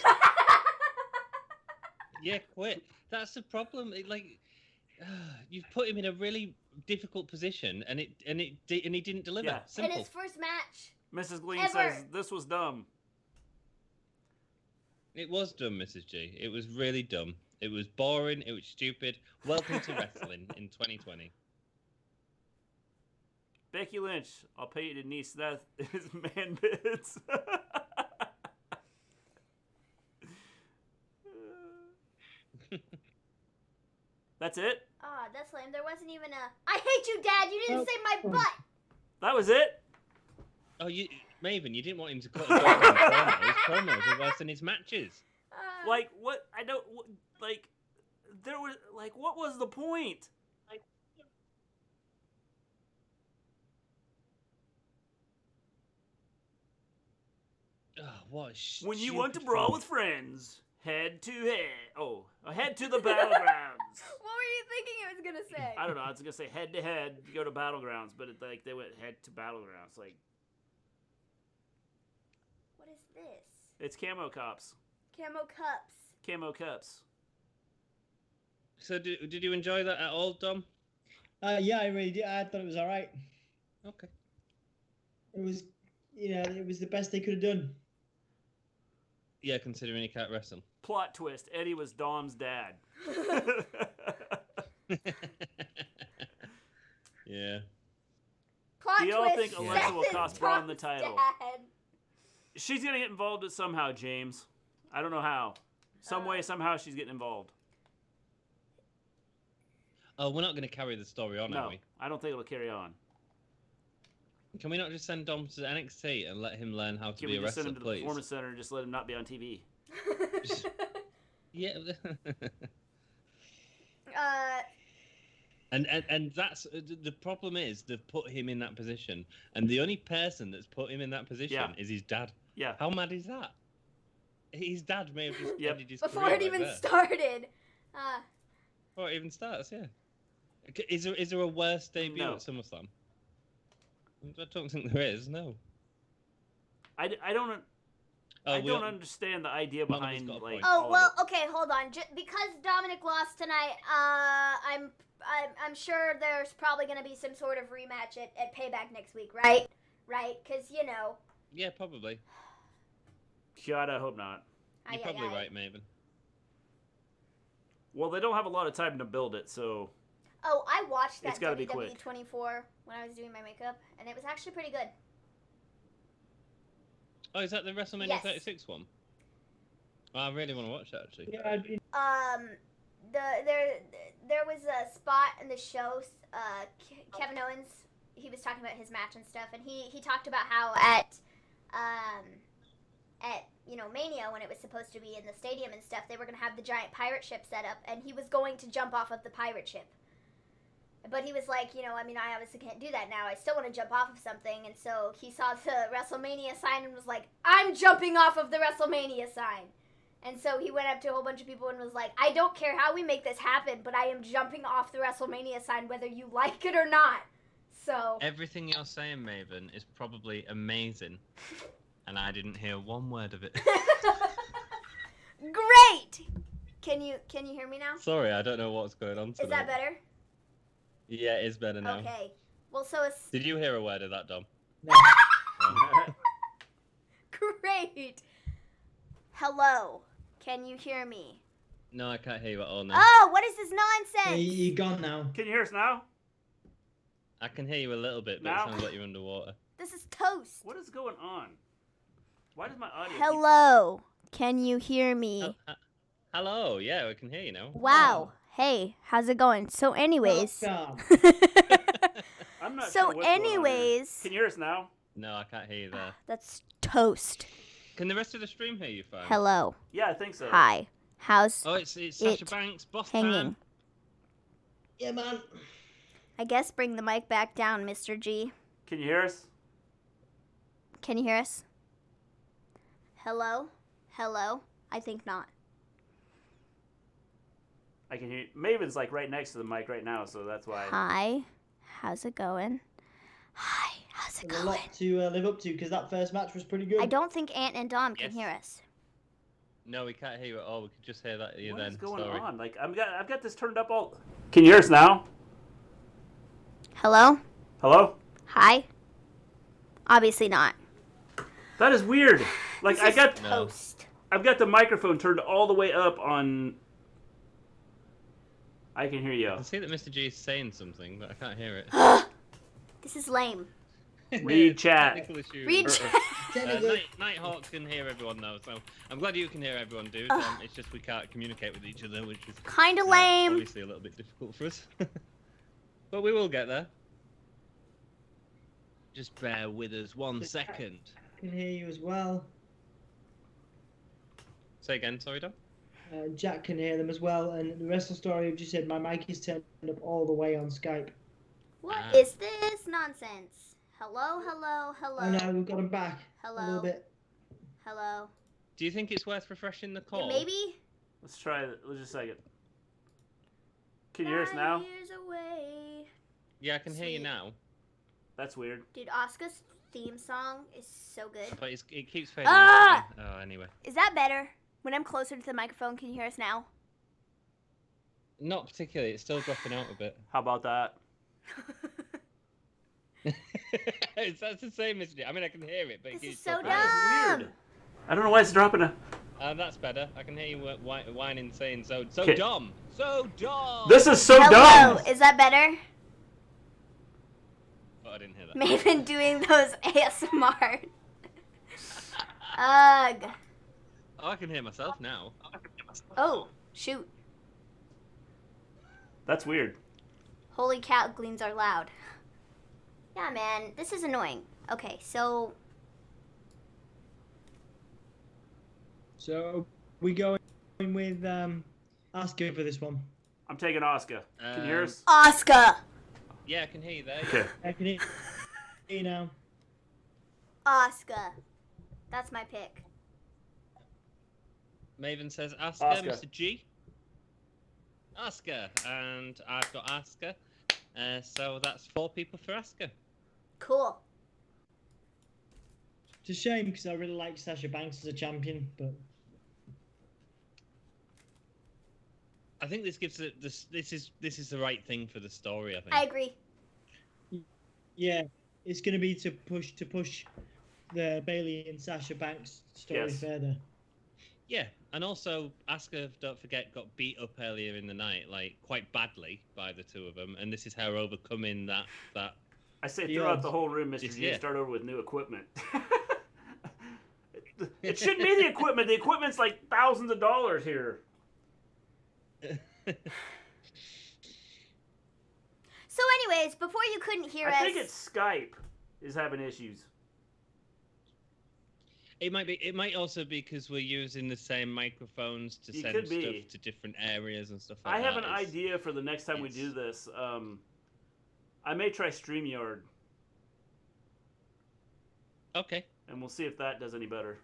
Yeah, quit. That's the problem. You've put him in a really difficult position, and he didn't deliver. Yeah. Simple. In his first match. Mrs. Gleen Ever. says this was dumb. It was dumb, Mrs. G. It was really dumb. It was boring. It was stupid. Welcome to wrestling in 2020. Becky Lynch, I'll pay you to knee Seth his man bits. That's it? Ah, that's lame. There wasn't even a... I hate you, Dad! You didn't say my butt! That was it? Oh, Maven, you didn't want him to cut his promo. His promos are worse than his matches. Like, what? I don't... Like, there was... Like, what was the point? Oh, what a When you stupid want to brawl thing. with friends, head to head. Oh, head to the battlegrounds. What were you thinking it was gonna say? I don't know. I was gonna say head to head, you go to battlegrounds, but they went head to battlegrounds. Like, What is this? it's camo cops, Camo cups. camo cups. So, did you enjoy that at all, Dom? Yeah, I really did. I thought it was all right. Okay. It was, it was the best they could have done. Yeah, considering he can't wrestle. Plot twist: Eddie was Dom's dad. Yeah. Plot Do y'all twist. think Alexa will Seth cost is Braun the Dom's title? dad. She's gonna get involved somehow, James. I don't know how. Some way, somehow, she's getting involved. Oh, we're not going to carry the story on, are No, we? I don't think it'll carry on. Can we not just send Dom to NXT and let him learn how to Can be we a just wrestler, send him to the please? performance center and just let him not be on TV? Yeah. Uh, and that's the problem is they've put him in that position, and the only person that's put him in that position is his dad. Yeah. How mad is that? His dad may have just ended his before career it even right there. started. Before it even starts, yeah. Is there a worse debut No. at SummerSlam? I don't think there is. No. I don't understand the idea None of us behind got a like. point. Oh all of well, it. okay, hold on. Because Dominic lost tonight, I'm sure there's probably gonna be some sort of rematch at Payback next week, right? Right? Because Yeah, probably. God, I hope not. You're probably right, Maven. Well, they don't have a lot of time to build it, so Oh, I watched that It's gotta be WWE quick. 24 when I was doing my makeup, and it was actually pretty good. Oh, is that the WrestleMania Yes. 36 one? Well, I really want to watch it actually. Yeah, there was a spot in the show. Kevin Owens, he was talking about his match and stuff, and he talked about how at Mania, when it was supposed to be in the stadium and stuff, they were gonna have the giant pirate ship set up, and he was going to jump off of the pirate ship. But he was like, I obviously can't do that now. I still want to jump off of something. And so he saw the WrestleMania sign and was like, I'm jumping off of the WrestleMania sign. And so he went up to a whole bunch of people and was like, I don't care how we make this happen, but I am jumping off the WrestleMania sign whether you like it or not. So everything you're saying, Maven, is probably amazing. And I didn't hear one word of it. Great! Can you hear me now? Sorry, I don't know what's going on tonight. Is that better? Yeah, it is better now. Okay. Well, so it's... Did you hear a word of that, Dom? No. Great. Hello. Can you hear me? No, I can't hear you at all now. Oh, what is this nonsense? You're gone now. Can you hear us now? I can hear you a little bit, but Now? it sounds like you're underwater. This is toast. What is going on? Why does my audio? Hello. Can you hear me? Hello, yeah, I can hear you now. Wow. Hey, how's it going? So anyways. Oh, I'm not So sure what's going on here. anyways. Can you hear us now? No, I can't hear you there. That's toast. Can the rest of the stream hear you fine? Hello. Yeah, I think so. Hi. How's Oh, it's Sasha It Banks, boss hanging? man. yeah, man. I guess bring the mic back down, Mr. G. Can you hear us? Can you hear us? Hello? Hello? I think not. I can hear you. Maven's like right next to the mic right now, so that's why. Hi. How's it going? Hi. How's it There's a going? lot to live up to because that first match was pretty good. I don't think Ant and Dom can Yes. hear us. No, we can't hear you at all. We could just hear that you What then. is going Sorry. on? Like I've got this turned up all. Can you hear us now? Hello? Hello? Hi? Obviously not. That is weird. Like This is No. toast. I've got the microphone turned all the way up on. I can hear I you. can see that Mr. G is saying something, but I can't hear it. This is lame. Read chat. Technical issues. Read chat. Nighthawk can hear everyone though, so I'm glad you can hear everyone, dude. It's just we can't communicate with each other, which is Kinda lame. obviously a little bit difficult for us. But we will get there. Just bear with us 1 second. I can hear you as well. Say again, sorry, Dom. Jack can hear them as well, and the Wrestle Story have just said my mic is turned up all the way on Skype. What Ah. is this nonsense? Hello, hello, hello. Oh no, we've got them back a Hello. little bit. Hello. Do you think it's worth refreshing the Yeah, call? maybe? Let's try it. Let's just a second. Can you hear us now? 9 years away. Yeah, I can hear you Sweet. now. That's weird. Dude, Asuka's theme song is so good. But it keeps fading Ah! out again. Oh, anyway. Is that better? When I'm closer to the microphone, can you hear us now? Not particularly, it's still dropping out a bit. How about that? That's the same, isn't it? I mean, I can hear it, but it This keeps is so dropping dumb. out. That is weird. I don't know why it's dropping. That's better. I can hear you whining, saying so Okay. dumb. So dumb! This is so Hello, dumb. is that better? Oh, I didn't hear that. Maven doing those ASMR. Ugh. Oh, I can hear myself now. Oh, shoot. That's weird. Holy cow, gleans are loud. Yeah, man, this is annoying. Okay, so So we going with Asuka for this one. I'm taking Oscar. Can you hear us? Asuka. Yeah, I can hear you there. Okay. I can hear you now. Asuka. That's my pick. Maven says Asuka, Asuka. Mr. G. Asuka, and I've got Asuka. So that's 4 people for Asuka. Cool. It's a shame because I really like Sasha Banks as a champion, but I think this gives it this is the right thing for the story. I think. I agree. yeah, it's going to be to push the Bailey and Sasha Banks story Yes. further. Yeah, and also Asuka, don't forget, got beat up earlier in the night, like quite badly by the two of them, and this is her overcoming that. I say The throughout odds. the whole room, Mr. Just- G, yeah. start over with new equipment. It shouldn't be the equipment. The equipment's like thousands of dollars here. So anyways, before you couldn't hear us... I think it's Skype is having issues. It might be. It might also be because we're using the same microphones to send stuff to different areas and stuff like that. I have an idea for the next time we do this. I may try StreamYard. Okay. And we'll see if that does any better.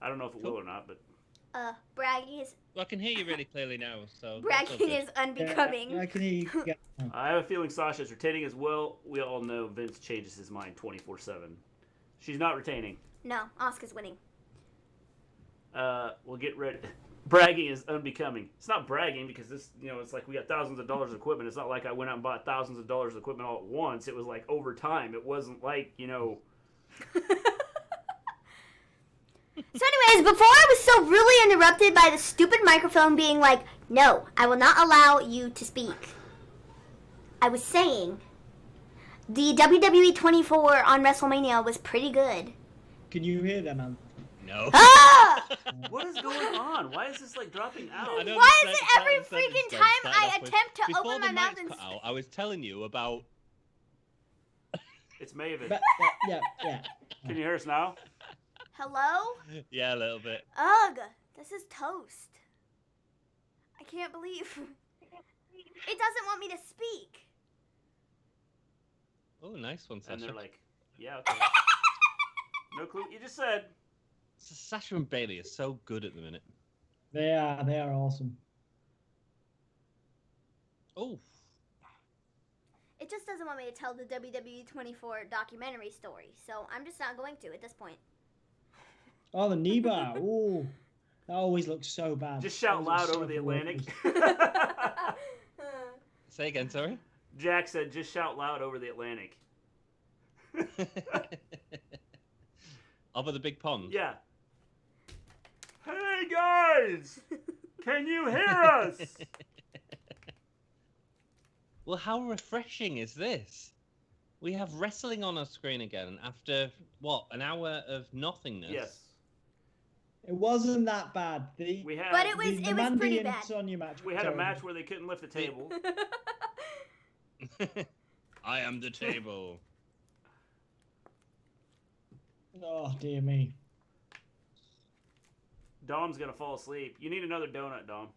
I don't know if it will or not, but... bragging is... Well, I can hear you really clearly now, so... Bragging is unbecoming. I can hear you. I have a feeling Sasha is retaining as well. We all know Vince changes his mind 24/7. She's not retaining. No, Asuka's winning. We'll get ready. Bragging is unbecoming. It's not bragging because this, it's like we got thousands of dollars of equipment. It's not like I went out and bought thousands of dollars of equipment all at once. It was like over time. It wasn't like, So anyways, before I was so really interrupted by the stupid microphone being like, no, I will not allow you to speak. I was saying, the WWE 24 on WrestleMania was pretty good. Can you hear that, man? No. Ah! What is going on? Why is this like dropping out? Why is it every freaking time I attempt to open my mouth and... I was telling you about... It's Maven. Yeah. Can you hear us now? Hello? Yeah, a little bit. Ugh, this is toast. I can't believe... It doesn't want me to speak. Oh, nice one, Sasha. And they're like, yeah, okay. No clue what you just said. Sasha and Bailey are so good at the minute. They are awesome. Oh. It just doesn't want me to tell the WWE 24 documentary story, so I'm just not going to at this point. Oh, the knee bar. Ooh. That always looks so bad. Just shout loud over the Atlantic. Say again, sorry? Jack said, just shout loud over the Atlantic. Over the big pond? Yeah. Hey, guys! Can you hear us? Well, how refreshing is this? We have wrestling on our screen again after, an hour of nothingness? Yes. It wasn't that bad. But it was pretty bad. Sonya match. We had a match where they couldn't lift the table. I am the table. Oh, dear me. Dom's going to fall asleep. You need another donut, Dom.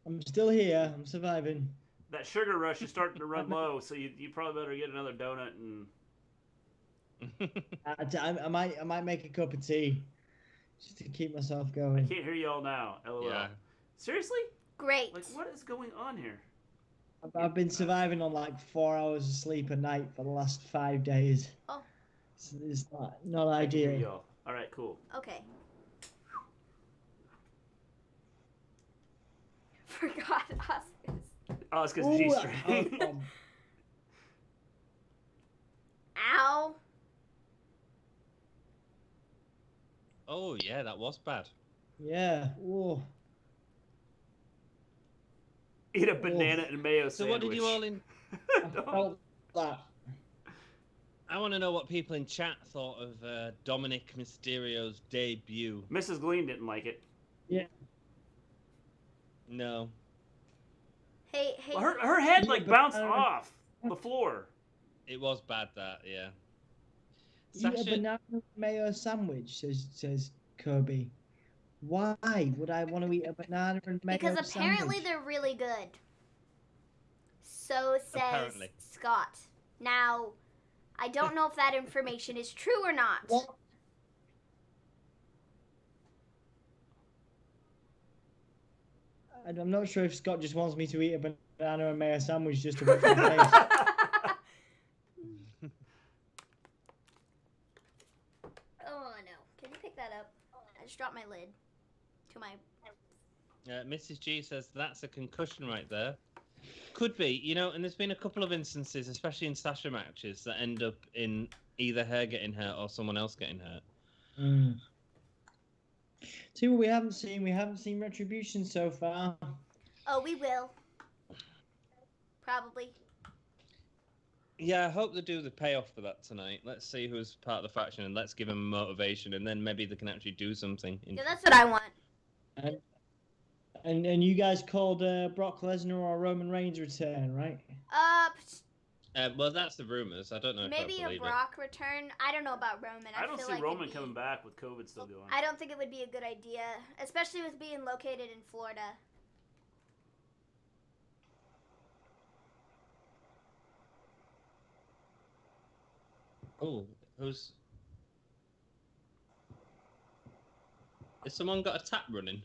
I'm still here. I'm surviving. That sugar rush is starting to run low, so you probably better get another donut and... I might make a cup of tea just to keep myself going. I can't hear you all now. LOL. Yeah. Seriously? Great. Like, what is going on here? I've been surviving on like 4 hours of sleep a night for the last 5 days. Oh. So it's not ideal. I can hear y'all. All right, cool. Okay. Forgot Oscar's G-string. Ow. Oh, yeah, that was bad. Yeah. Whoa. Eat a banana and mayo sandwich. So what did you all in... I felt that. I want to know what people in chat thought of Dominic Mysterio's debut. Mrs. Gleen didn't like it. Yeah. No. Hey. Well, her head bounced off the floor. It was bad, that, yeah. Eat a banana mayo sandwich, says Kirby. Why would I want to eat a banana and mayo sandwich? Because apparently they're really good. So says Scott. Now, I don't know if that information is true or not. What? I'm not sure if Scott just wants me to eat a banana and mayo sandwich just to watch my face. Oh no. Can you pick that up? I just dropped my lid to my... Mrs. G says that's a concussion right there. Could be, and there's been a couple of instances, especially in Sasha matches, that end up in either her getting hurt or someone else getting hurt. Mm. See what we haven't seen? We haven't seen Retribution so far. Oh, we will. Probably. Yeah, I hope they do the payoff for that tonight. Let's see who's part of the faction, and let's give them motivation, and then maybe they can actually do something. Yeah, that's what I want. And you guys called Brock Lesnar or Roman Reigns return, right? Well, that's the rumors. I don't know. Maybe if I a Brock return. I don't know about Roman. I don't feel see like Roman coming back with COVID still going. I don't think it would be a good idea, especially with being located in Florida. Oh, who's? Has someone got a tap running?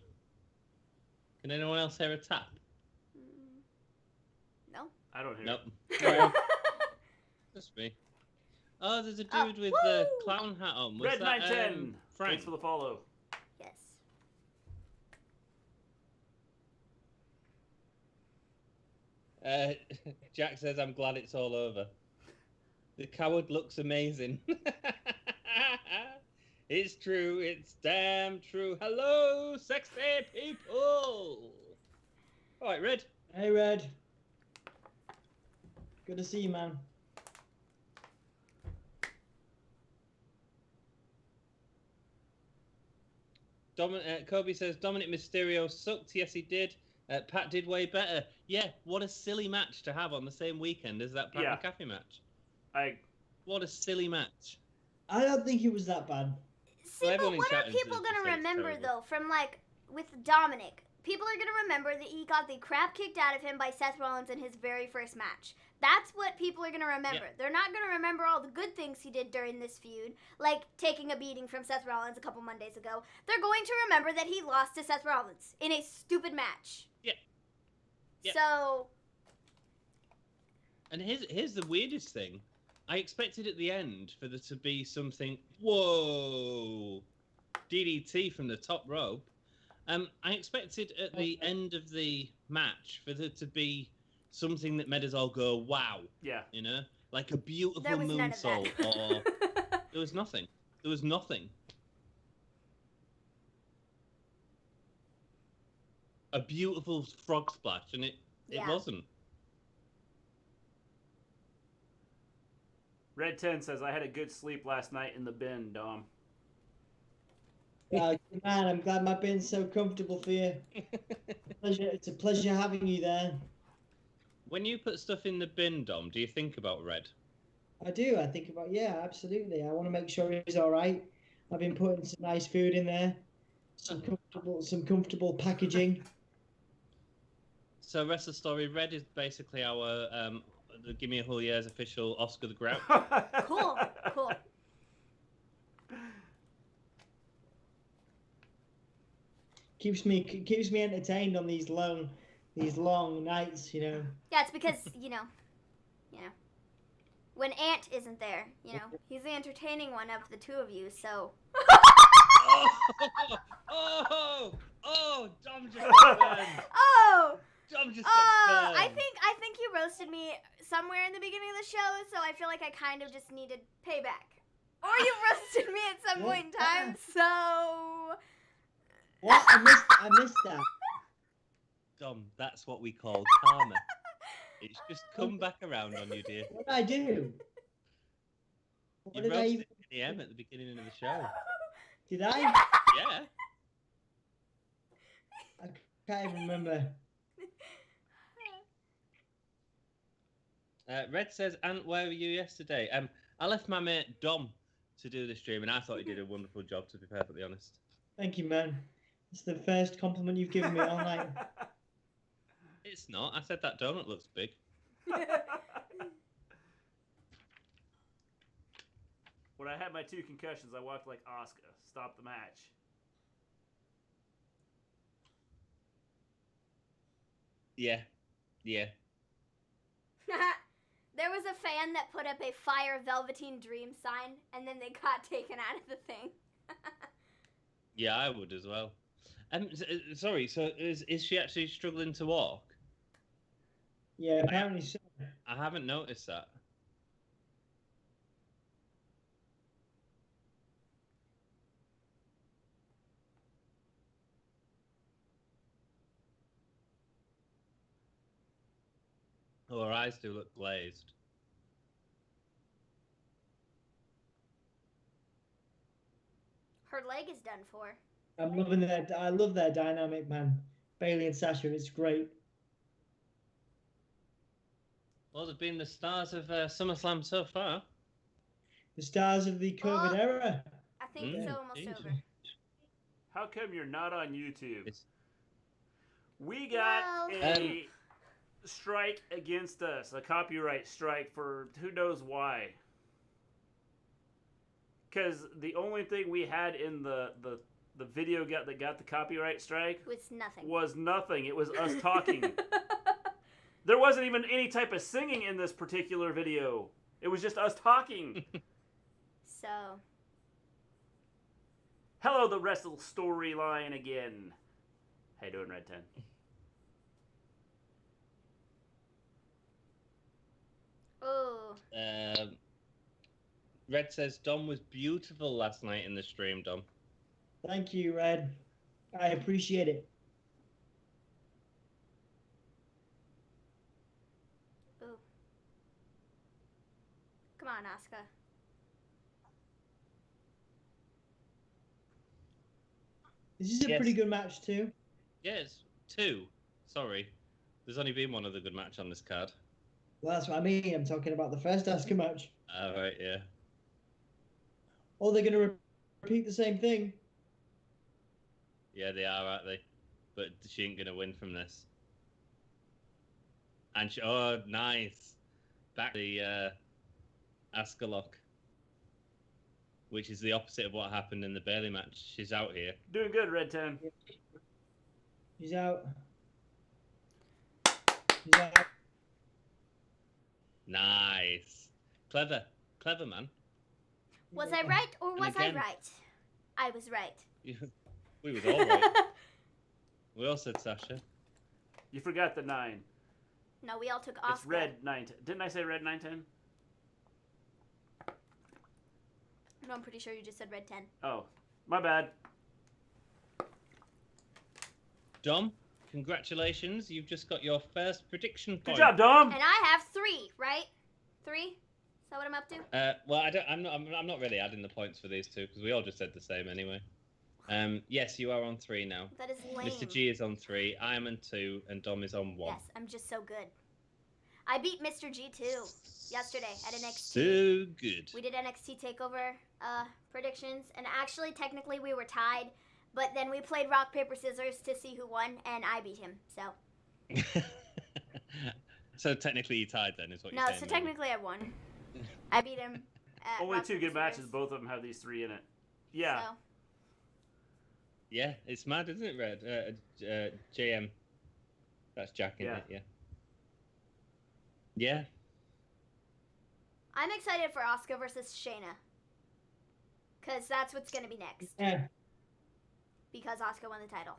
Can anyone else hear a tap? No. I don't hear Nope. it. Just me. Oh, there's a dude with the clown hat on. Was Red that, 910. Frank? Thanks for the follow. Yes. Jack says, I'm glad it's all over. The coward looks amazing. It's true. It's damn true. Hello, sexy people. All right, Red. Hey, Red. Good to see you, man. Kobe says, Dominic Mysterio sucked. Yes, he did. Pat did way better. Yeah, what a silly match to have on the same weekend as that Pat McAfee match. What a silly match. I don't think it was that bad. See, but what are people going to remember, though, from, like, with Dominic? People are going to remember that he got the crap kicked out of him by Seth Rollins in his very first match. That's what people are going to remember. Yeah. They're not going to remember all the good things he did during this feud, like taking a beating from Seth Rollins a couple Mondays ago. They're going to remember that he lost to Seth Rollins in a stupid match. Yeah. So... And here's the weirdest thing. I expected at the end for there to be something, whoa, DDT from the top rope. I expected at the end of the match for there to be something that made us all go, wow. Yeah. You know? Like a beautiful moonsault or... There was nothing. There was nothing. A beautiful frog splash, and it wasn't. Red 10 says, I had a good sleep last night in the bin, Dom. Man, I'm glad my bin's so comfortable for you. It's a pleasure having you there. When you put stuff in the bin, Dom, do you think about Red? I do. I think about, absolutely. I want to make sure he's all right. I've been putting some nice food in there, some comfortable packaging. So, Wrestle Story, Red is basically our the Gimme A Hull Yeah's official Oscar the Grouch. Cool. Keeps me entertained on these long nights, you know. Yeah, it's because when Ant isn't there, he's the entertaining one of the two of you. So. Dom just got burned. Dom just got burned. I think you roasted me somewhere in the beginning of the show, so I feel like I kind of just needed payback. Or you roasted me at some point in time, so. What? I missed that. Dom, that's what we call karma. It's just come back around on you, dear. What did I do? You roasted M at the beginning of the show. Did I? Yeah. I can't even remember. Red says, Ant, where were you yesterday? I left my mate Dom to do the stream, and I thought he did a wonderful job, to be perfectly honest. Thank you, man. It's the first compliment you've given me all night. It's not. I said that donut looks big. When I had my 2 concussions, I walked like Asuka. Stop the match. Yeah. There was a fan that put up a Fire Velveteen Dream sign, and then they got taken out of the thing. Yeah, I would as well. Sorry, so is she actually struggling to walk? Yeah, apparently so. I haven't noticed that. Oh, her eyes do look glazed. Her leg is done for. I'm loving that. I love their dynamic, man. Bailey and Sasha, it's great. Well, they've been the stars of SummerSlam so far. The stars of the COVID era. I think it's almost over. How come you're not on YouTube? We Well, got a strike against us, a copyright strike for who knows why. Because the only thing we had in the video that got the copyright strike was nothing. It was us talking. There wasn't even any type of singing in this particular video. It was just us talking. So. Hello, the Wrestle Storyline again. How you doing, Red 10? Oh. Red says Dom was beautiful last night in the stream, Dom. Thank you, Red. I appreciate it. Ooh. Come on, Asuka. This is a pretty good match, too. Yes, 2. Sorry. There's only been one other good match on this card. Well, that's what I mean. I'm talking about the first Asuka match. All right, yeah. Or they're going to repeat the same thing. Yeah, they are, aren't they? But she ain't going to win from this. And she, oh, nice. Back to the Asuka lock. Which is the opposite of what happened in the Bailey match. She's out here. Doing good, Red 10. She's out. She's out. Nice. Clever. Clever, man. Was I right or was I right? I was right. We was all right. We all said Sasha. You forgot the 9. No, we all took Asuka. It's Red 910. Didn't I say Red 910? No, I'm pretty sure you just said Red 10. Oh, my bad. Dom, congratulations. You've just got your first prediction point. Good job, Dom. And I have 3, right? 3? Is that what I'm up to? Well, I'm not really adding the points for these two because we all just said the same anyway. Yes, you are on 3 now. That is lame. Mr. G is on 3. I am on 2, and Dom is on 1. Yes, I'm just so good. I beat Mr. G too yesterday at NXT. So good. We did NXT Takeover predictions, and actually, technically, we were tied. But then we played rock paper scissors to see who won, and I beat him. So. So technically, you tied then, is what you're saying? No, so technically, I won. I beat him. Only rock, 2 paper, good matches. scissors. Both of them have these 3 in it. Yeah. So. Yeah, it's mad, isn't it, Red? JM. That's Jack in it, yeah. Yeah. I'm excited for Asuka versus Shayna. Because that's what's going to be next. Yeah. Because Asuka won the title.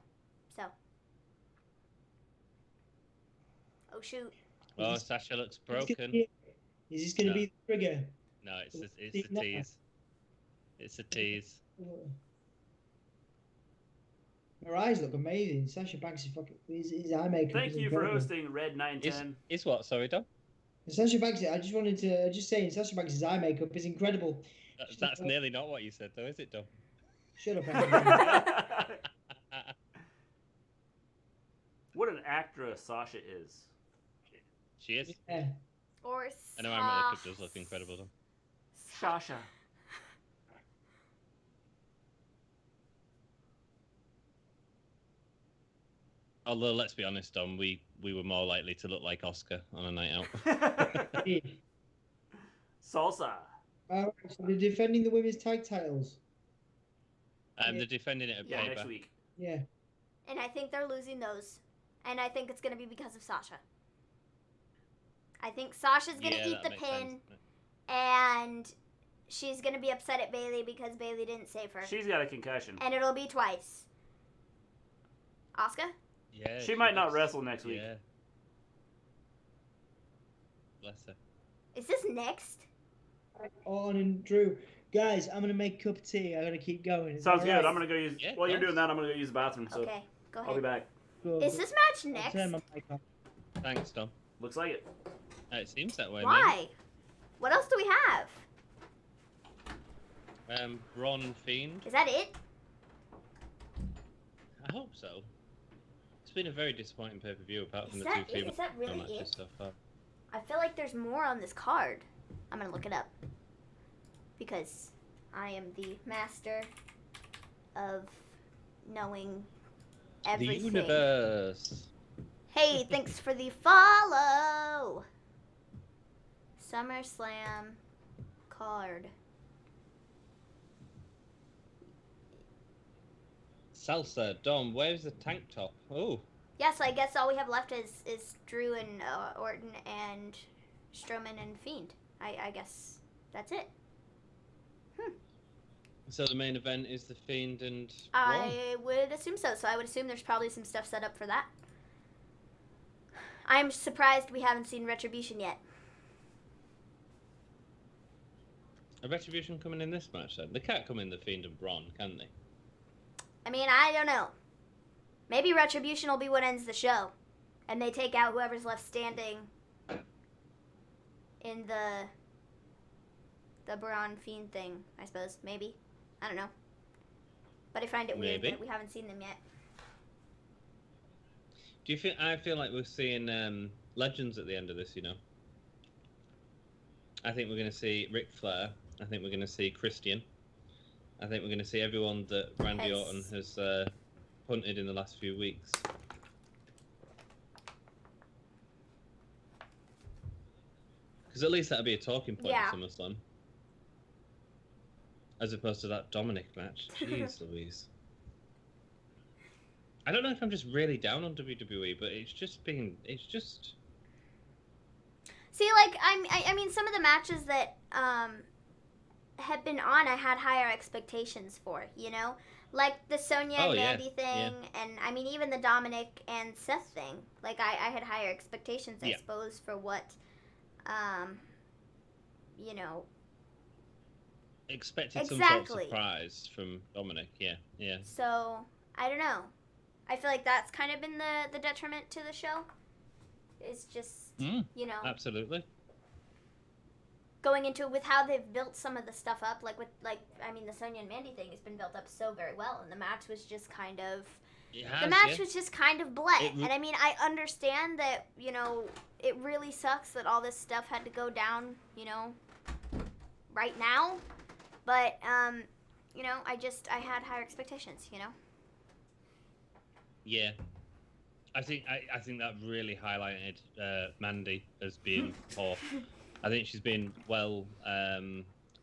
So. Oh, shoot. Oh, Sasha looks broken. Is this going to be the trigger? No, it's a tease. It's a tease. Her eyes look amazing. Sasha Banks is fucking... His eye makeup Thank is you incredible. for hosting Red 910. Is what? Sorry, Dom? Sasha Banks, I just wanted to... Just saying, Sasha Banks' eye makeup is incredible. That's nearly not what you said, though, is it, Dom? Shut up, Andy. What an actress Sasha is. She is. Yeah. Or I know her makeup does look incredible, though. Sasha. Although, let's be honest, Dom, we were more likely to look like Oscar on a night out. Salsa. So they're defending the women's tag titles. They're defending it at Yeah, paper. next week. Yeah. And I think they're losing those. And I think it's going to be because of Sasha. I think Sasha's going to eat the pin. Sense. And she's going to be upset at Bailey because Bailey didn't save her. She's got a concussion. And it'll be twice. Asuka? Yeah. She might not wrestle next week. Yeah. Bless her. Is this next? On and Drew. Guys, I'm going to make a cup of tea. I'm going to keep going. Sounds good. Right. I'm going to go use... Yeah, While you're thanks. doing that, I'm going to go use the bathroom. So Okay, go ahead. I'll be back. Good. Is this match I'll next? turn my mic off. Thanks, Dom. Looks like it. It seems that way, Why? What else do we have? Braun Fiend. Is that it? I hope so. It's been a very disappointing pay-per-view apart from Is the that two it? female Is that really matches it? so far. I feel like there's more on this card. I'm gonna look it up. Because I am the master of knowing everything. The universe. Hey, thanks for the follow. SummerSlam card. Salsa, Dom, where's the tank top? Oh. Yeah, so I guess all we have left is Drew and Orton and Strowman and Fiend. I guess that's it. So the main event is the Fiend and Braun? I would assume so. So I would assume there's probably some stuff set up for that. I'm surprised we haven't seen Retribution yet. A Retribution coming in this match then? They can't come in the Fiend and Braun, can they? I mean, I don't know. Maybe Retribution will be what ends the show. And they take out whoever's left standing in the Braun Fiend thing, I suppose. Maybe. I don't know. But I find it weird that we haven't seen them yet. Do you feel? I feel like we're seeing legends at the end of this, you know. I think we're going to see Ric Flair. I think we're going to see Christian. I think we're going to see everyone that Randy Orton has punted in the last few weeks. Because at least that'll be a talking point at SummerSlam. As opposed to that Dominic match. Jeez Louise. I don't know if I'm just really down on WWE, but it's just... See, like, I mean, some of the matches that have been on, I had higher expectations for, you know? Like the Sonya and Mandy thing, and, I mean, even the Dominic and Seth thing. Like, I had higher expectations, I suppose, for what, you know... Expected some sort of surprise from Dominic, yeah. So, I don't know. I feel like that's kind of been the detriment to the show. It's just, you know... Absolutely. Going into it with how they've built some of the stuff up, I mean, the Sonya and Mandy thing has been built up so very well, and the match was just kind of... was just kind of bleh. And I mean, I understand that, you know, it really sucks that all this stuff had to go down, you know, right now. But, you know, I had higher expectations, you know? Yeah. I think that really highlighted Mandy as being poor. I think she's been well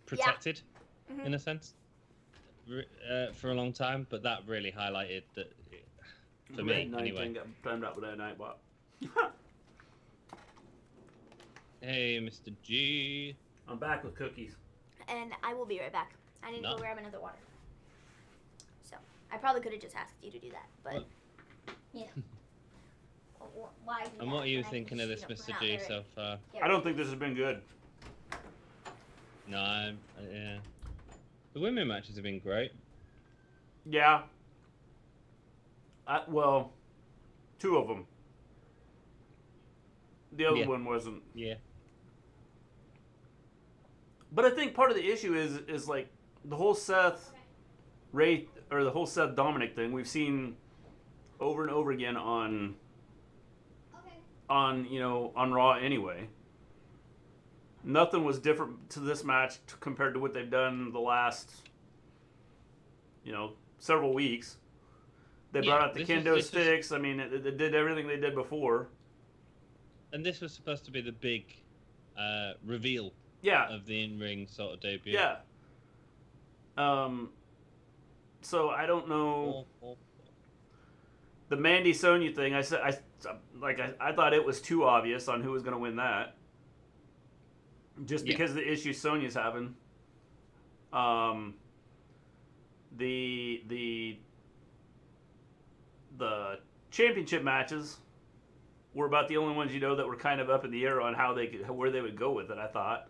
protected, in a sense, for a long time. But that really highlighted that, for me, anyway. Got timed up with that night, but... Hey, Mr. G. I'm back with cookies. And I will be right back. I need to go grab another water. So, I probably could have just asked you to do that, but, you know. Why and what are you thinking of this, Mr. G, so far? I don't think this has been good. No, yeah. The women matches have been great. Yeah. Well, two of them. The other one wasn't. Yeah. But I think part of the issue is like the whole Seth the whole Seth Dominic thing we've seen over and over again on Raw anyway. Nothing was different to this match compared to what they've done the last, you know, several weeks. They brought out the kendo sticks. I mean, they did everything they did before. And this was supposed to be the big reveal. Of the in-ring sort of debut. Yeah. So I don't know. The Mandy Sonya thing, I thought it was too obvious on who was going to win that. Just because of the issues Sonya's having. The championship matches were about the only ones, you know, that were kind of up in the air on where they would go with it, I thought.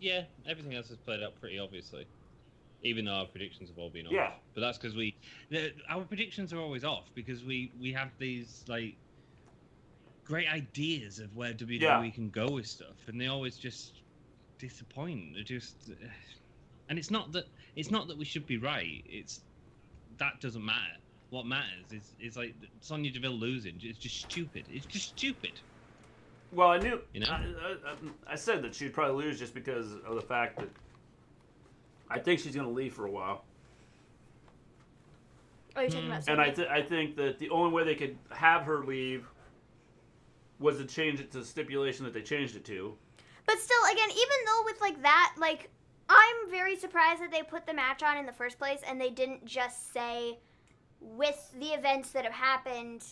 Yeah, everything else has played out pretty obviously, even though our predictions have all been off. Yeah. But that's because our predictions are always off because we have these like great ideas of where WWE can go with stuff, and they always just disappoint. And it's not that we should be right. That doesn't matter. What matters is like Sonya Deville losing. It's just stupid. It's just stupid. Well, I knew. You know? I said that she'd probably lose just because of the fact that I think she's going to leave for a while. Oh, you're talking about Sonya? Sonya? And I think that the only way they could have her leave was to change it to the stipulation that they changed it to. But still, again, even though with like that, like, I'm very surprised that they put the match on in the first place and they didn't just say, with the events that have happened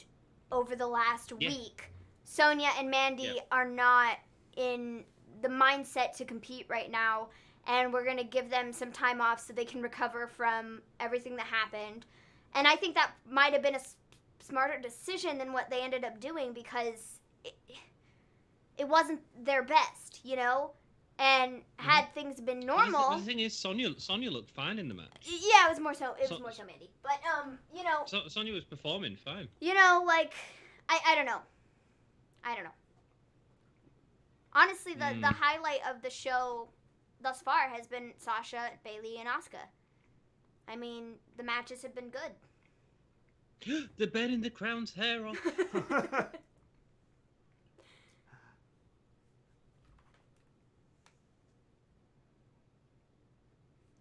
over the last week, Sonya and Mandy are not in the mindset to compete right now, and we're going to give them some time off so they can recover from everything that happened. And I think that might have been a smarter decision than what they ended up doing, because it wasn't their best, you know? And had things been normal... The thing is, Sonya looked fine in the match. Yeah, it was more so Mandy. But, you know... Sonya was performing fine. You know, like, I don't know. Honestly, the highlight of the show thus far has been Sasha, Bayley, and Asuka. I mean, the matches have been good. They're bending the crown's hair off.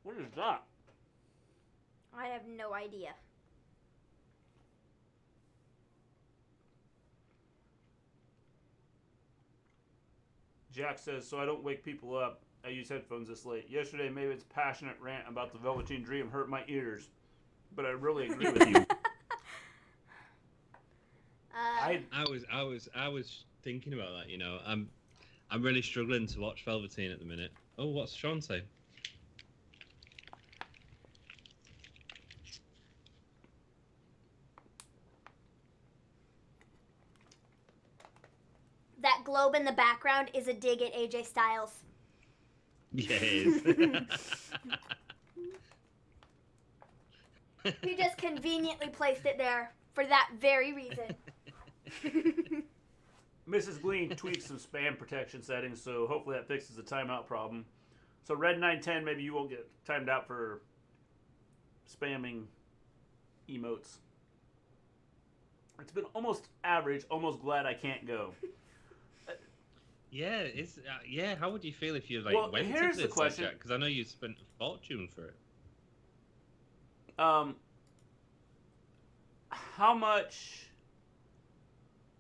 What is that? I have no idea. Jack says, so I don't wake people up, I use headphones this late. Yesterday, Maven's passionate rant about the Velveteen Dream hurt my ears, but I really agree with you. I was thinking about that. You know, I'm really struggling to watch Velveteen at the minute. Oh, what's Sean say? That globe in the background is a dig at AJ Styles. Yes. He just conveniently placed it there for that very reason. Mrs. Gleen tweaked some spam protection settings, so hopefully that fixes the timeout problem. So Red 910, maybe you won't get timed out for spamming emotes. It's been almost average, almost glad I can't go. Yeah, it's How would you feel if you well, went here's to this the question, because I know you spent a fortune for it. How much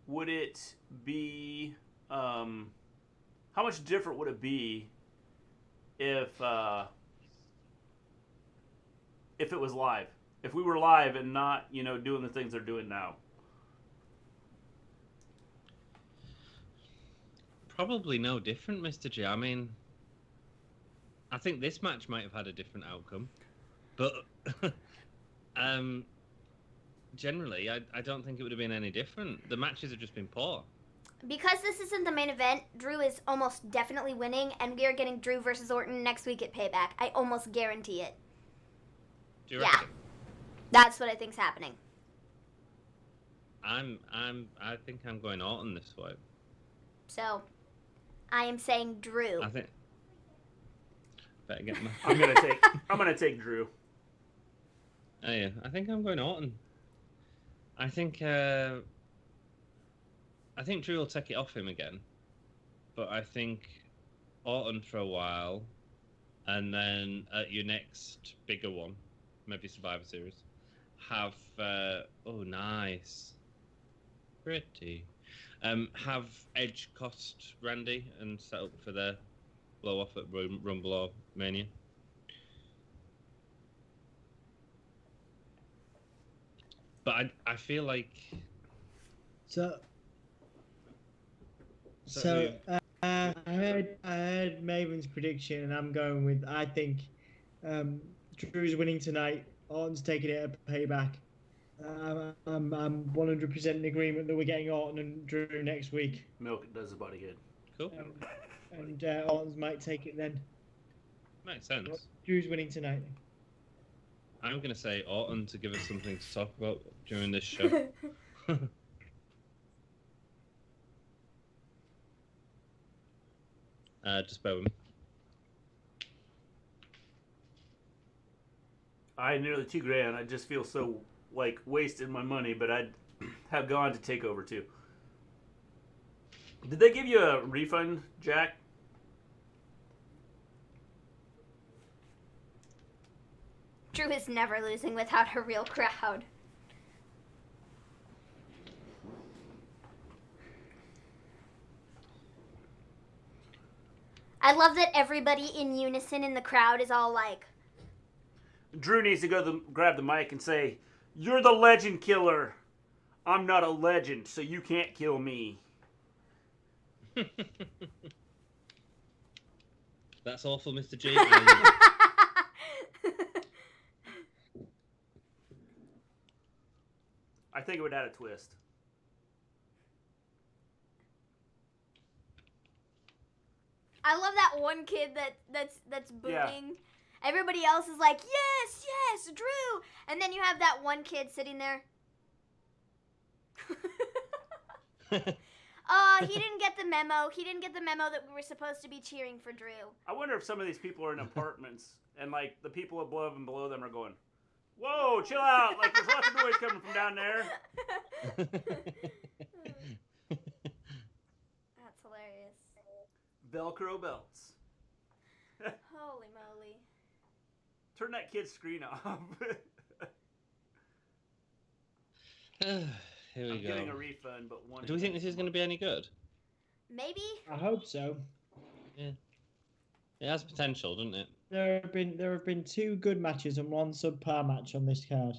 would it be? How much different would it be if it was live? If we were live and not, doing the things they're doing now? Probably no different, Mr. G. I mean, I think this match might have had a different outcome, but generally, I don't think it would have been any different. The matches have just been poor. Because this isn't the main event, Drew is almost definitely winning, and we are getting Drew versus Orton next week at Payback. I almost guarantee it. Do you reckon? That's what I think's happening. I think I'm going Orton this way. So, I am saying Drew. I think. Better get my. I'm gonna take Drew. Oh yeah, I think I'm going Orton. I think Drew will take it off him again, but I think Orton for a while, and then at your next bigger one, maybe Survivor Series, have nice, pretty, have Edge cost Randy and set up for their blow off at Rumble or Mania. But I feel like I heard Maven's prediction, and I'm going with, I think Drew's winning tonight. Orton's taking it at Payback. I'm 100% in agreement that we're getting Orton and Drew next week. Milk does the body good. Cool. And Orton's might take it then. Makes sense. Drew's winning tonight. I'm going to say Orton to give us something to talk about during this show. Just bear with me. I had nearly $2,000. I just feel so like wasting my money, but I'd have gone to TakeOver too. Did they give you a refund, Jack? Drew is never losing without a real crowd. I love that everybody in unison in the crowd is all like... Drew needs to go grab the mic and say, "You're the legend killer. I'm not a legend, so you can't kill me." That's awful, Mr. G. I think it would add a twist. I love that one kid that's booing. Yeah. Everybody else is like, yes, yes, Drew. And then you have that one kid sitting there. Oh, he didn't get the memo. He didn't get the memo that we were supposed to be cheering for Drew. I wonder if some of these people are in apartments and like the people above and below them are going, "Whoa, chill out. Like there's lots of noise coming from down there." That's hilarious. Velcro belts. Holy moly. Turn that kid's screen off. Here we I'm go. getting a refund, but one. Do we think this is going to be any good? Maybe. I hope so. Yeah. It has potential, doesn't it? There have been 2 good matches and 1 subpar match on this card.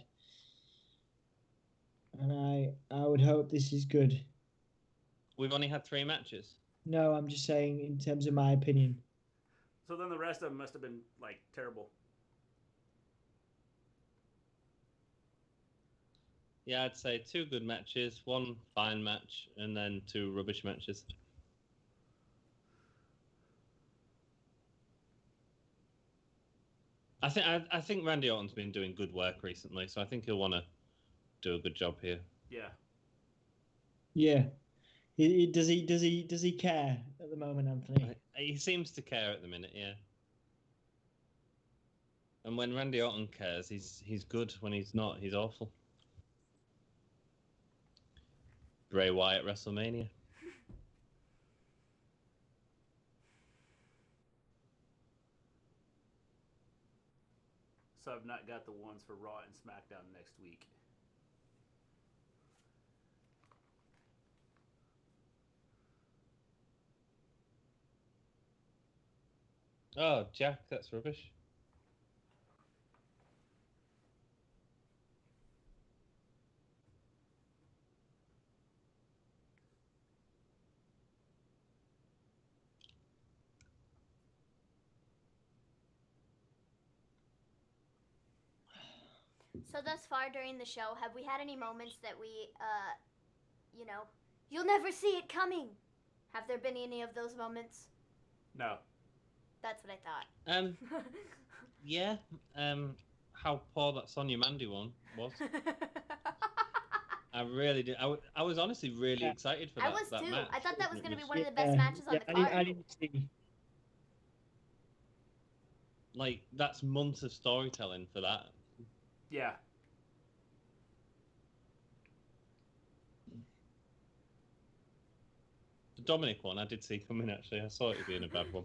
And I would hope this is good. We've only had 3 matches. No, I'm just saying in terms of my opinion. So then the rest of them must have been like terrible. Yeah, I'd say 2 good matches, 1 fine match, and then 2 rubbish matches. I think Randy Orton's been doing good work recently, so I think he'll want to do a good job here. Yeah. Yeah. Does he care at the moment, Anthony? He seems to care at the minute, yeah. And when Randy Orton cares, he's good. When he's not, he's awful. Bray Wyatt WrestleMania. So I've not got the ones for Raw and SmackDown next week. Oh, Jack, that's rubbish. So thus far during the show, have we had any moments that we, you'll never see it coming? Have there been any of those moments? No. That's what I thought. Yeah. How poor that Sonya Mandy one was. I really did. I was honestly really excited for that. I was that too. match. I thought that was going to be one of the best matches on the card. I didn't see. Like, that's months of storytelling for that. Yeah. The Dominic one I did see coming, actually. I saw it being a bad one.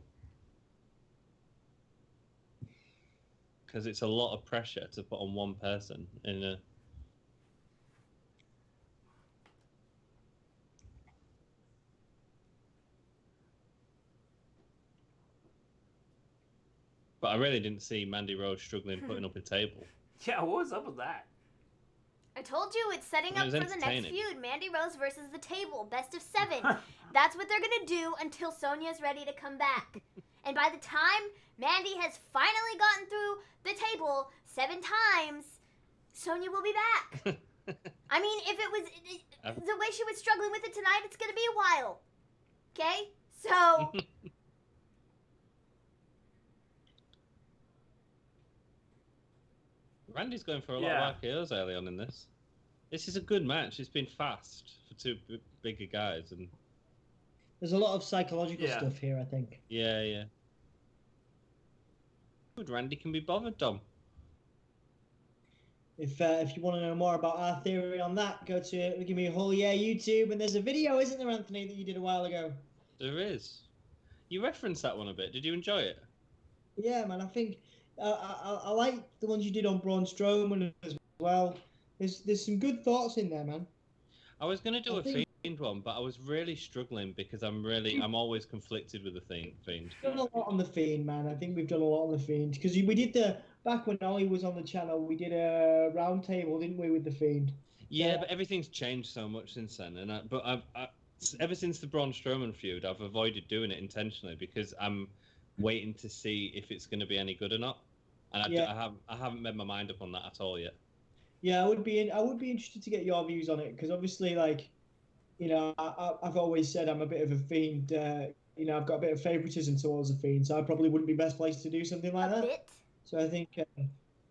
Because it's a lot of pressure to put on one person in a... But I really didn't see Mandy Rose struggling putting up a table. Yeah, what was up with that? I told you it's setting up for the next feud. Mandy Rose versus the table. Best of 7. That's what they're going to do until Sonya's ready to come back. And by the time Mandy has finally gotten through the table 7 times, Sonya will be back. I mean, if it was the way she was struggling with it tonight, it's going to be a while. Okay? So... Randy's going for a lot of RKOs early on in this. This is a good match. It's been fast for 2 bigger guys, and there's a lot of psychological stuff here, I think. Yeah. Good, Randy can be bothered, Dom. If you want to know more about our theory on that, go to Gimme A Hull Yeah YouTube, and there's a video, isn't there, Anthony, that you did a while ago? There is. You referenced that one a bit. Did you enjoy it? Yeah, man. I think I like the ones you did on Braun Strowman as well. There's some good thoughts in there, man. I was going to do a Fiend one, but I was really struggling because I'm always conflicted with the Fiend. We've done a lot on the Fiend, man. I think we've done a lot on the Fiend because we did back when Ollie was on the channel, we did a round table, didn't we, with the Fiend? Yeah, but everything's changed so much since then, and ever since the Braun Strowman feud, I've avoided doing it intentionally because I'm waiting to see if it's going to be any good or not, and I haven't made my mind up on that at all yet. Yeah, I would be interested to get your views on it because obviously, like, you know, I've always said I'm a bit of a Fiend. You know, I've got a bit of favoritism towards the Fiend, so I probably wouldn't be best placed to do something like that. Bit? So I think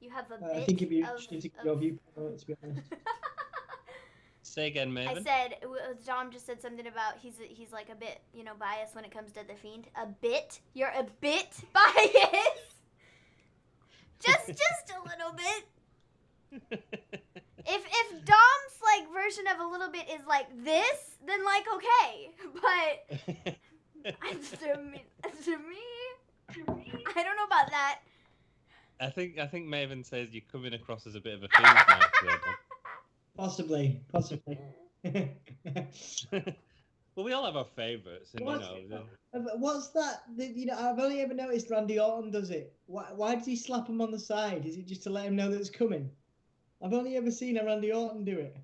you have a bit. I think it'd be interesting to get your viewpoint on it, to be honest. Say again, Maven. I said Dom just said something about he's like a bit, you know, biased when it comes to the Fiend. A bit? You're a bit biased? just a little bit. If Dom's like version of a little bit is like this, then like okay, but to me, I don't know about that. I think Maven says you're coming across as a bit of a Fiend now. Possibly. Well, we all have our favourites, and what's that? You know, I've only ever noticed Randy Orton does it. Why does he slap him on the side? Is it just to let him know that it's coming? I've only ever seen a Randy Orton do it.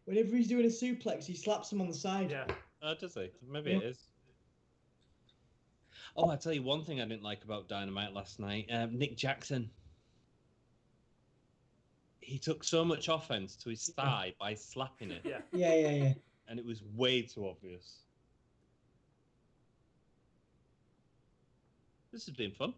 Whenever he's doing a suplex, he slaps him on the side. Yeah. Oh, does he? Maybe it is. Oh, I tell you one thing I didn't like about Dynamite last night. Nick Jackson. He took so much offense to his thigh by slapping it. Yeah. And it was way too obvious. This has been fun.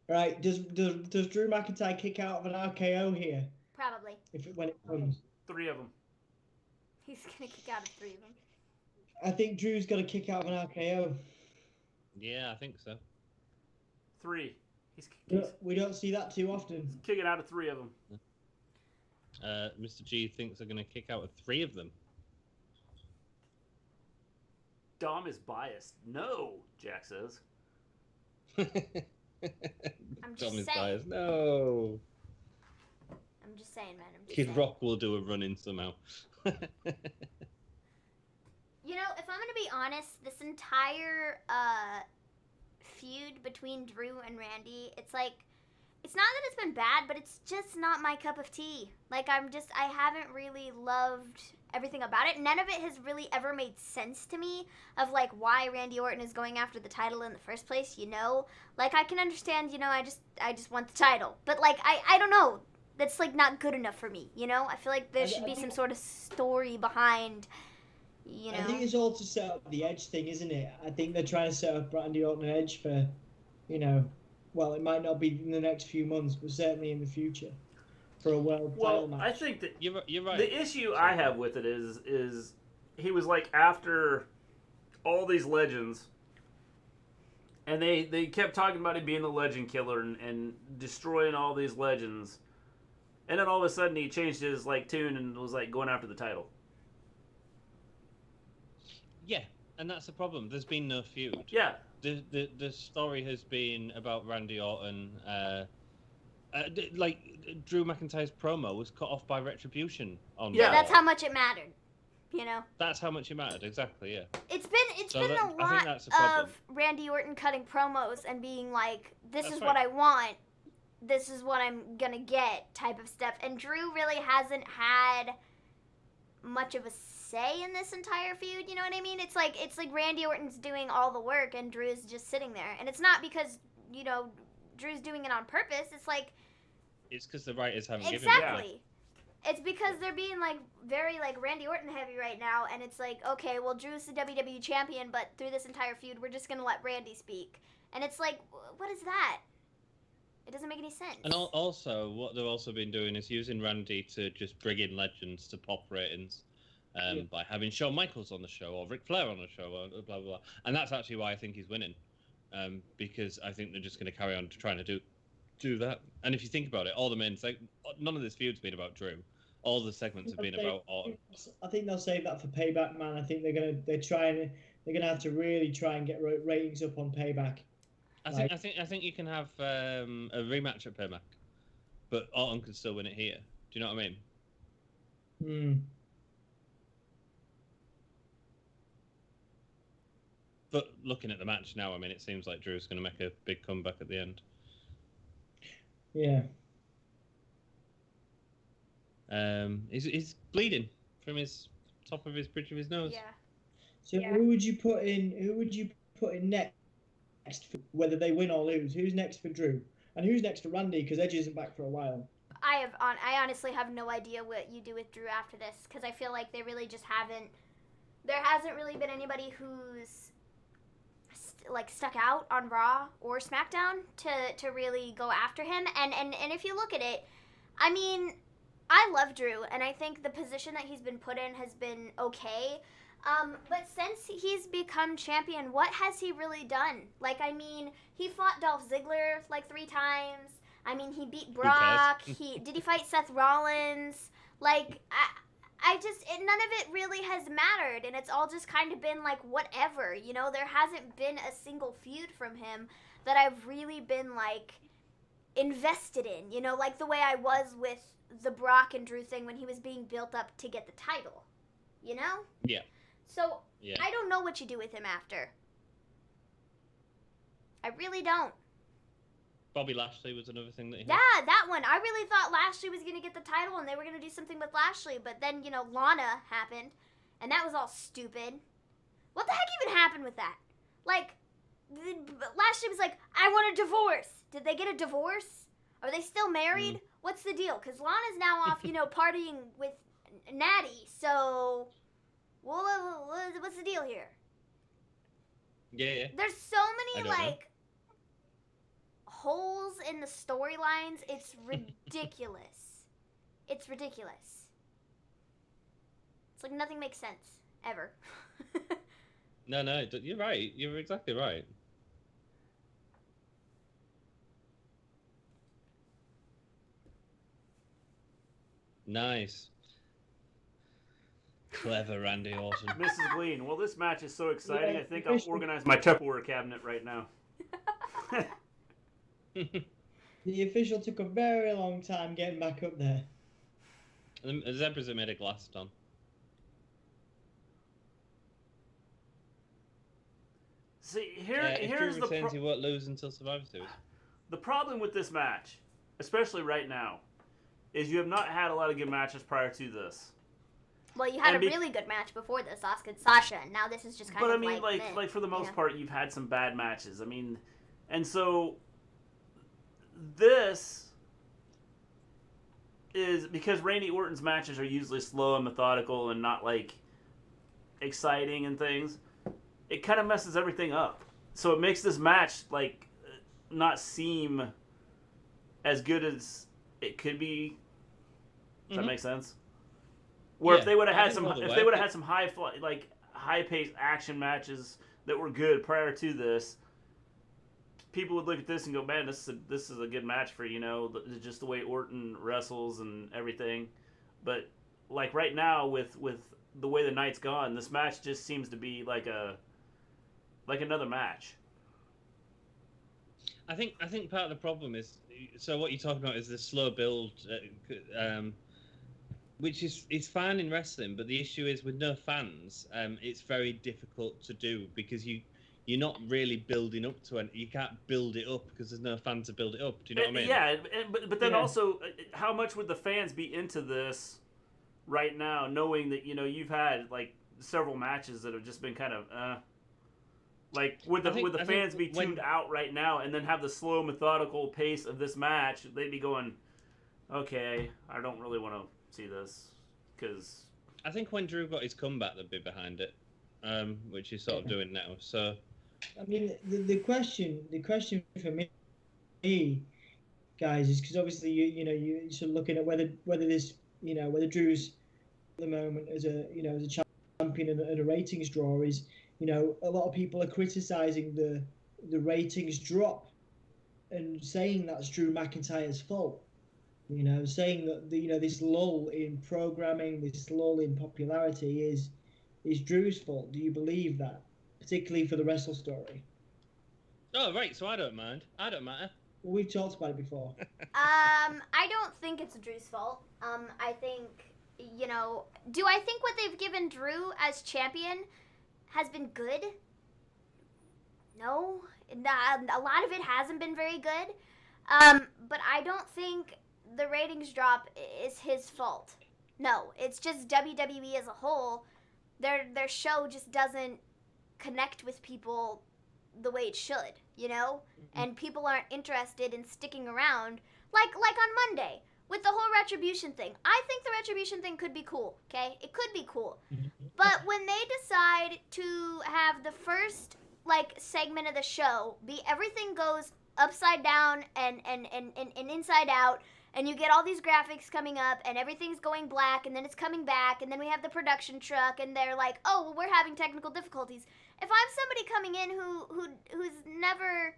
Right, does Drew McIntyre kick out of an RKO here? Probably. When it comes. 3 of them. He's gonna kick out of 3 of them. I think Drew's got to kick out of an RKO. Yeah, I think so. 3. We don't see that too often. He's kicking out of 3 of them. Mr. G thinks they're going to kick out of 3 of them. Dom is biased. No, Jack says. I'm just Dom is saying. biased. No. I'm just saying, man. Kid Rock will do a run-in somehow. You know, if I'm going to be honest, this entire feud between Drew and Randy, it's like, it's not that it's been bad, but it's just not my cup of tea. Like, I haven't really loved everything about it. None of it has really ever made sense to me of, like, why Randy Orton is going after the title in the first place, you know? Like, I can understand, you know, I just want the title. But, like, I don't know. That's, like, not good enough for me, you know? I feel like there should be some sort of story behind, you know? I think it's all to set up the Edge thing, isn't it? I think they're trying to set up Randy Orton and Edge for, you know, well, it might not be in the next few months, but certainly in the future for a world title match. I think that you're right. The issue I have with it is he was like after all these legends, and they kept talking about him being the legend killer and destroying all these legends, and then all of a sudden he changed his like tune and was like going after the title. Yeah, and that's the problem. There's been no feud. Yeah. The story has been about Randy Orton. Like Drew McIntyre's promo was cut off by Retribution on. Yeah, that's how much it mattered. You know. That's how much it mattered. Exactly. Yeah. It's been a lot of Randy Orton cutting promos and being like, "This is what I want. This is what I'm gonna get," type of stuff. And Drew really hasn't had much of a say in this entire feud, you know what I mean? It's like Randy Orton's doing all the work and Drew's just sitting there. And it's not because, you know, Drew's doing it on purpose. It's like it's because the writers haven't given exactly. It's because they're being like very like Randy Orton heavy right now, and it's like, okay, well, Drew's the WWE champion, but through this entire feud we're just gonna let Randy speak. And it's like, what is that? It doesn't make any sense. And also, what they've also been doing is using Randy to just bring in legends to pop ratings. by having Shawn Michaels on the show or Ric Flair on the show or blah, blah, blah. And that's actually why I think he's winning, because I think they're just going to carry on trying to do that. And if you think about it, all the main none of this feud's been about Drew. All the segments have been about Orton. I think they'll save that for Payback, man. I think they're gonna have to really try and get ratings up on Payback. I think you can have a rematch at Payback, but Orton can still win it here. Do you know what I mean? But looking at the match now, I mean, it seems like Drew's going to make a big comeback at the end. Yeah. He's bleeding from his top of his bridge of his nose. Yeah. So who would you put in next for whether they win or lose? Who's next for Drew? And who's next for Randy? Because Edge isn't back for a while. I honestly have no idea what you do with Drew after this, because I feel like they really just haven't. There hasn't really been anybody who's stuck out on Raw or SmackDown to really go after him. And if you look at it, I mean, I love Drew, and I think the position that he's been put in has been okay. But since he's become champion, what has he really done? Like, I mean, he fought Dolph Ziggler 3 times. I mean, he beat Brock. Did he fight Seth Rollins? Like, none of it really has mattered, and it's all just kind of been whatever, you know? There hasn't been a single feud from him that I've really been invested in, you know, like the way I was with the Brock and Drew thing when he was being built up to get the title, you know? Yeah. So, yeah. I don't know what you do with him after. I really don't. Bobby Lashley was another thing that he had. Yeah, that one. I really thought Lashley was going to get the title and they were going to do something with Lashley, but then, you know, Lana happened, and that was all stupid. What the heck even happened with that? Lashley was like, I want a divorce. Did they get a divorce? Are they still married? What's the deal? Because Lana's now off, you know, partying with Natty, so what's the deal here? Yeah. There's so many, holes in the storylines. It's ridiculous. It's ridiculous. It's like nothing makes sense, ever. No, you're right. You're exactly right. Nice. Clever Randy Orton. Mrs. Gleen, well, this match is so exciting, I think I'll organize my Tupperware cabinet right now. The official took a very long time getting back up there. The Zebras have made a glass stand. See, here's the he won't lose until Survivor Series. The problem with this match, especially right now, is you have not had a lot of good matches prior to this. Well, you had a really good match before this, Asuka and Sasha, and now this is just kind of like for the most part, you've had some bad matches. I mean, and so this is because Randy Orton's matches are usually slow and methodical and not exciting and things. It kind of messes everything up. So it makes this match not seem as good as it could be. Does that make sense? Where if they would have had some high paced action matches that were good prior to this, people would look at this and go, "Man, this is a good match for, you know, just the way Orton wrestles and everything." But right now with the way the night's gone, this match just seems to be like another match. I think part of the problem is, so what you're talking about is the slow build, which is fine in wrestling, but the issue is with no fans, it's very difficult to do because you're not really building up to it. You can't build it up because there's no fans to build it up. Do you know what I mean? Yeah, but then also, how much would the fans be into this right now, knowing that, you know, you've had several matches that have just been kind of would the fans be tuned out right now and then have the slow, methodical pace of this match? They'd be going, okay, I don't really want to see this, because I think when Drew got his comeback, they'd be behind it, which he's sort of doing now. So, I mean, the question for me, guys, is because obviously you sort of looking at whether this, you know, whether Drew's the moment as a champion and a ratings draw is, a lot of people are criticizing the ratings drop and saying that's Drew McIntyre's fault. Saying that this lull in programming, this lull in popularity is Drew's fault. Do you believe that, particularly for the Wrestle Story? Oh, right. So I don't mind. I don't matter. Well, we've talked about it before. I don't think it's Drew's fault. I think, do I think what they've given Drew as champion has been good? No. A lot of it hasn't been very good. But I don't think the ratings drop is his fault. No, it's just WWE as a whole. Their show just doesn't connect with people the way it should, and people aren't interested in sticking around like on Monday with the whole Retribution thing. I think the Retribution thing could be cool, okay? It could be cool. But when they decide to have the first segment of the show be everything goes upside down and inside out, and you get all these graphics coming up and everything's going black and then it's coming back, and then we have the production truck and they're like, oh, well, we're having technical difficulties. If I'm somebody coming in who's never,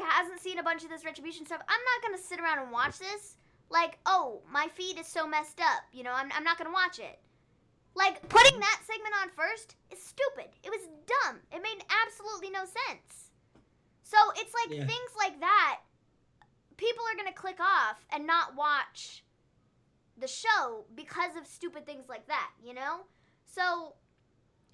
hasn't seen a bunch of this Retribution stuff, I'm not going to sit around and watch this. Oh, my feed is so messed up, I'm not going to watch it. Putting that segment on first is stupid. It was dumb. It made absolutely no sense. So it's things like that, people are going to click off and not watch the show because of stupid things like that, So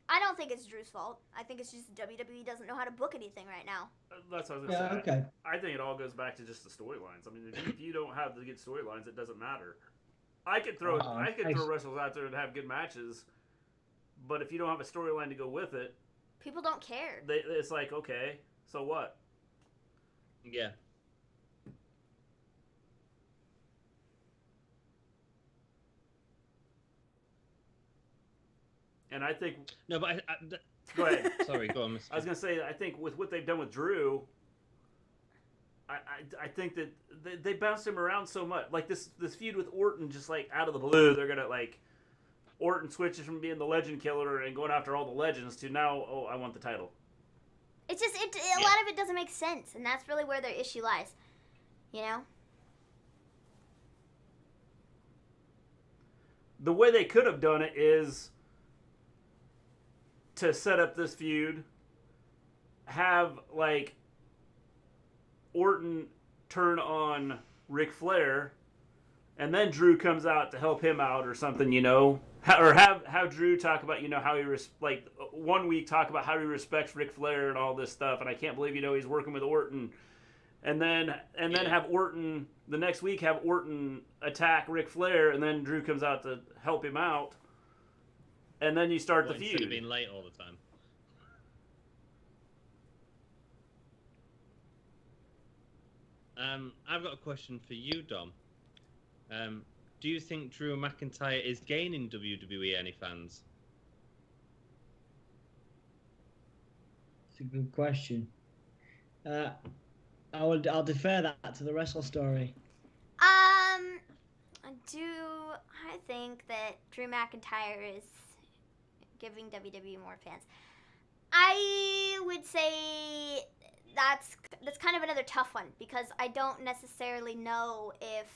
I don't think it's Drew's fault. I think it's just WWE doesn't know how to book anything right now. That's what I was going to say. Okay. I think it all goes back to just the storylines. I mean, if you don't have the good storylines, it doesn't matter. I could throw wrestlers out there and have good matches, but if you don't have a storyline to go with it, people don't care. It's like, okay, so what? Yeah. And I think no, but go ahead. Sorry, go on. Mr. I was gonna say, I think with what they've done with Drew, I think that they bounced him around so much. This feud with Orton, just out of the blue, they're gonna Orton switches from being the legend killer and going after all the legends to now, oh, I want the title. It's just a lot of it doesn't make sense, and that's really where their issue lies. The way they could have done it is to set up this feud, have Orton turn on Ric Flair, and then Drew comes out to help him out or something, or have Drew talk about how he 1 week talk about how he respects Ric Flair and all this stuff, and I can't believe he's working with Orton, and then have Orton the next week have Orton attack Ric Flair, and then Drew comes out to help him out. And then you start the feud. Instead of being late all the time. I've got a question for you, Dom. Do you think Drew McIntyre is gaining WWE any fans? It's a good question. I'll defer that to the Wrestle Story. I think that Drew McIntyre is giving WWE more fans. I would say that's kind of another tough one, because I don't necessarily know if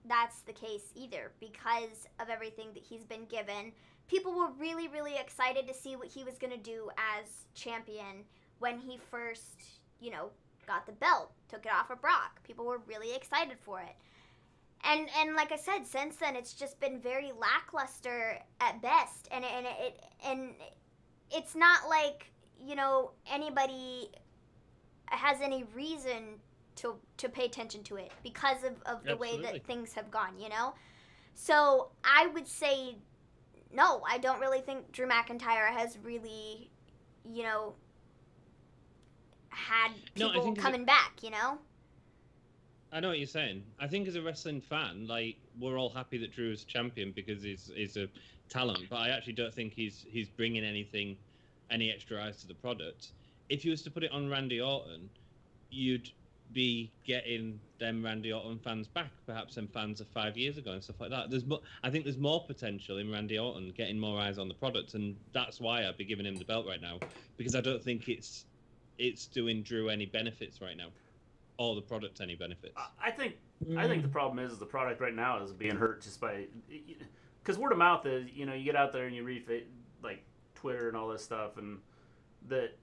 that's the case either, because of everything that he's been given. People were really, really excited to see what he was going to do as champion when he first, got the belt, took it off of Brock. People were really excited for it. And like I said, since then it's just been very lackluster at best, and it's not like anybody has any reason to pay attention to it because of the way that things have gone, So I would say no. I don't really think Drew McIntyre has really had people coming back, I know what you're saying. I think as a wrestling fan, we're all happy that Drew is champion because he's a talent, but I actually don't think he's bringing any extra eyes to the product. If you was to put it on Randy Orton, you'd be getting them Randy Orton fans back, perhaps them fans of 5 years ago and stuff like that. I think there's more potential in Randy Orton getting more eyes on the product, and that's why I'd be giving him the belt right now, because I don't think it's doing Drew any benefits right now, or the product any benefits. I think the problem is the product right now is being hurt just by, because word of mouth is, you get out there and you read like Twitter and all this stuff, and that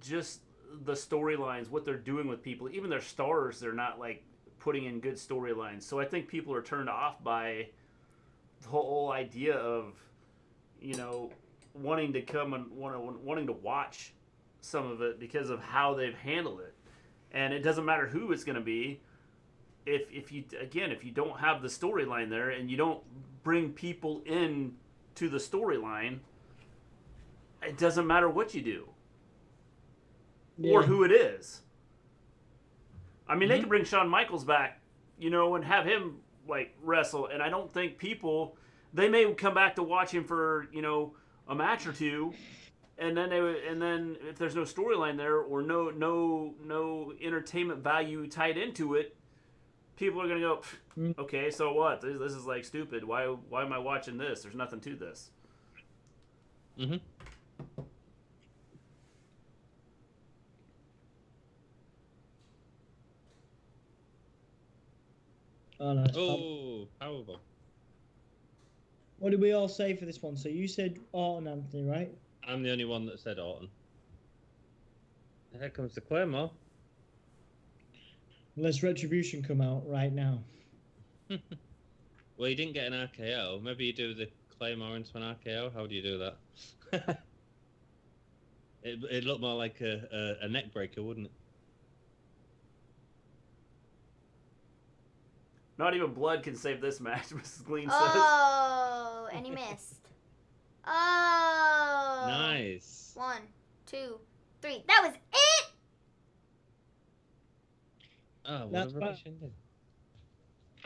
just the storylines, what they're doing with people, even their stars, they're not like putting in good storylines. So I think people are turned off by the whole idea of, wanting to come and wanting to watch some of it because of how they've handled it. And it doesn't matter who it's going to be. If you don't have the storyline there and you don't bring people in to the storyline, it doesn't matter what you do. Yeah. Or who it is. I mean, they could bring Shawn Michaels back, and have him like wrestle, and I don't think they may come back to watch him for, a match or two, and then if there's no storyline there or no entertainment value tied into it, people are gonna go, okay, so what? This is like stupid. Why am I watching this? There's nothing to this. Mm-hmm. Oh, nice. Powerbomb. What did we all say for this one? So you said Orton, Anthony, right? I'm the only one that said Orton. Here comes the Claymore. Unless Retribution come out right now. Well, you didn't get an RKO. Maybe you do the Claymore into an RKO. How do you do that? It'd look more like a neck breaker, wouldn't it? Not even blood can save this match, Mrs. Gleen says. Oh, and he missed. Oh. Nice. 1, 2, 3. That was it! Oh, what a rubbish ending.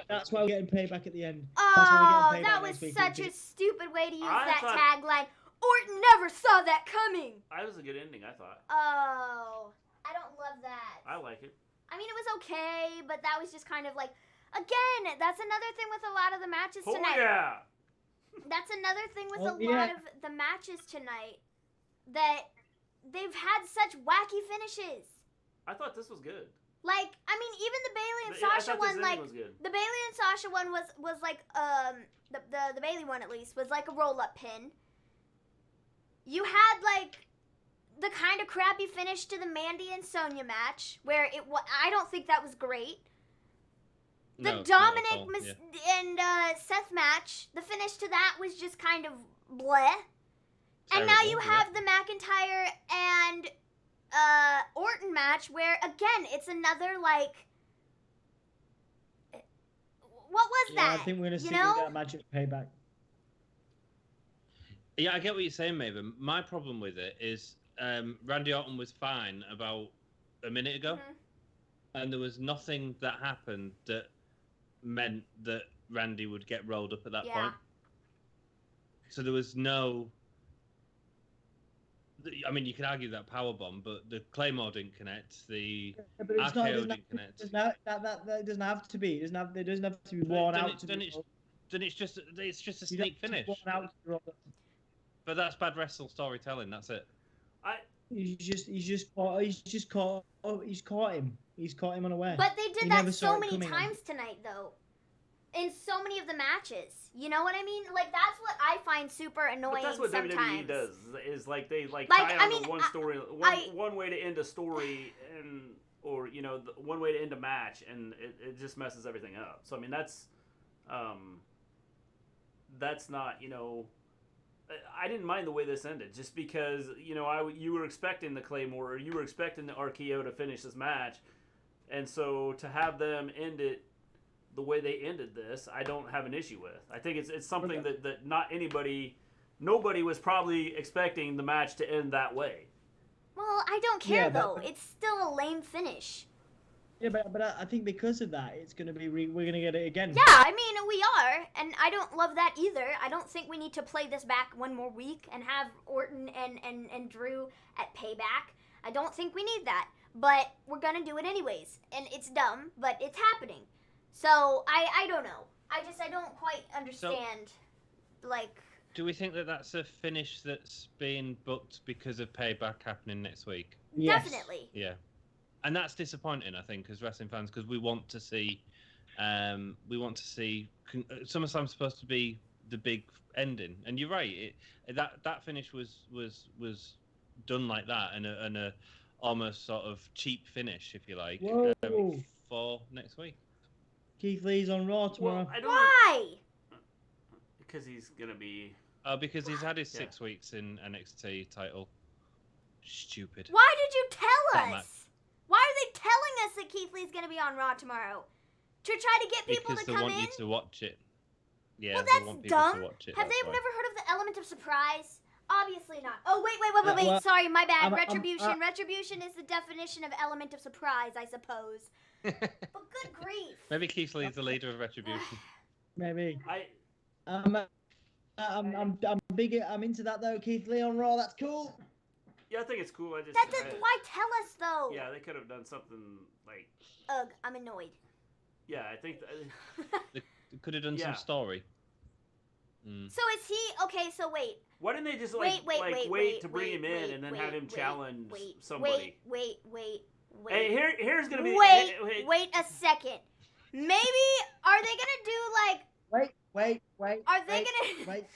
That's why we're getting payback at the end. Oh, that was such a stupid way to use that tagline. Orton never saw that coming. That was a good ending, I thought. Oh, I don't love that. I like it. I mean, it was okay, but that was just kind of like, again, that's another thing with a lot of the matches tonight. Oh, yeah. That's another thing with a lot of the matches tonight, that they've had such wacky finishes. I thought this was good. Like, I mean, even the Bayley and Sasha one, like, the Bayley and Sasha one was like, the Bayley one at least, was like a roll-up pin. You had, like, the kind of crappy finish to the Mandy and Sonya match, where I don't think that was great. The Dominic and Seth match, the finish to that was just kind of bleh. And now you have the McIntyre and Orton match where, again, it's another, like, what was that? I think we're going to see that match at Payback. Yeah, I get what you're saying, Maven. My problem with it is Randy Orton was fine about a minute ago, and there was nothing that happened that meant that Randy would get rolled up at that point. So there was no... I mean, you could argue that powerbomb, but the Claymore didn't connect. The RKO didn't connect. That doesn't have to be. It doesn't have to be worn out. Then it's just a sneak finish. But that's bad wrestle storytelling. That's it. He's caught him. He's caught him unaware. But they did that so many times tonight, though. In so many of the matches, you know what I mean? Like, that's what I find super annoying. But that's what WWE does. Is like they tie on to one story, one way to end a story, or one way to end a match, and it just messes everything up. So I mean, that's not I didn't mind the way this ended, just because you were expecting the Claymore or you were expecting the RKO to finish this match, and so to have them end it the way they ended this, I don't have an issue with. I think it's something that nobody was probably expecting the match to end that way. Well, I don't care though. It's still a lame finish. Yeah, but I think because of that, it's gonna be we're gonna get it again. Yeah, I mean we are, and I don't love that either. I don't think we need to play this back one more week and have Orton and Drew at Payback. I don't think we need that. but we're gonna do it anyways, and it's dumb, but it's happening. So I don't know. I don't quite understand, like. Do we think that that's a finish that's being booked because of Payback happening next week? Yes. Definitely. Yeah, and that's disappointing, I think, as wrestling fans, because we want to see, SummerSlam's supposed to be the big ending, and you're right. That finish was done like that, and a almost sort of cheap finish, if you like, for next week. Keith Lee's on Raw tomorrow. Well, Why? Because he's gonna be. Because he's had his 6 weeks in NXT title. Stupid. Why did you tell That us? Why are they telling us that Keith Lee's gonna be on Raw tomorrow? To try to get people because to come in? Because they want you to watch it. Yeah, well, they that's want people dumb. to watch it. Have they why. never heard of the element of surprise? Obviously not. Oh, wait. Sorry, my bad. Retribution. Retribution is the definition of element of surprise, I suppose. But good grief. Maybe Keith Lee's the leader of Retribution. Maybe. I'm into that though. Keith Lee on Raw. That's cool. Yeah, I think it's cool. Why tell us though? Yeah, they could have done something like. Ugh, I'm annoyed. Yeah, I think. They could have done some story. So is he okay? So wait. Why didn't they just wait to bring him in and then have him challenge somebody? Wait. Hey, here's gonna be. Wait a second. Maybe are they gonna do like? Wait. Are they gonna? Wait.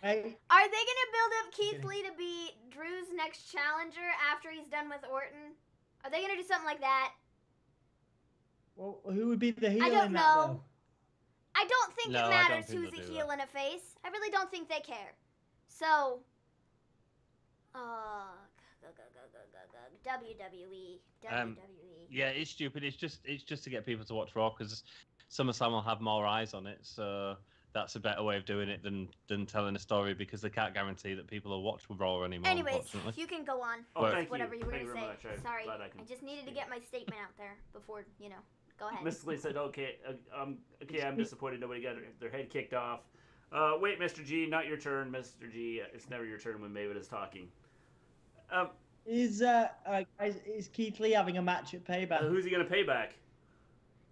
Are they gonna build up Keith Lee to be Drew's next challenger after he's done with Orton? Are they gonna do something like that? Well, who would be the heel I don't in know. that though? I don't think it matters who's a heel and a face. I really don't think they care. So, WWE. Yeah, it's stupid. It's just to get people to watch Raw because SummerSlam will have more eyes on it. So that's a better way of doing it than telling a story because they can't guarantee that people will watch Raw anymore. Anyways, you can go on. Thank whatever you. you were going to say. Sorry, I just needed to get my statement out there before, Go ahead. Miss Lee said, okay, I'm disappointed nobody got their head kicked off. Wait, Mr. G, not your turn, Mr. G. It's never your turn when Maven is talking. Is Keith Lee having a match at Payback? Who's he going to pay back?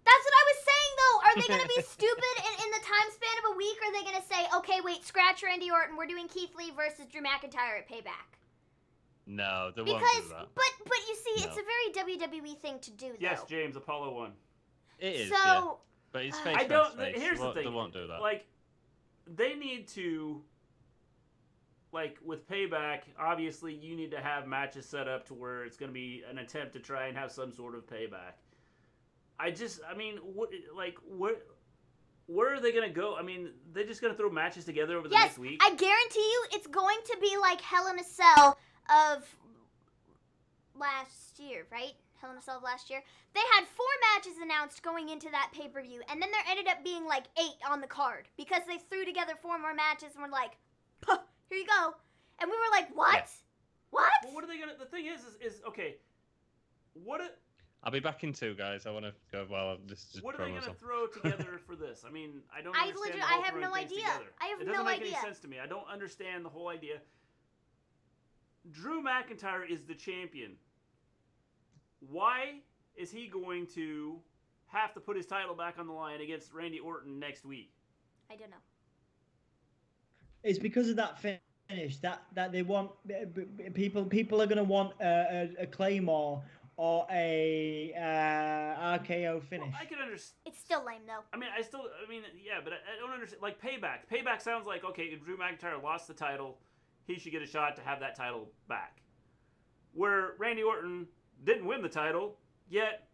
That's what I was saying, though. Are they going to be stupid in the time span of a week? Or are they going to say, okay, wait, scratch Randy Orton. We're doing Keith Lee versus Drew McIntyre at Payback? No, they won't do that. But you see, it's a very WWE thing to do, though. Yes, James, Apollo won. It is, so, yeah. But it's face Here's the thing. They won't do that. Like, they need to... Like, with Payback, obviously, you need to have matches set up to where it's going to be an attempt to try and have some sort of payback. Where are they going to go? I mean, they're just going to throw matches together over the next week? I guarantee you it's going to be like Hell in a Cell of last year, right? Hell in a Cell of last year. They had 4 matches announced going into that pay-per-view, and then there ended up being like 8 on the card because they threw together 4 more matches and were like, huh, here you go. And we were like, what? Yeah. What? Well, what are they going to... The thing is okay, I'll be back in 2, guys. I want to go while this is. What are they going to throw together for this? I mean, I don't understand. I have no idea. It doesn't make any sense to me. I don't understand the whole idea. Drew McIntyre is the champion. Why is he going to have to put his title back on the line against Randy Orton next week? I don't know. It's because of that finish that they want. People are going to want a Claymore or a RKO finish. Well, I can understand. It's still lame, though. I mean, yeah, but I don't understand. Like, Payback. Payback sounds like, okay, Drew McIntyre lost the title. He should get a shot to have that title back. Where Randy Orton didn't win the title, yet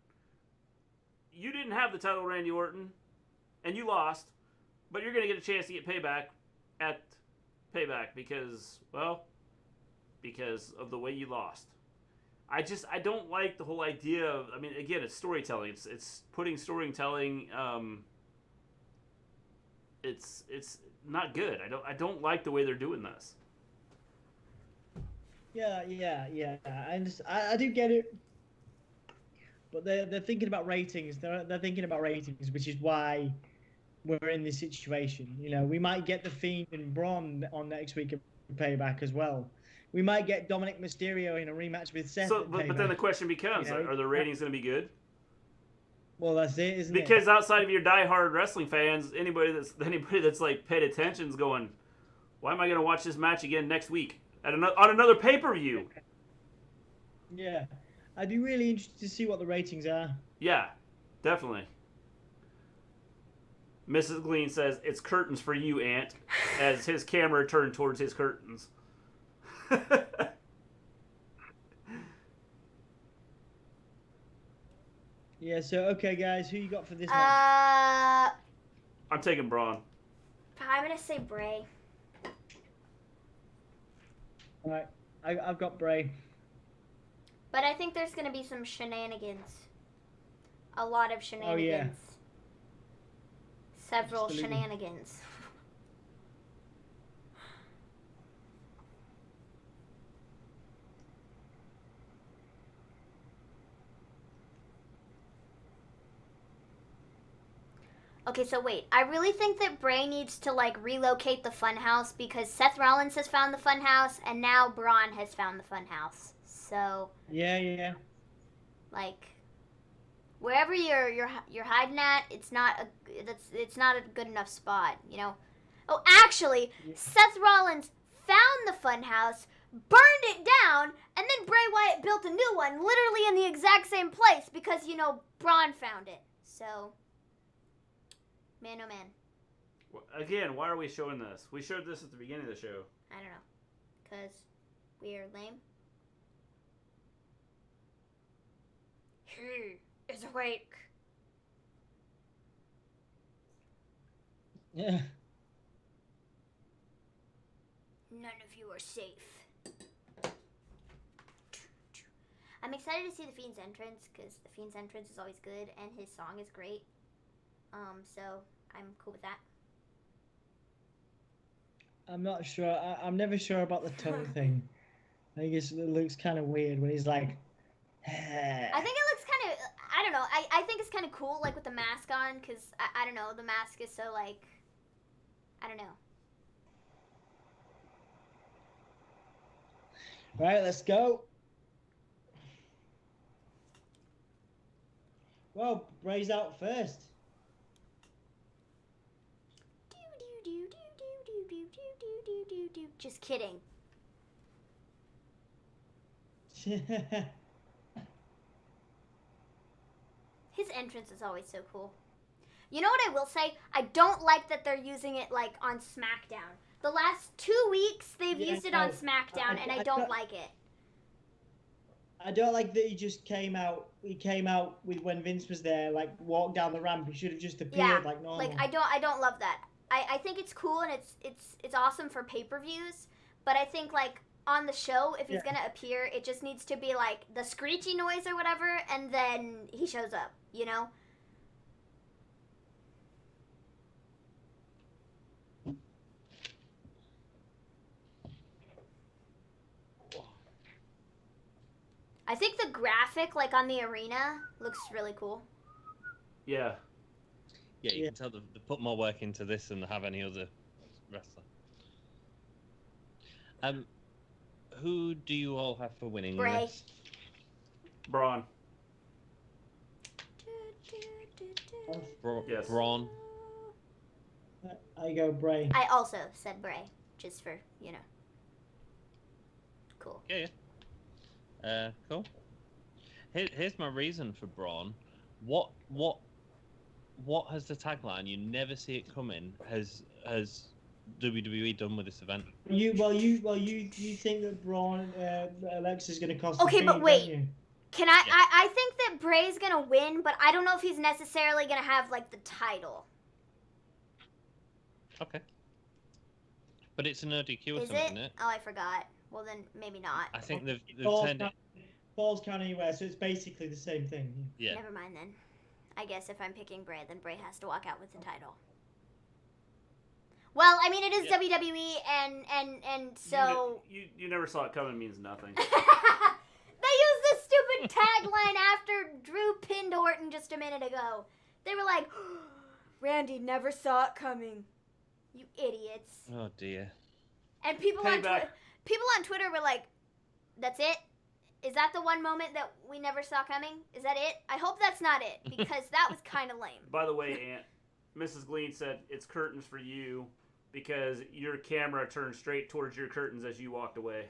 you didn't have the title, Randy Orton, and you lost, but you're going to get a chance to get payback at Payback because of the way you lost. I don't like the whole idea of, I mean, again, it's storytelling. It's putting storytelling, it's not good. I don't like the way they're doing this. Yeah. I do get it, but they're thinking about ratings. They're thinking about ratings, which is why we're in this situation. You know, we might get the Fiend and Braun on next week of Payback as well. We might get Dominic Mysterio in a rematch with Seth. So, but then the question becomes: are the ratings going to be good? Well, that's it, isn't it? Because outside of your diehard wrestling fans, anybody that's like paid attention is going, "Why am I going to watch this match again next week on another pay-per-view?" Yeah, I'd be really interested to see what the ratings are. Yeah, definitely. Mrs. Gleen says, "It's curtains for you, Aunt," as his camera turned towards his curtains. Yeah, so, okay, guys, who you got for this match? I'm taking Braun. I'm going to say Bray. All right, I've got Bray. But I think there's going to be some shenanigans. A lot of shenanigans. Oh, yeah. Several shenanigans. Okay, so wait. I really think that Bray needs to, like, relocate the funhouse because Seth Rollins has found the funhouse and now Braun has found the funhouse. So... Yeah. Like... Wherever you're hiding at, it's not a good enough spot, you know. Oh, actually, yeah. Seth Rollins found the funhouse, burned it down, and then Bray Wyatt built a new one, literally in the exact same place because Braun found it. So, man, oh man. Again, why are we showing this? We showed this at the beginning of the show. I don't know, cause we're lame. Is awake. Yeah. None of you are safe. I'm excited to see the Fiend's entrance because the Fiend's entrance is always good and his song is great. So I'm cool with that. I'm not sure. I'm never sure about the tongue thing. I think it looks kind of weird when he's like. I think it looks kind of, I don't know, I think it's kind of cool, like, with the mask on, because, I don't know, the mask is so, like, I don't know. Right, let's go. Well, Bray's out first. Just kidding. His entrance is always so cool. You know what I will say? I don't like that they're using it, like, on SmackDown. The last 2 weeks, they've used it on SmackDown, and I don't like it. I don't like that he just came out. He came out with when Vince was there, like, walked down the ramp. He should have just appeared like normal. Like, I don't love that. I think it's cool, and it's awesome for pay-per-views, but I think, like, on the show, if he's gonna appear, it just needs to be, like, the screechy noise or whatever, and then he shows up, you know? I think the graphic, like, on the arena looks really cool. Yeah. Yeah, you can tell they put more work into this than they have any other wrestler. Who do you all have for winning Bray. this? Braun. Yes. Braun. I go Bray. I also said Bray, just for, you know. Cool. Yeah. Cool. Here's my reason for Braun. What has the tagline "You never see it coming" has WWE done with this event? You think that Braun Alexa's going to cost? Okay, but wait. Can I? Yeah. I think that Bray's gonna win, but I don't know if he's necessarily gonna have like the title. Okay. But it's an DQ or something, isn't it? Oh, I forgot. Well, then maybe not. I think they've turned it. Balls count anywhere, so it's basically the same thing. Yeah. Never mind then. I guess if I'm picking Bray, then Bray has to walk out with the title. Well, I mean, it is WWE, and so... You never saw it coming means nothing. They used this stupid tagline after Drew pinned Orton just a minute ago. They were like, Randy never saw it coming. You idiots. Oh dear. And people on Twitter were like, that's it? Is that the one moment that we never saw coming? Is that it? I hope that's not it, because that was kind of lame. By the way, Aunt, Mrs. Gleen said it's curtains for you because your camera turned straight towards your curtains as you walked away.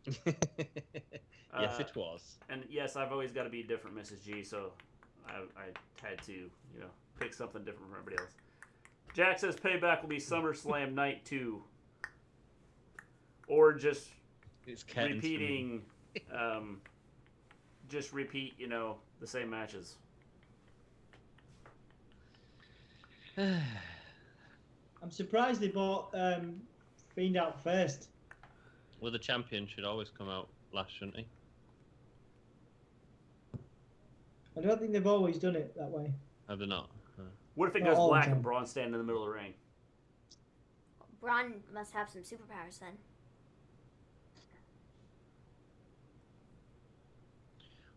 Yes, it was. And yes, I've always got to be different, Mrs. G, so I had to, pick something different from everybody else. Jack says Payback will be SummerSlam Night 2. Or just repeating, repeat, the same matches. I'm surprised they bought Fiend out first. Well, the champion should always come out last, shouldn't he? I don't think they've always done it that way. Have they not? What if it goes black and Braun standing in the middle of the ring? Braun must have some superpowers then.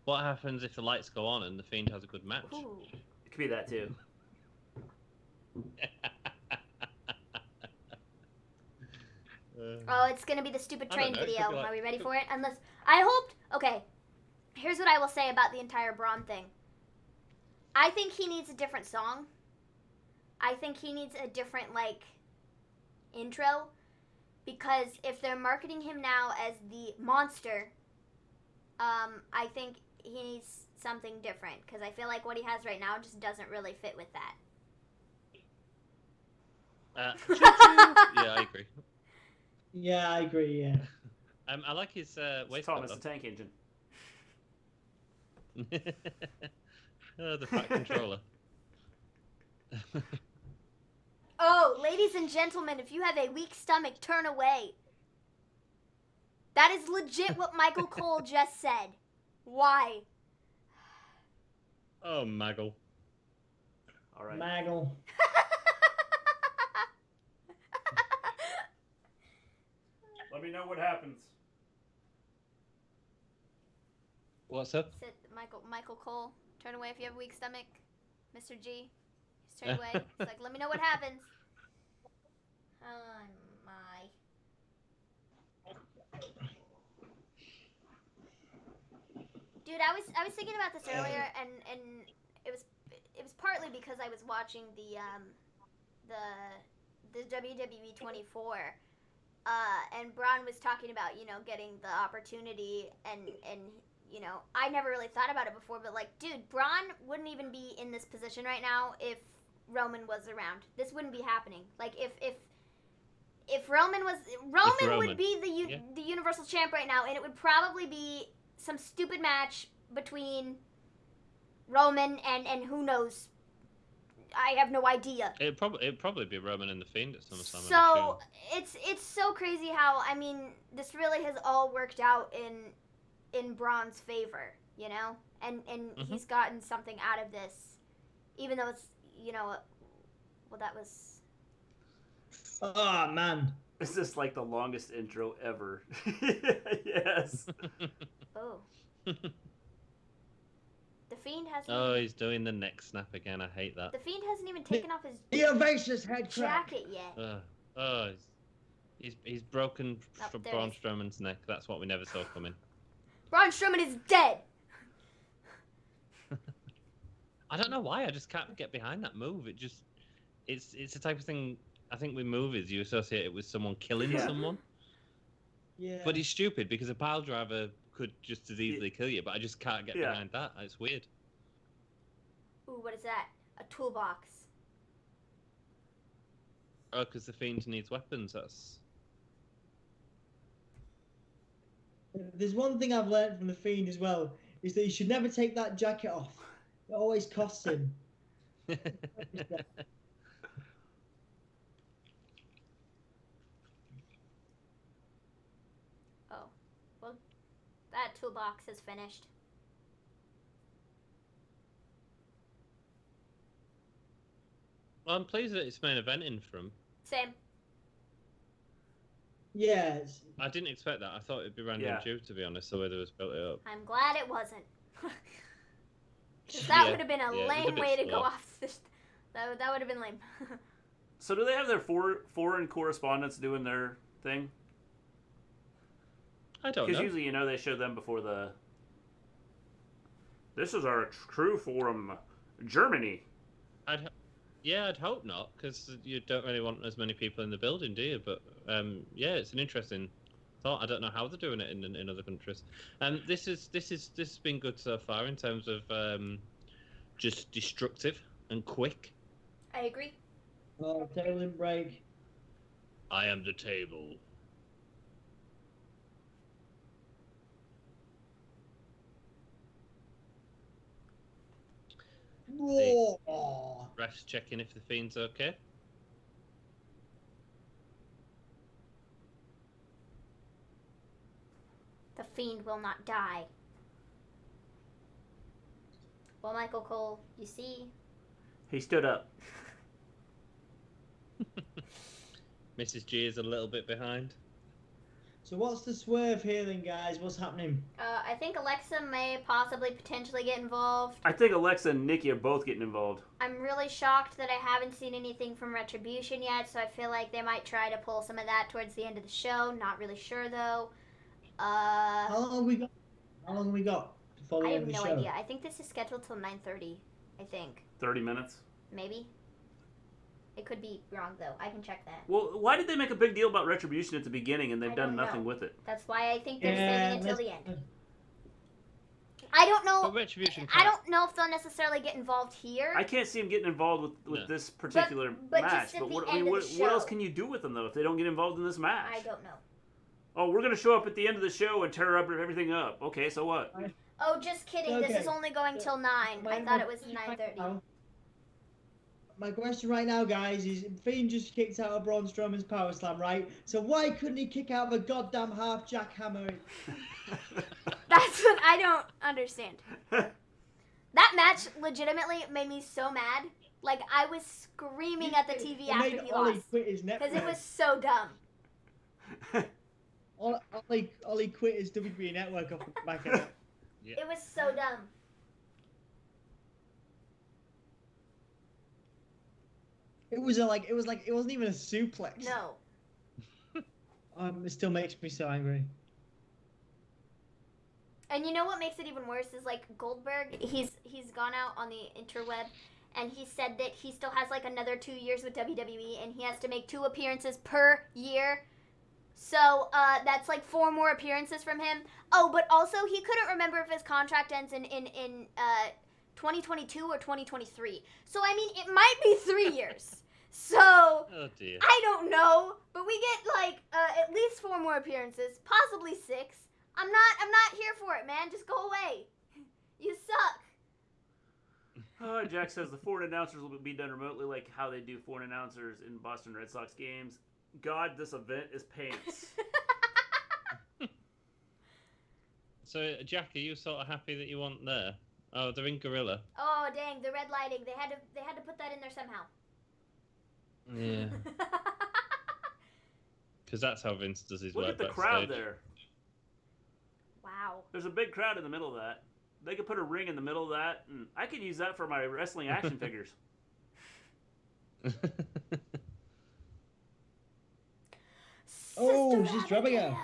What happens if the lights go on and the Fiend has a good match? Ooh. It could be that too. Oh, it's going to be the stupid train video. Are we ready for it? Unless, I hoped, okay, here's what I will say about the entire Braun thing. I think he needs a different song. I think he needs a different, intro. Because if they're marketing him now as the monster, I think he needs something different. Because I feel like what he has right now just doesn't really fit with that. Yeah, I agree. Yeah, I agree, yeah. I like his waist. Thomas the Tank Engine. The fat controller. Oh, ladies and gentlemen, if you have a weak stomach, turn away. That is legit what Michael Cole just said. Why? Oh, Maggle. All right. Maggle. Let me know what happens. What's up? Sit, Michael Cole. Turn away if you have a weak stomach. Mr. G. Just turn away. It's like, let me know what happens. Oh my. Dude, I was thinking about this earlier, and it was partly because I was watching the WWE 24. And Braun was talking about, getting the opportunity, and I never really thought about it before, but dude, Braun wouldn't even be in this position right now if Roman was around. This wouldn't be happening. If Roman was, Roman would be the Universal Champ right now, and it would probably be some stupid match between Roman and who knows. I have no idea. It'd probably be Roman and the Fiend at SummerSlam. So it's so crazy how, I mean, this really has all worked out in Braun's favor, and he's gotten something out of this, even though it's well, that was. Oh man, is this the longest intro ever? Yes. Oh. The Fiend hasn't. Oh, he's doing the neck snap again. I hate that. The Fiend hasn't even taken off his head jacket yet. He's broken from Braun Strowman's neck. That's what we never saw coming. Braun Strowman is dead. I don't know why. I just can't get behind that move. It's the type of thing. I think with movies you associate it with someone killing someone. Yeah. But he's stupid because a pile driver could just as easily kill you, but I just can't get behind that. It's weird. Ooh, what is that? A toolbox. Oh, because the Fiend needs weapons. There's one thing I've learned from the Fiend as well, is that he should never take that jacket off. It always costs him. Oh, well, that toolbox is finished. Well, I'm pleased that it's main eventing from. Same. Yes. I didn't expect that. I thought it'd be Randy and Drew, to be honest, the way they was built it up. I'm glad it wasn't. Because that would have been a lame way to go off That would have been lame. So do they have their foreign correspondents doing their thing? I don't know. Because usually, they show them before the... This is our crew from Germany. I'd hope not, because you don't really want as many people in the building, do you? But yeah, it's an interesting thought. I don't know how they're doing it in other countries. This has been good so far in terms of just destructive and quick. I agree. Oh, table and break. I am the table. Whoa. Ref's checking if the Fiend's okay. The Fiend will not die. Well, Michael Cole, you see? He stood up. Mrs. G is a little bit behind. So what's the swerve here then, guys? What's happening? I think Alexa may potentially get involved. I think Alexa and Nikki are both getting involved. I'm really shocked that I haven't seen anything from Retribution yet, so I feel like they might try to pull some of that towards the end of the show. Not really sure, though. How long have we got before the I end have of the no show? idea. I think this is scheduled till 9:30, I think. 30 minutes. Maybe. It could be wrong, though. I can check that. Well, why did they make a big deal about Retribution at the beginning and they've I done don't nothing know. with it? That's why I think they're saving it till the end. let's- I don't know. But Retribution I don't know if they'll necessarily get involved here. I can't see them getting involved with No. this particular But match. just at But the what, end of the what else show. can you do with them, though, if they don't get involved in this match? I don't know. Oh, we're going to show up at the end of the show and tear up everything up. Okay, so what? Oh, just kidding. This Okay. is only going till 9. I thought it was 9:30. My question right now, guys, is Fiend just kicked out of Braun Strowman's power slam, right? So why couldn't he kick out of a goddamn half jackhammer? That's what I don't understand. That match legitimately made me so mad. Like, I was screaming at the TV It after made he Ollie lost. quit his net. Because it was so dumb. Ollie quit his WWE network off the back of it. Yeah. It was so dumb. It wasn't even a suplex. No. It still makes me so angry. And you know what makes it even worse is, like, Goldberg, he's gone out on the interweb and he said that he still has like another 2 years with WWE and he has to make 2 appearances per year. So that's like 4 more appearances from him. Oh, but also he couldn't remember if his contract ends in 2022 or 2023. So I mean, it might be 3 years. So Oh dear. I don't know, but we get like at least 4 more appearances, possibly 6. I'm not here for it, man. Just go away. You suck. Jack says the foreign announcers will be done remotely like how they do foreign announcers in Boston Red Sox games. God, this event is pants. So, Jack, are you sort of happy that you weren't there? Oh, they're in Gorilla. Oh dang, the red lighting. They had to put that in there somehow. Yeah. Because that's how Vince does his Look work at the backstage. crowd there. Wow. There's a big crowd in the middle of that. They could put a ring in the middle of that, and I could use that for my wrestling action figures. Oh, Sister she's dropping her. Abigail.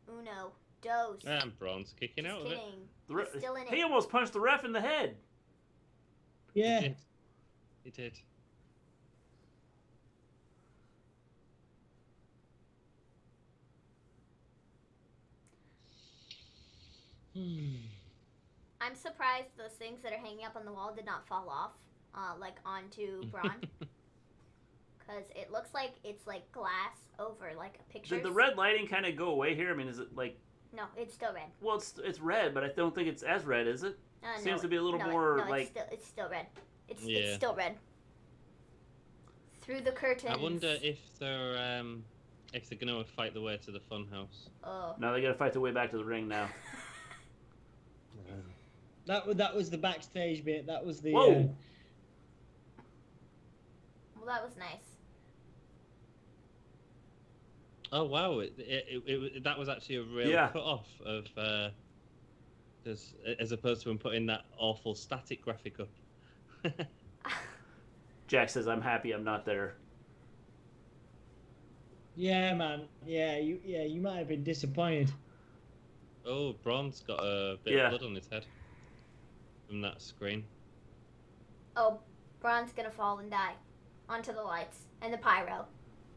Uno, dos. And Braun's kicking out Just of it. kidding. The He's still in he it. almost punched the ref in the head. Yeah. He did. He did. I'm surprised those things that are hanging up on the wall did not fall off, like onto Braun. Because it looks like it's like glass over like a picture. Did the red lighting kind of go away here? I mean, is it like... No, it's still red. Well, it's red, but I don't think it's as red, is it? Seems to be a little more like... It's still red. It's Yeah. still red. Through the curtains. I wonder if they're going to fight the way to the funhouse. Oh. No, they got to fight their way back to the ring now. That was the backstage bit. That was the. Whoa. Well, that was nice. Oh wow! That was actually a real Yeah. cut off of as opposed to him putting that awful static graphic up. Jack says, "I'm happy I'm not there." Yeah, man. Yeah, you might have been disappointed. Oh, Braun's got a bit of blood on his head from that screen. Oh, Braun's gonna fall and die onto the lights and the pyro.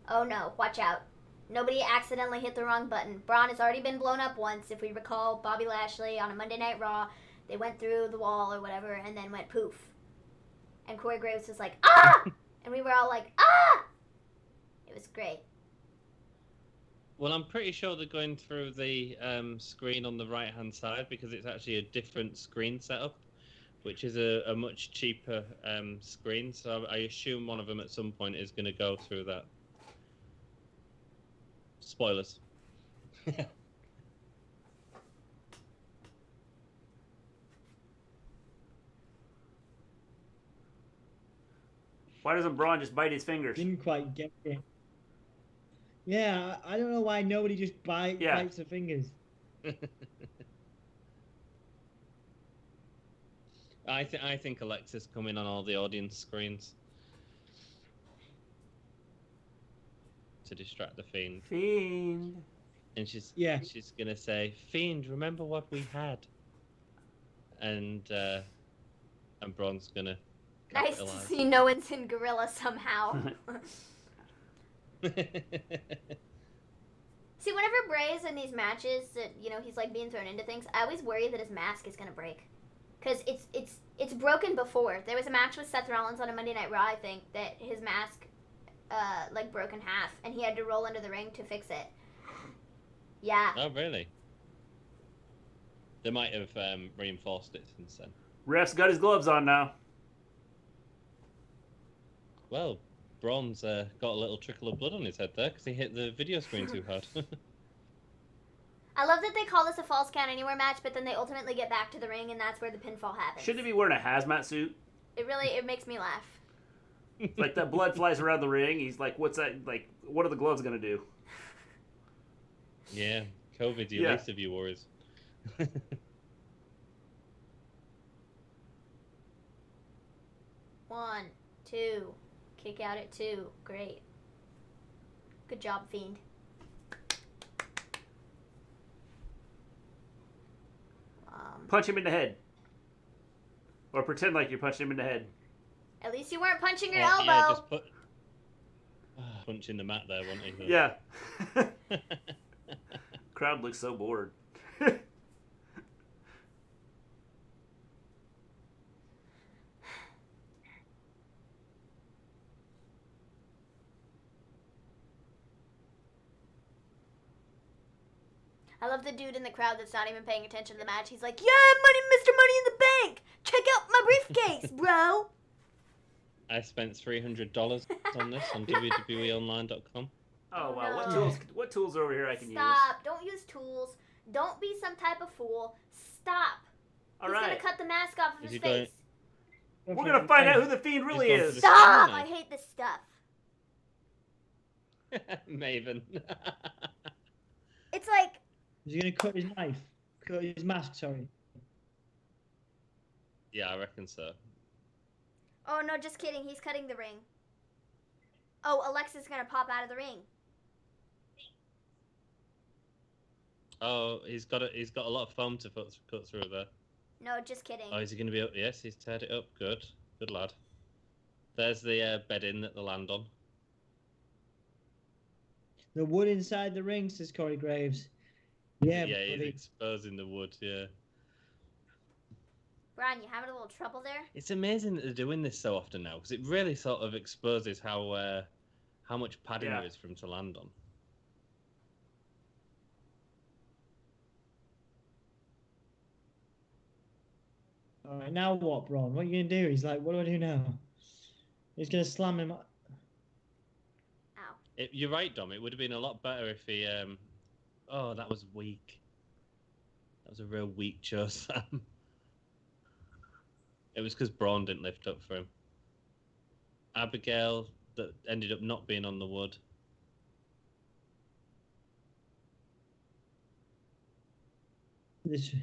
Oh no, watch out. Nobody accidentally hit the wrong button. Braun has already been blown up once. If we recall, Bobby Lashley on a Monday Night Raw, they went through the wall or whatever and then went poof. And Corey Graves was like, ah! And we were all like, ah! It was great. Well, I'm pretty sure they're going through the screen on the right-hand side because it's actually a different screen setup, which is a much cheaper screen. So I assume one of them at some point is going to go through that. Spoilers. Why doesn't Braun just bite his fingers? Didn't quite get it. Yeah, I don't know why nobody just bites their fingers. I think Alexa's coming on all the audience screens to distract the Fiend. Fiend. And she's gonna say, "Fiend, remember what we had?" And Braun's gonna. Nice to see no one's in Gorilla somehow. See, whenever Bray's in these matches that he's like being thrown into things, I always worry that his mask is gonna break, because it's broken before. There was a match with Seth Rollins on a Monday Night Raw, I think, that his mask like broke in half, and he had to roll into the ring to fix it. Yeah. Oh really? They might have reinforced it since then. Ref's got his gloves on now. Well, Braun's got a little trickle of blood on his head there because he hit the video screen too hard. I love that they call this a Falls Count Anywhere match, but then they ultimately get back to the ring, and that's where the pinfall happens. Shouldn't he be wearing a hazmat suit? It makes me laugh. Like that blood flies around the ring. He's like, "What's that? Like, what are the gloves gonna do?" Yeah, COVID, the least of your worries. 1, 2, kick out at 2. Great. Good job, Fiend. Punch him in the head. Or pretend like you're punching him in the head. At least you weren't punching your elbow. Yeah, just punching the mat there, wasn't he? Yeah. Crowd looks so bored. I love the dude in the crowd that's not even paying attention to the match. He's like, yeah, Mr. Money in the Bank. Check out my briefcase, bro. I spent $300 on this on WWEonline.com. Oh, wow. No. What tools are over here I can use? Stop. Don't use tools. Don't be some type of fool. Stop. All He's right. going to cut the mask off of his face. We're going to find out who the Fiend really is. Stop. I hate this stuff. Maven. It's like... Is he going to cut his knife? Cut his mask, sorry. Yeah, I reckon so. Oh, no, just kidding. He's cutting the ring. Oh, Alexa's going to pop out of the ring. Oh, he's got a lot of foam to cut through there. No, just kidding. Oh, is he going to be up? Yes, he's teared it up. Good. Good lad. There's the bedding that they land on. The wood inside the ring, says Corey Graves. Yeah, he's exposing the wood, yeah. Brian, you having a little trouble there? It's amazing that they're doing this so often now, because it really sort of exposes how much padding there is for him to land on. All right, now what, Braun? What are you going to do? He's like, what do I do now? He's going to slam him. Ow. You're right, Dom. It would have been a lot better if he... Oh, that was weak. That was a real weak chosam. It was because Braun didn't lift up for him. Abigail, that ended up not being on the wood. This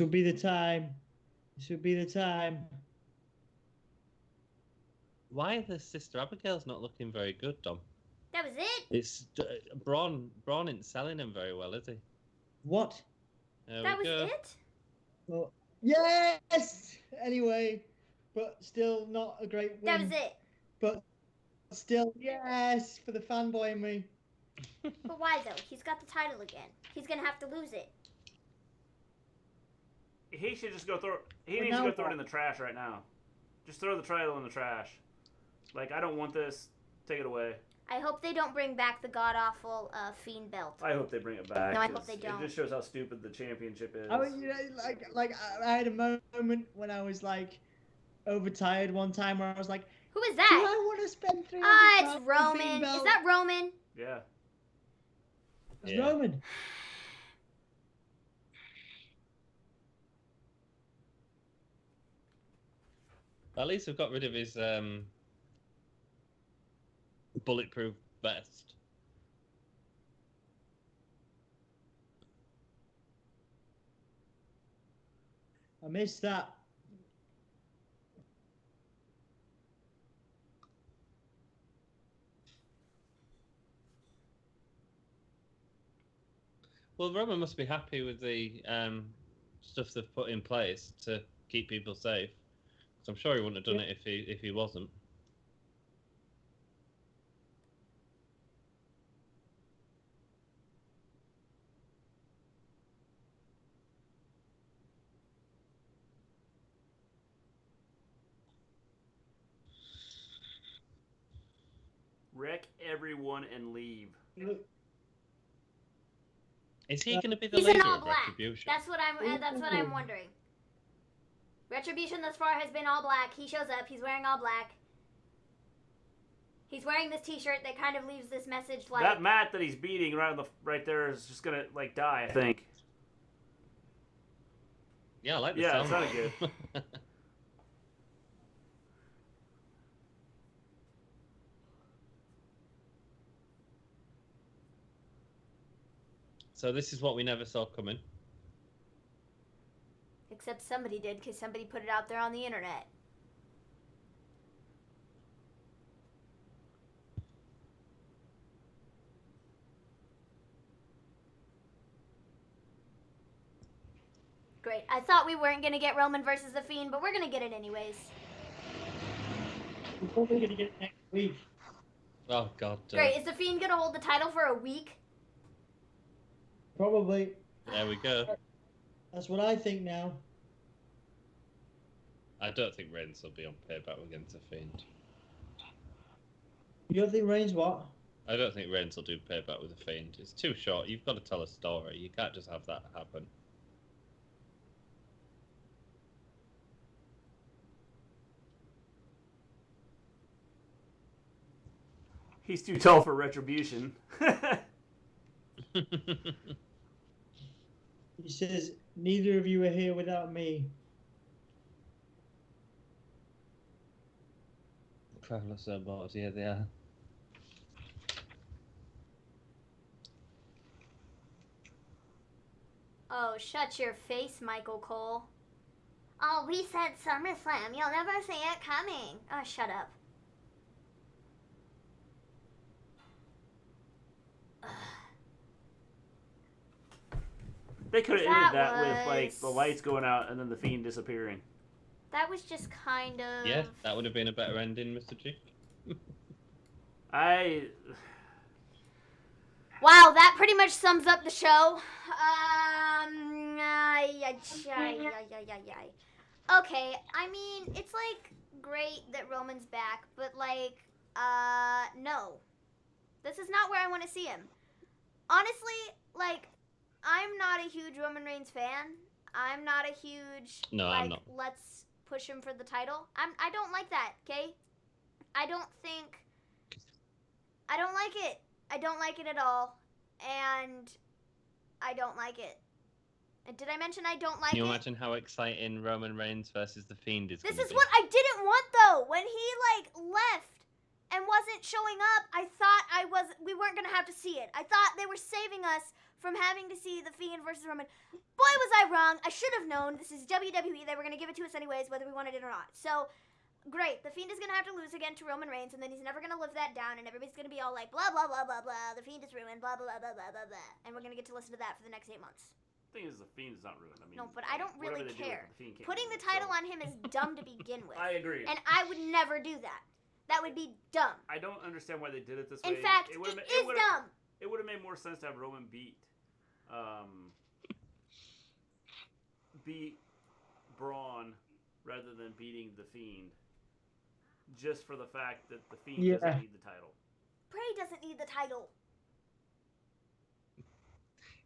will be the time. This will be the time. Why are the Sister Abigail's not looking very good, Dom? That was it? It's Braun isn't selling him very well, is he? What? That was it? Well, yes! Anyway, but still not a great win. That was it. But still, yes, for the fanboy in me. But why, though? He's got the title again. He's going to have to lose it. He should just go throw... He needs to go throw it in the trash right now. Just throw the title in the trash. Like, I don't want this. Take it away. I hope they don't bring back the god-awful Fiend belt. I hope they bring it back. No, I hope they don't. It just shows how stupid the championship is. I mean, you know, like I had a moment when I was like overtired one time where I was like, who is that? Do I want to spend 300 Ah, it's Roman. Is that Roman? Yeah. It's Roman. At least we've got rid of his bulletproof vest. I missed that. Well, Roman must be happy with the stuff they've put in place to keep people safe. So I'm sure he wouldn't have done it if he wasn't. Wreck everyone and leave. Is he going to be the He's leader in all of black. Retribution? That's what I'm wondering. Retribution thus far has been all black. He shows up. He's wearing all black. He's wearing this T-shirt that kind of leaves this message like that mat that he's beating right there is just gonna like die. I think. Yeah, I like the sound. sound. Yeah, it sounded good. So this is what we never saw coming. Except somebody did, because somebody put it out there on the internet. Great. I thought we weren't going to get Roman versus The Fiend, but we're going to get it anyways. We're probably going to get it next week. Oh, God. Great. Is The Fiend going to hold the title for a week? Probably. There we go. That's what I think now. I don't think Reigns will be on payback against The Fiend. You don't think Reigns what? I don't think Reigns will do payback with The Fiend. It's too short. You've got to tell a story. You can't just have that happen. He's too tall for Retribution. He says, neither of you are here without me. Traveller so bored. Yeah, they are. Oh, shut your face, Michael Cole. Oh, we said SummerSlam. You'll never see it coming. Oh, shut up. They could have ended that with like the lights going out and then the Fiend disappearing. That was just kind of... Yeah, that would have been a better ending, Mr. G. Wow, that pretty much sums up the show. Okay, I mean, it's like great that Roman's back, but like, no. This is not where I want to see him. Honestly, like, I'm not a huge Roman Reigns fan. I'm not a huge, I'm not. let's push him for the title. I don't like that, okay? I don't like it. I don't like it at all. And I don't like it. Did I mention I don't like it? Can you imagine how exciting Roman Reigns versus The Fiend is? This is what I didn't want, though. When he, left and wasn't showing up, I thought we weren't going to have to see it. I thought they were saving us from having to see The Fiend versus Roman. Boy, was I wrong. I should have known. This is WWE. They were going to give it to us anyways, whether we wanted it or not. So, great. The Fiend is going to have to lose again to Roman Reigns, and then he's never going to live that down, and everybody's going to be all like, blah, blah, blah, blah, blah. The Fiend is ruined, blah, blah, blah, blah, blah, blah. And we're going to get to listen to that for the next 8 months. The thing is, the Fiend is not ruined. I mean, no, but I don't really care. It, Putting the title on him is dumb to begin with. I agree. And I would never do that. That would be dumb. I don't understand why they did it this way. In fact, it is dumb. It would have made more sense to have Roman beat Braun rather than beating the Fiend. Just for the fact that the Fiend doesn't need the title. Bray doesn't need the title.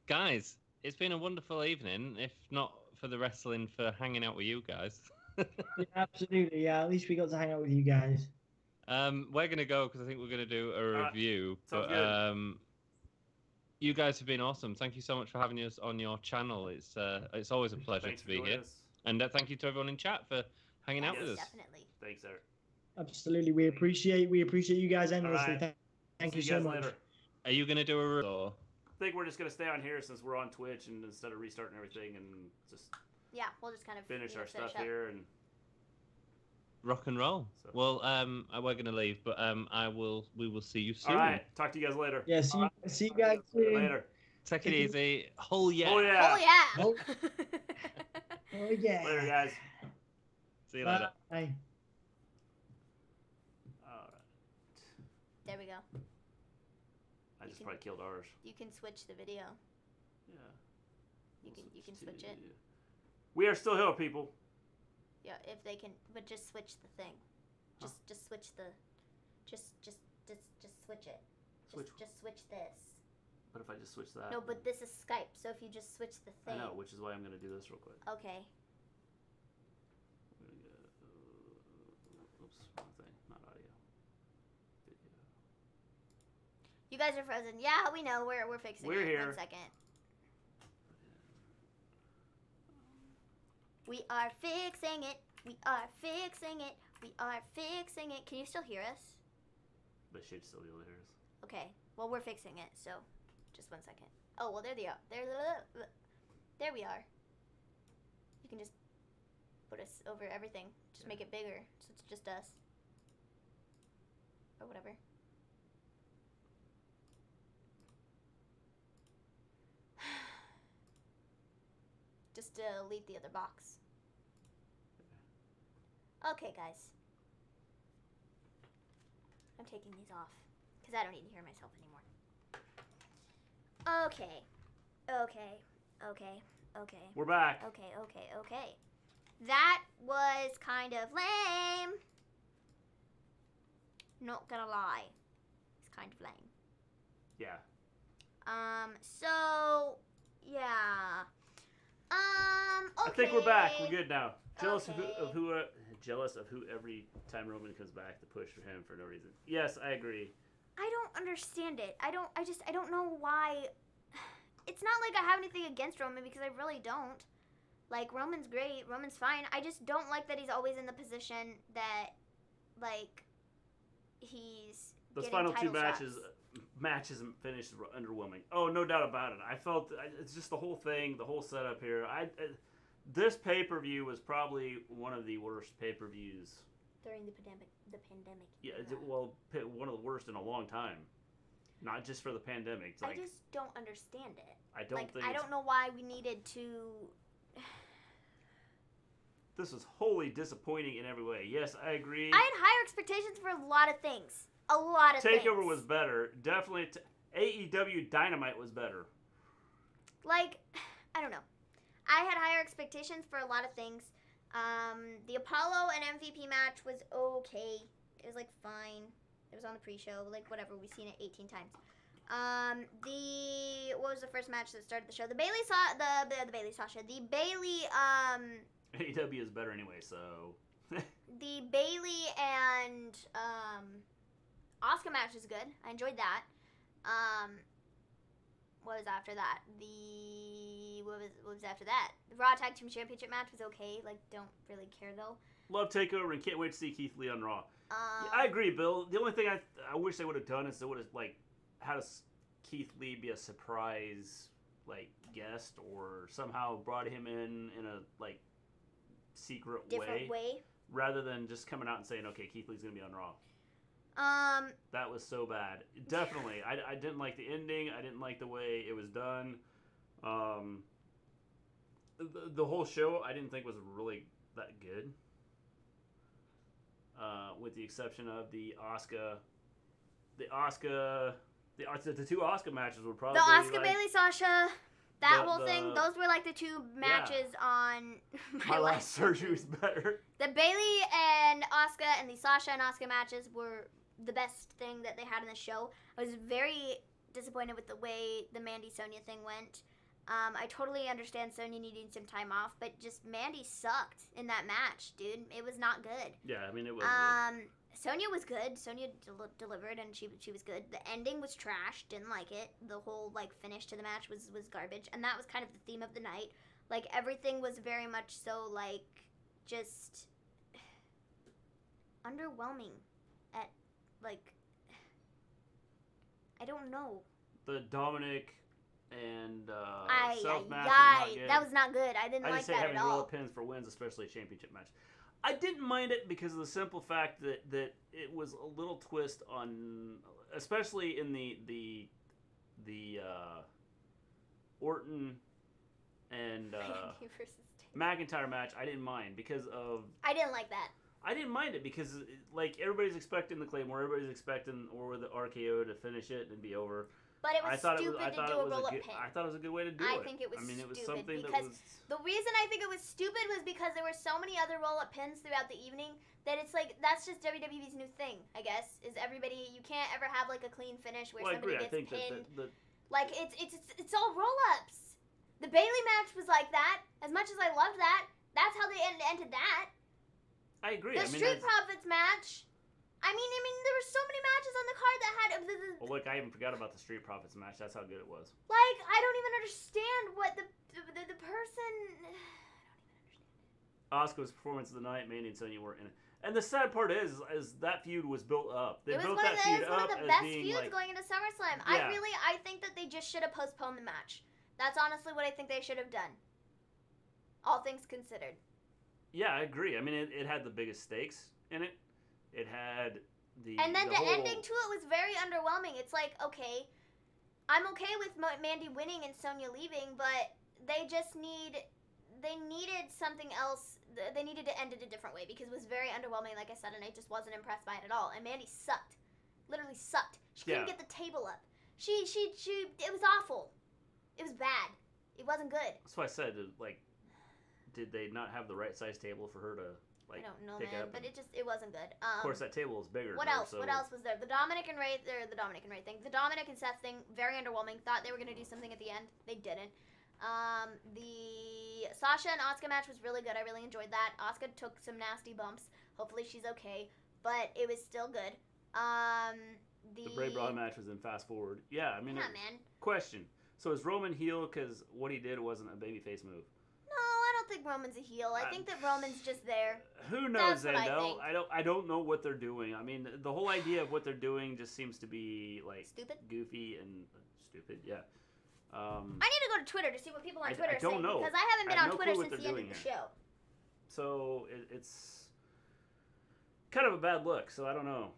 Guys, it's been a wonderful evening, if not for the wrestling, for hanging out with you guys. Yeah, absolutely, yeah. At least we got to hang out with you guys. We're going to go because I think we're going to do a review. But you guys have been awesome. Thank you so much for having us on your channel. It's always a pleasure to be here. And thank you to everyone in chat for hanging out with us. Definitely. Thanks, Eric. Absolutely, we appreciate you guys endlessly. Right. Thank you so much. Later. Are you going to do a review? I think we're just going to stay on here since we're on Twitch, and instead of restarting everything and just we'll just kind of finish our stuff here and rock and roll. So. Well, we're going to leave, but we will see you soon. All right, talk to you guys later. Yeah, see you guys soon. Later. Take it easy. Hull yeah. Oh yeah. Oh yeah. Oh yeah. Later, guys. See you later. Bye. All right. There we go. I just probably killed ours. You can switch the video. Yeah. You can switch it. We are still here, people. Yeah, if they can, but just switch the thing. Just switch the, just switch it. Just switch this. But if I just switch that. No, but this is Skype, so if you just switch the thing. I know, which is why I'm gonna do this real quick. Okay. I'm gonna get, oops, wrong thing, not audio. Video. You guys are frozen. Yeah, we know. We're fixing it. We're here. 1 second. We are fixing it. We are fixing it. We are fixing it. Can you still hear us? But should still be able to hear us. Okay. Well, we're fixing it, so just 1 second. Oh, well, there they are. There we are. You can just put us over everything. Just make it bigger, so it's just us. Or whatever. Just delete the other box. Okay, guys. I'm taking these off because I don't need to hear myself anymore. Okay. We're back. Okay. That was kind of lame. Not gonna lie. It's kind of lame. Yeah. So, yeah. Okay. I think we're back. We're good now. Jealous of who every time Roman comes back to push for him for no reason. Yes, I agree. I don't understand it. I don't know why. It's not like I have anything against Roman because I really don't. Like, Roman's great. Roman's fine. I just don't like that he's always in the position that, like, he's Those getting final two title matches and finishes were underwhelming. Oh, no doubt about it. I felt it's just the whole thing, the whole setup here. This pay-per-view was probably one of the worst pay-per-views during the pandemic. Yeah, well, one of the worst in a long time. Not just for the pandemic. It's I just don't understand it. I don't know why we needed to. This was wholly disappointing in every way. Yes, I agree. I had higher expectations for a lot of things. Takeover was better. Definitely. AEW Dynamite was better. Like, I don't know. I had higher expectations for a lot of things. The Apollo and MVP match was okay. It was, like, fine. It was on the pre-show. Like, whatever. We've seen it 18 times. What was the first match that started the show? The Bailey Sasha. The Bailey, AEW is better anyway, so. The Bailey and, Asuka match was good. I enjoyed that. What was after that? What was after that? The Raw Tag Team Championship match was okay. Like, don't really care, though. Love Takeover and can't wait to see Keith Lee on Raw. Yeah, I agree, Bill. The only thing I wish they would have done is they would have, like, had Keith Lee be a surprise, like, guest or somehow brought him in a, like, secret different way. rather than just coming out and saying, okay, Keith Lee's going to be on Raw. That was so bad. Definitely. I didn't like the ending. I didn't like the way it was done. The whole show I didn't think was really that good. With the exception of the two Asuka matches were probably the Asuka like, Bailey Sasha, whole thing. Those were like the two matches on my last surgery was better. The Bailey and Asuka and the Sasha and Asuka matches were the best thing that they had in the show. I was very disappointed with the way the Mandy Sonya thing went. I totally understand Sonya needing some time off, but just Mandy sucked in that match, dude. It was not good. Yeah, I mean, it was good. Sonya was good. Sonya delivered, and she was good. The ending was trash. Didn't like it. The whole, finish to the match was garbage, and that was kind of the theme of the night. Everything was very much so, just underwhelming at, I don't know. The Dominic and Self match that was not good. I didn't like that at all. I just hate having roll-up pins for wins, especially a championship match. I didn't mind it because of the simple fact that it was a little twist on, especially in the Orton and McIntyre match. I didn't mind because of. I didn't like that. I didn't mind it because everybody's expecting the Claymore, everybody's expecting or the RKO to finish it and be over. But it was stupid to do a roll-up pin. I thought it was a good way to do it. I think it was stupid. It was something because the reason I think it was stupid was because there were so many other roll-up pins throughout the evening that it's that's just WWE's new thing, I guess, is everybody, you can't ever have a clean finish where somebody gets pinned. It's all roll-ups. The Bailey match was like that. As much as I loved that, that's how they ended that. I agree. The Street Profits match. I mean, there were so many matches on the card that had. Well, look, I even forgot about the Street Profits match. That's how good it was. I don't even understand what the person. I don't even understand. Asuka's performance of the night, Mandy and Sonya were in it. And the sad part is that feud was built up. It was one of the best feuds going into SummerSlam. Yeah. I think that they just should have postponed the match. That's honestly what I think they should have done. All things considered. Yeah, I agree. I mean, it had the biggest stakes in it. It had and then the ending to it was very underwhelming. It's okay, I'm okay with Mandy winning and Sonya leaving, but they needed something else. They needed to end it a different way because it was very underwhelming, like I said, and I just wasn't impressed by it at all. And Mandy sucked, literally sucked. She couldn't get the table up. It was awful. It was bad. It wasn't good. That's why I said, did they not have the right size table for her to? I don't know, man, but it wasn't good. Of course, that table was bigger. What else? So. What else was there? The Dominic and Seth thing, very underwhelming. Thought they were gonna do something at the end, they didn't. The Sasha and Asuka match was really good. I really enjoyed that. Asuka took some nasty bumps. Hopefully, she's okay, but it was still good. The Bray Braun match was in fast forward. Yeah, I mean, man. Question: so is Roman heel because what he did wasn't a babyface move? No, I don't think Roman's a heel. I think that Roman's just there. Who knows, Endo? I don't know what they're doing. I mean, the whole idea of what they're doing just seems to be stupid, goofy, and stupid. Yeah. I need to go to Twitter to see what people on Twitter are saying know. because I haven't been on Twitter since the end of the show. So it's kind of a bad look. So I don't know.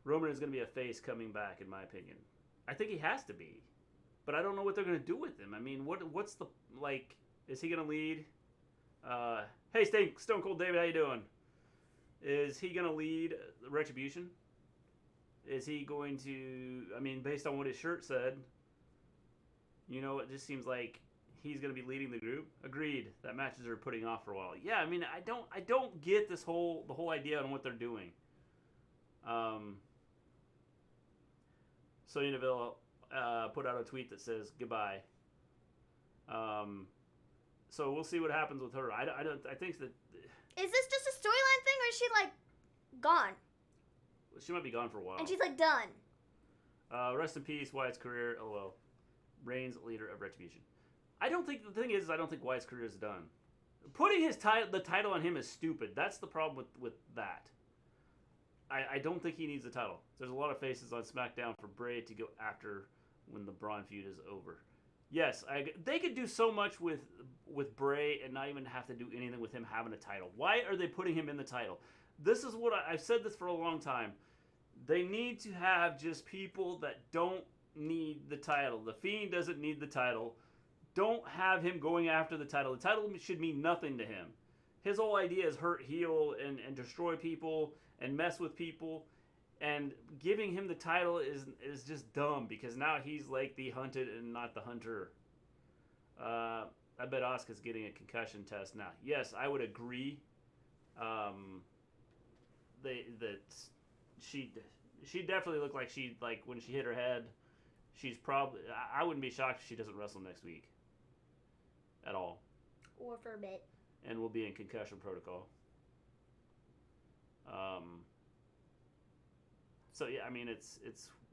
Roman is going to be a face coming back, in my opinion. I think he has to be, but I don't know what they're going to do with him. I mean, what's the Is he going to lead? Hey, Stone Cold David, how you doing? Is he going to lead Retribution? Is he going to... I mean, based on what his shirt said, it just seems like he's going to be leading the group. Agreed. That matches are putting off for a while. Yeah, I mean, I don't get the whole idea on what they're doing. Sonya Deville put out a tweet that says goodbye. So we'll see what happens with her. I think that... Is this just a storyline thing, or is she, gone? She might be gone for a while. And she's, done. Rest in peace, Wyatt's career, LOL. Reigns, leader of Retribution. The thing is I don't think Wyatt's career is done. Putting the title on him is stupid. That's the problem with that. I don't think he needs the title. There's a lot of faces on SmackDown for Bray to go after when the Braun feud is over. Yes, they could do so much with Bray and not even have to do anything with him having a title. Why are they putting him in the title? This is what I've said this for a long time. They need to have just people that don't need the title. The Fiend doesn't need the title. Don't have him going after the title. The title should mean nothing to him. His whole idea is hurt, heal, and destroy people and mess with people. And giving him the title is just dumb because now he's like the hunted and not the hunter. I bet Asuka's getting a concussion test now. Yes, I would agree. She definitely looked like when she hit her head. She's probably. I wouldn't be shocked if she doesn't wrestle next week. At all. Or for a bit. And will be in concussion protocol. So yeah, I mean it's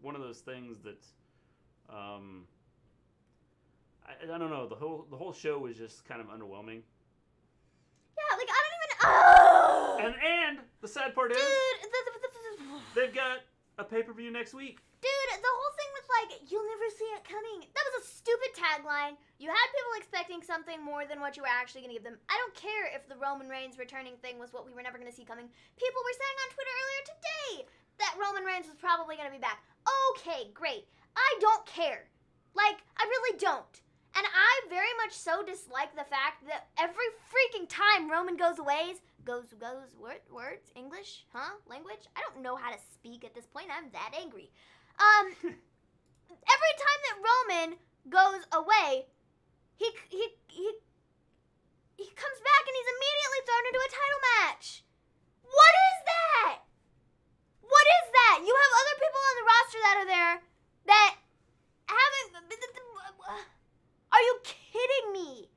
one of those things that I don't know, the whole show was just kind of underwhelming. Yeah, like I don't even oh! And the sad part is they've got a pay-per-view next week. Dude, the whole thing was like, you'll never see it coming. That was a stupid tagline. You had people expecting something more than what you were actually going to give them. I don't care if the Roman Reigns returning thing was what we were never going to see coming. People were saying on Twitter earlier today that Roman Reigns was probably going to be back. Okay, great. I don't care. Like, I really don't. And I very much so dislike the fact that every freaking time Roman goes words, English, language? I don't know how to speak at this point. I'm that angry. Every time that Roman goes away, he comes back and he's immediately thrown into a title match. What is that? What is that? You have other people on the roster that are there that haven't... Are you kidding me?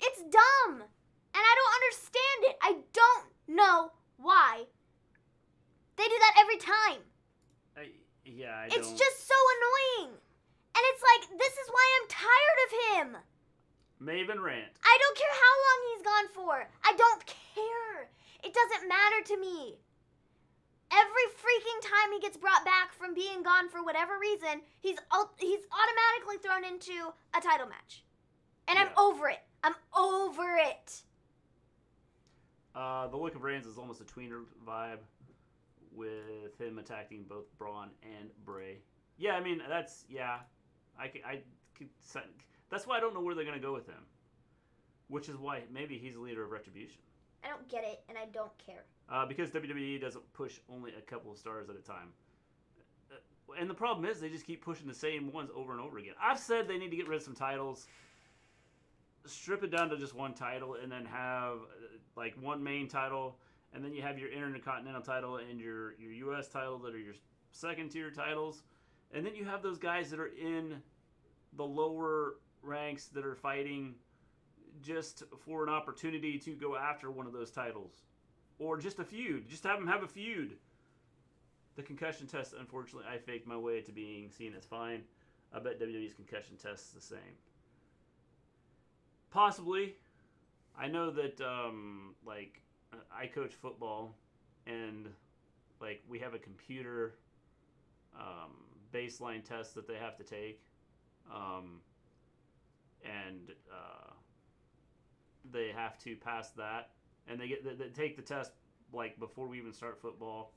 It's dumb. And I don't understand it. I don't know why they do that every time. It's just so annoying. And it's like, this is why I'm tired of him. Maven rant. I don't care how long he's gone for. I don't care. It doesn't matter to me. Every freaking time he gets brought back from being gone for whatever reason, he's automatically thrown into a title match. And yeah. I'm over it. I'm over it. The look of Reigns is almost a tweener vibe with him attacking both Braun and Bray. Yeah, I mean, that's why I don't know where they're going to go with him. Which is why maybe he's the leader of Retribution. I don't get it, and I don't care. Because WWE doesn't push only a couple of stars at a time. And the problem is they just keep pushing the same ones over and over again. I've said they need to get rid of some titles, strip it down to just one title, and then have like one main title, and then you have your Intercontinental title and your U.S. title that are your second-tier titles. And then you have those guys that are in the lower ranks that are fighting just for an opportunity to go after one of those titles. Or just a feud. Just have them have a feud. The concussion test, unfortunately, I faked my way to being seen as fine. I bet WWE's concussion test is the same. Possibly. I know that, I coach football, and, we have a computer baseline test that they have to take. They have to pass that, and they take the test before we even start football,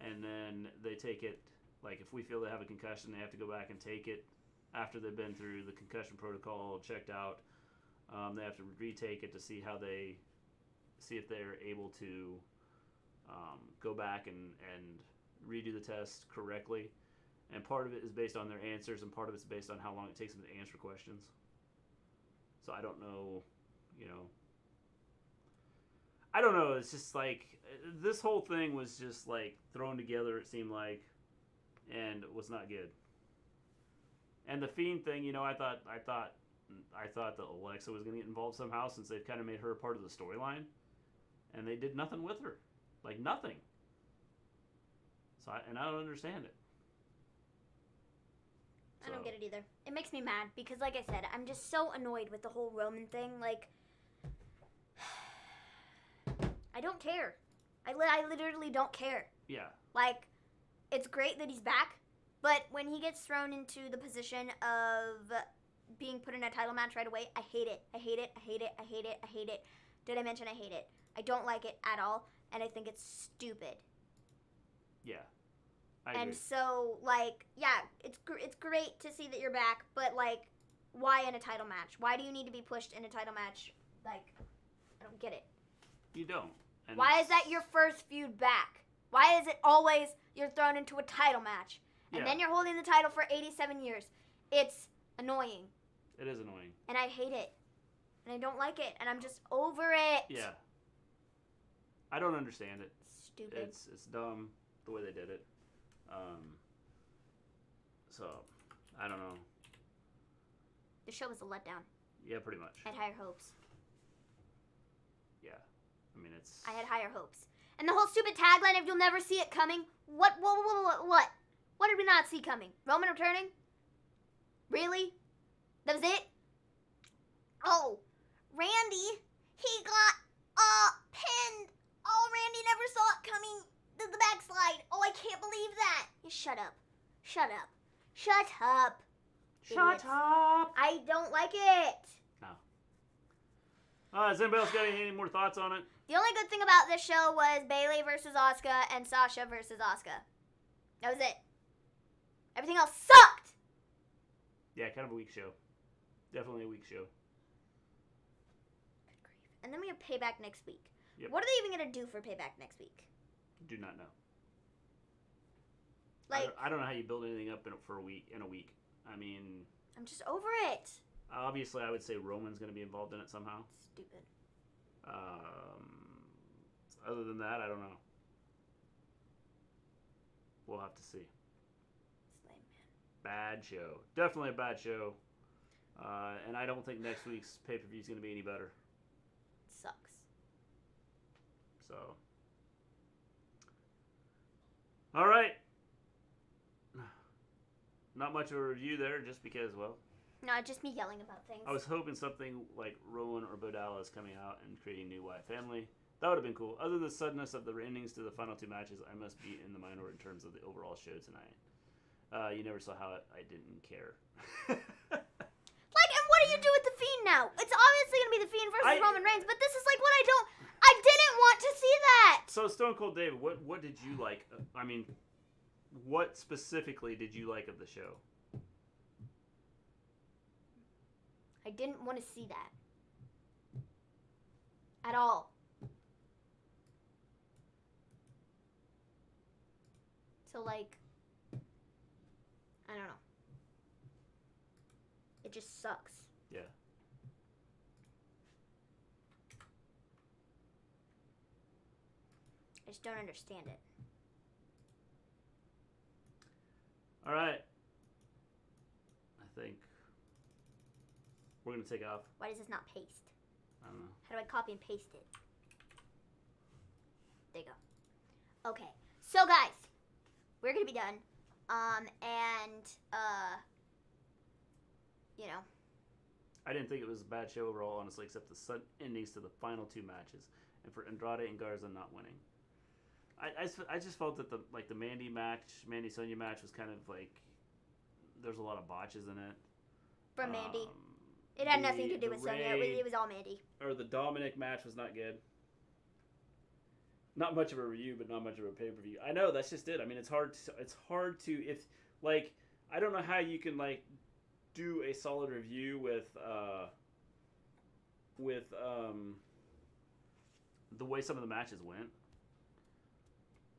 and then they take it if we feel they have a concussion, they have to go back and take it after they've been through the concussion protocol, checked out. They have to retake it to see if they're able to go back and redo the test correctly. And part of it is based on their answers, and part of it's based on how long it takes them to answer questions. So I don't know, I don't know. It's just this whole thing was just thrown together, it seemed like, and was not good. And the Fiend thing, I thought that Alexa was going to get involved somehow, since they've kind of made her a part of the storyline, and they did nothing with her, nothing. So I don't understand it. I don't get it either. It makes me mad because, like I said, I'm just so annoyed with the whole Roman thing. I don't care. I literally don't care. Yeah. It's great that he's back, but when he gets thrown into the position of being put in a title match right away. I hate it. I hate it. I hate it. I hate it. I hate it. Did I mention I hate it? I don't like it at all, and I think it's stupid. Yeah. I agree. And so, like, yeah, it's great to see that you're back, but, like, why in a title match? Why do you need to be pushed in a title match? Like, I don't get it. You don't. And why is that your first feud back? Why is it always you're thrown into a title match? And then you're holding the title for 87 years. It's annoying. It is annoying. And I hate it. And I don't like it. And I'm just over it. Yeah. I don't understand it. Stupid. It's dumb the way they did it. So, I don't know. The show was a letdown. Yeah, pretty much. I had higher hopes. Yeah. I mean, it's... I had higher hopes. And the whole stupid tagline of "You'll never see it coming." What? What did we not see coming? Roman returning? Really? That was it? Oh, Randy, he got pinned. Oh, Randy never saw it coming. The backslide. Oh, I can't believe that. You shut up. Shut up. Shut up. Shut up. I don't like it. No. Has anybody else got any more thoughts on it? The only good thing about this show was Bayley versus Asuka and Sasha versus Asuka. That was it. Everything else sucked. Yeah, kind of a weak show. Definitely a weak show. Good grief. And then we have Payback next week. Yep. What are they even going to do for Payback next week? Do not know. Like, I don't know how you build anything up in a week. I mean... I'm just over it. Obviously, I would say Roman's going to be involved in it somehow. Stupid. Other than that, I don't know. We'll have to see. Slay, man. Bad show. Definitely a bad show. And I don't think next week's pay-per-view is going to be any better. It sucks. So. All right. Not much of a review there, just because, well... No, just me yelling about things. I was hoping something like Rowan or Bodala is coming out and creating a new Wyatt family. That would have been cool. Other than the suddenness of the endings to the final two matches, I must be in the minority in terms of the overall show tonight. You never saw how I didn't care. And what do you do with the Fiend now? It's obviously going to be the Fiend versus Roman Reigns, but this is like what I didn't want to see that! So, Stone Cold Dave, what did you like? I mean, what specifically did you like of the show? I didn't want to see that. At all. So, like, I don't know. It just sucks. Yeah. I just don't understand it. All right. I think we're going to take off. Why does this not paste? I don't know. How do I copy and paste it? There you go. Okay. So, guys, we're going to be done. You know. I didn't think it was a bad show overall, honestly, except the sudden endings to the final two matches, and for Andrade and Garza not winning. I just felt that the Mandy Sonya match was kind of like there's a lot of botches in it. From Mandy. It had nothing to do with Sonya. It was all Mandy. Or the Dominic match was not good. Not much of a review, but not much of a pay-per-view. I know, that's just it. I mean, it's hard to if like I don't know how you can like do a solid review with the way some of the matches went.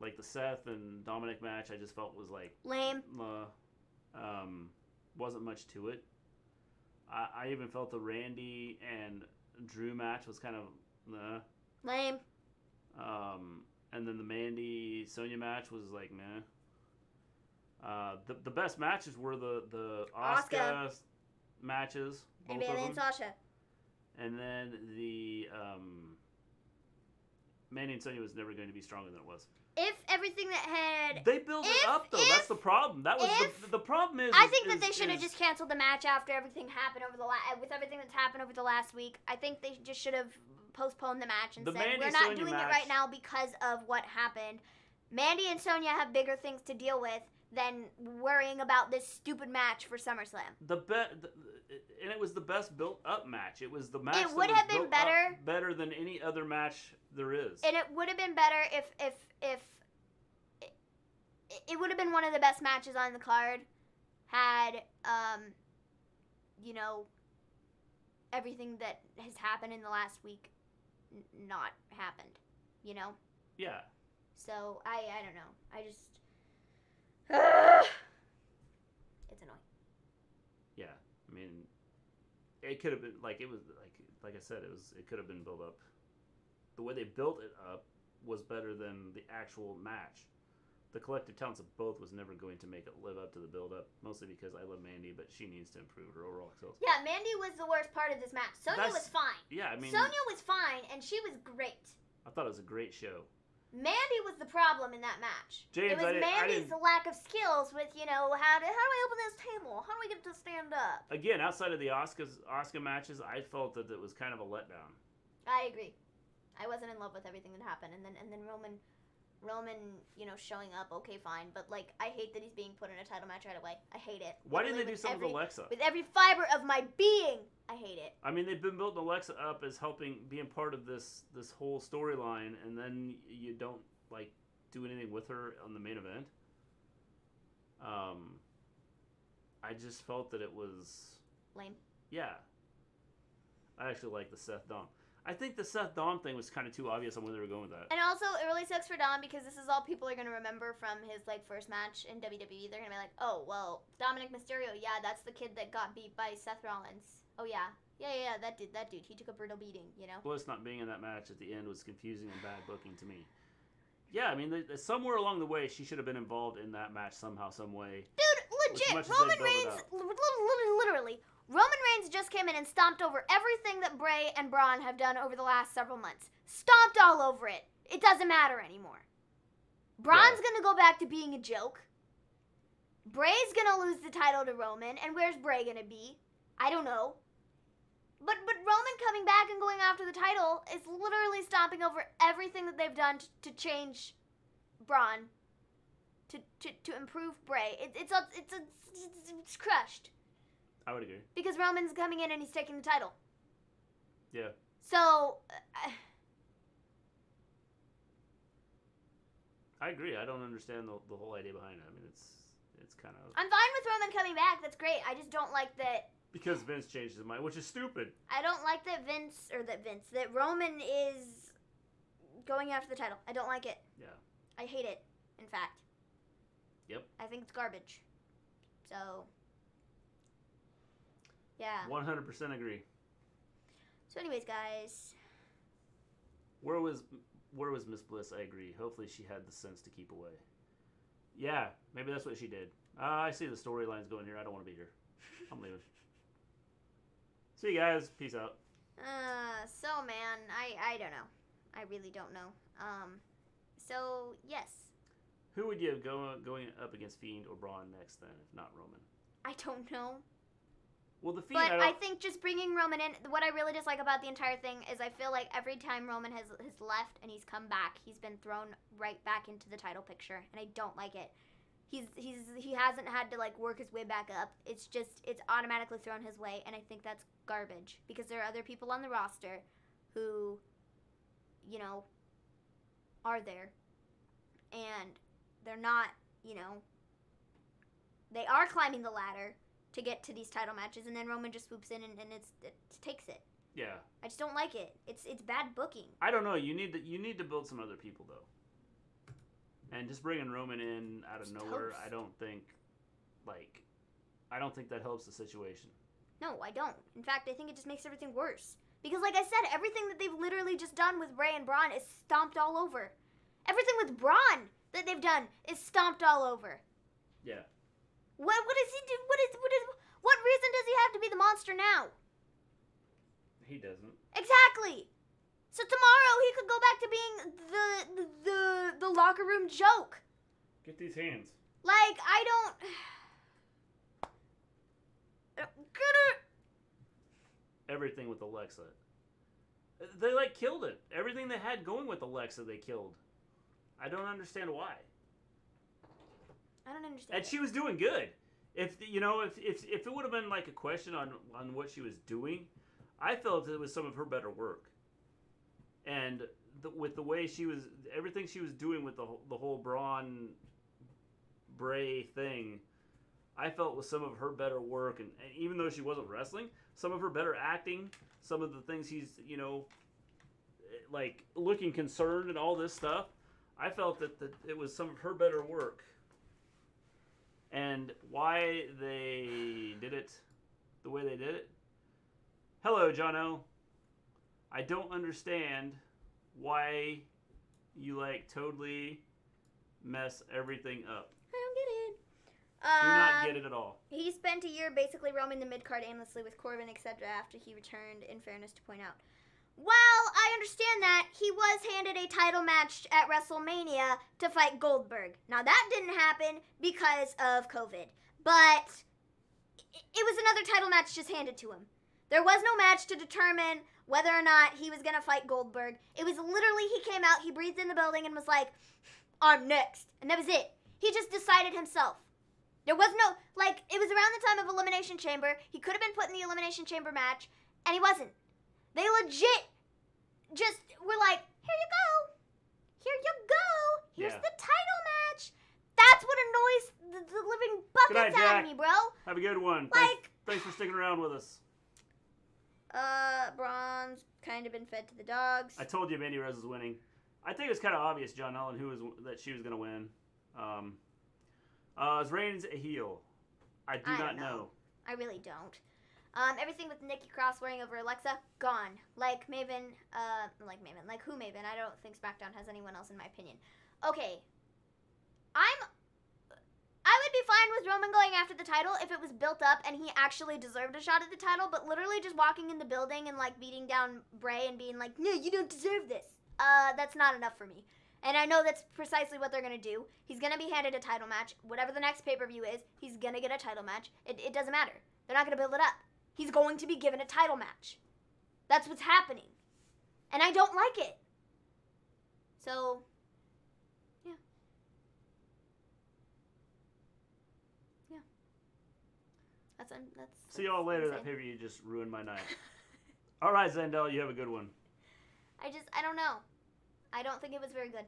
Like the Seth and Dominic match, I just felt was like lame. Wasn't much to it. I even felt the Randy and Drew match was kind of lame. And then the Mandy Sonya match was like meh. The best matches were the Asuka matches, both and Bayley and Sasha. And then the Mandy and Sonya was never going to be stronger than it was. If everything that had... They built it up, though. That's the problem. That was the problem is... I think that they should have just canceled the match after everything happened with everything that's happened over the last week. I think they just should have postponed the match and said, we're not doing it right now because of what happened. Mandy and Sonya have bigger things to deal with than worrying about this stupid match for SummerSlam. And it was the best built-up match. It was the match. It would have been better than any other match there is. And it would have been better if it would have been one of the best matches on the card had everything that has happened in the last week not happened. Yeah. So I don't know. I just. It's annoying. Yeah, I mean, it could have been like I said, it could have been built up. The way they built it up was better than the actual match. The collective talents of both was never going to make it live up to the build up, mostly because I love Mandy, but she needs to improve her overall skills. Yeah, Mandy was the worst part of this match. Sonya was fine. Yeah, I mean, Sonya was fine, and she was great. I thought it was a great show. Mandy was the problem in that match. James, it was Mandy's lack of skills with, how do we open this table? How do we get to stand up? Again, outside of the Asuka matches, I felt that it was kind of a letdown. I agree. I wasn't in love with everything that happened, and then Roman, showing up, okay, fine, but I hate that he's being put in a title match right away. I hate it. Why didn't they do something with Alexa? With every fiber of my being, I hate it. I mean, they've been building Alexa up as being part of this whole storyline, and then you don't do anything with her on the main event. I just felt that it was lame. Yeah, I actually like the Seth Dom. I think the Seth Dom thing was kind of too obvious on where they were going with that. And also, it really sucks for Dom because this is all people are going to remember from his first match in WWE. They're going to be like, oh, well, Dominic Mysterio, yeah, that's the kid that got beat by Seth Rollins. Oh, yeah. Yeah, that dude. He took a brutal beating, Bliss not being in that match at the end was confusing and bad booking to me. Yeah, I mean, somewhere along the way, she should have been involved in that match somehow, some way. Dude, legit, Roman Reigns, literally, Roman Reigns just came in and stomped over everything that Bray and Braun have done over the last several months. Stomped all over it. It doesn't matter anymore. Braun's going to go back to being a joke. Bray's going to lose the title to Roman, and where's Bray going to be? I don't know. But Roman coming back and going after the title is literally stomping over everything that they've done to change Braun, to improve Bray. It's crushed. I would agree. Because Roman's coming in and he's taking the title. Yeah. So, I agree. I don't understand the whole idea behind it. I mean, it's kind of... I'm fine with Roman coming back. That's great. I just don't like that... Because Vince changed his mind, which is stupid. I don't like that Roman is going after the title. I don't like it. Yeah. I hate it, in fact. Yep. I think it's garbage. So... Yeah. 100% agree. So anyways, guys. Where was Miss Bliss? I agree. Hopefully she had the sense to keep away. Yeah, maybe that's what she did. I see the storylines going here. I don't want to be here. I'm leaving. See you guys. Peace out. So man, I don't know. I really don't know. So yes. Who would you have going up against Fiend or Braun next then, if not Roman? I don't know. Well, the Fiend. But I think just bringing Roman in, what I really dislike about the entire thing is I feel like every time Roman has left and he's come back, he's been thrown right back into the title picture, and I don't like it. He hasn't had to work his way back up. It's automatically thrown his way, and I think that's garbage because there are other people on the roster who, are there, and they're not, they are climbing the ladder to get to these title matches, and then Roman just swoops in and it takes it. Yeah. I just don't like it. It's bad booking. I don't know. You need to build some other people though. And just bringing Roman in out of nowhere, toast. I don't think that helps the situation. No, I don't. In fact, I think it just makes everything worse. Because like I said, everything that they've literally just done with Bray and Braun is stomped all over. Everything with Braun that they've done is stomped all over. Yeah. What does he do? What reason does he have to be the monster now? He doesn't. Exactly. So tomorrow he could go back to being the locker room joke. Get these hands. I don't get it. Everything with Alexa. They killed it. Everything they had going with Alexa, they killed. I don't understand why. I don't understand. And she was doing good. If it would have been like a question on what she was doing, I felt it was some of her better work. And with the way everything she was doing with the whole Braun Bray thing, I felt was some of her better work. And even though she wasn't wrestling, some of her better acting, some of the things he's, like looking concerned and all this stuff, I felt that it was some of her better work. And why they did it the way they did it? Hello, Jono. I don't understand why you totally mess everything up. I don't get it. Do not get it at all. He spent a year basically roaming the mid-card aimlessly with Corbin, etc. after he returned, in fairness to point out. Well, I understand that. He was handed a title match at WrestleMania to fight Goldberg. Now, that didn't happen because of COVID. But it was another title match just handed to him. There was no match to determine whether or not he was going to fight Goldberg. It was literally, he came out, he breathed in the building and was like, I'm next. And that was it. He just decided himself. There was no, it was around the time of Elimination Chamber. He could have been put in the Elimination Chamber match, and he wasn't. They legit just were like, here you go. Here you go. Here's the title match. That's what annoys the living buckets out of me, bro. Have a good one. Thanks for sticking around with us. Braun's kind of been fed to the dogs. I told you Mandy Rose was winning. I think it was kind of obvious, John Ellen, that she was going to win. Is Reigns a heel? I do not know. I really don't. Everything with Nikki Cross wearing over Alexa, gone. Like Who Maven? I don't think SmackDown has anyone else in my opinion. Okay. I would be fine with Roman going after the title if it was built up and he actually deserved a shot at the title, but literally just walking in the building and beating down Bray and being like, no, you don't deserve this. That's not enough for me. And I know that's precisely what they're going to do. He's going to be handed a title match. Whatever the next pay-per-view is, he's going to get a title match. It doesn't matter. They're not going to build it up. He's going to be given a title match. That's what's happening. And I don't like it. So, yeah. Yeah. That's See y'all later. That pay-per-view just ruined my night. All right, Zendel, you have a good one. I don't know. I don't think it was very good.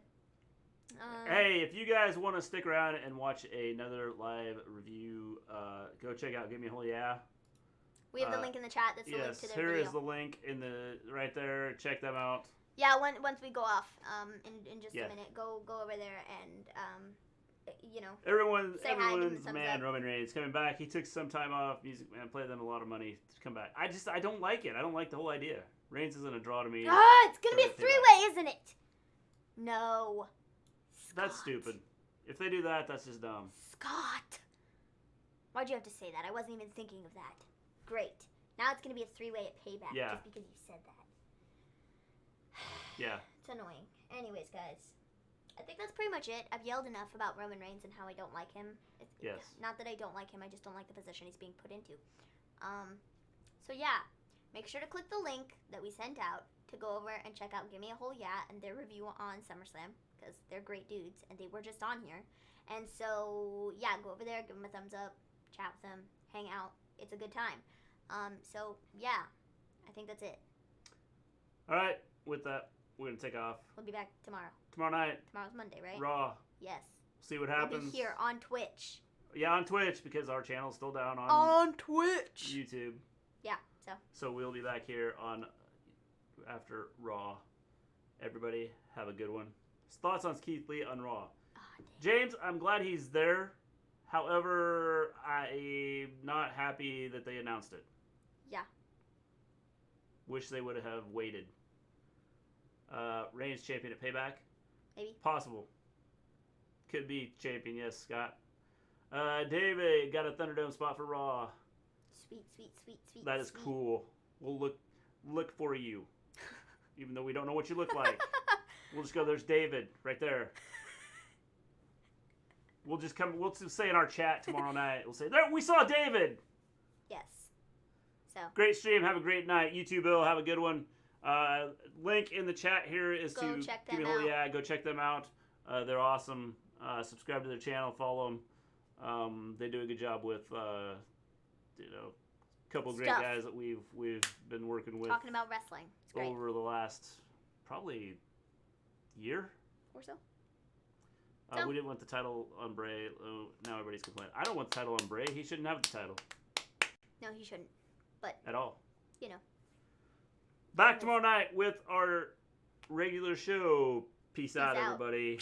Hey, if you guys want to stick around and watch another live review, go check out Gimme A Hull Yeah. We have the link in the chat. That's the link to their video. Here is the link right there. Check them out. Yeah, once we go off in just a minute, go over there and everyone's man, Roman Reigns coming back. He took some time off. Music Man played them a lot of money to come back. I don't like it. I don't like the whole idea. Reigns isn't a draw to me. It's gonna be a three-way, isn't it? No. Scott. That's stupid. If they do that, that's just dumb. Scott. Why'd you have to say that? I wasn't even thinking of that. Great. Now it's going to be a three-way at Payback just because you said that. Yeah. It's annoying. Anyways, guys. I think that's pretty much it. I've yelled enough about Roman Reigns and how I don't like him. Yes. Not that I don't like him. I just don't like the position he's being put into. So, yeah. Make sure to click the link that we sent out to go over and check out Gimme A Hull Yeah and their review on SummerSlam because they're great dudes and they were just on here. And so, yeah, go over there, give them a thumbs up, chat with them, hang out. It's a good time. So, yeah, I think that's it. All right, with that, we're going to take off. We'll be back tomorrow. Tomorrow night. Tomorrow's Monday, right? Raw. Yes. See what happens. We'll be here on Twitch. Yeah, on Twitch because our channel's still down on Twitch. YouTube. Yeah, So we'll be back here after Raw. Everybody, have a good one. Thoughts on Keith Lee on Raw. James, I'm glad he's there. However, I'm not happy that they announced it. Yeah. Wish they would have waited. Reigns champion at Payback? Maybe. Possible. Could be champion, yes, Scott. David got a Thunderdome spot for Raw. Sweet. That is cool. We'll look for you. Even though we don't know what you look like. We'll just go, there's David, right there. We'll just say in our chat tomorrow night, we'll say, there, we saw David! Yes. So. Great stream, have a great night. You too, Bill, have a good one. Link in the chat here is Go to check them Gimme A Hull out. Yeah, go check them out. They're awesome. Subscribe to their channel, follow them. They do a good job with, a couple of great Stuff. guys that we've been working with. Talking about wrestling. It's great. Over the last probably year or so. We didn't want the title on Bray. Now everybody's complaining. I don't want the title on Bray. He shouldn't have the title. No, he shouldn't. But at all. Back tomorrow night with our regular show. Peace out, everybody.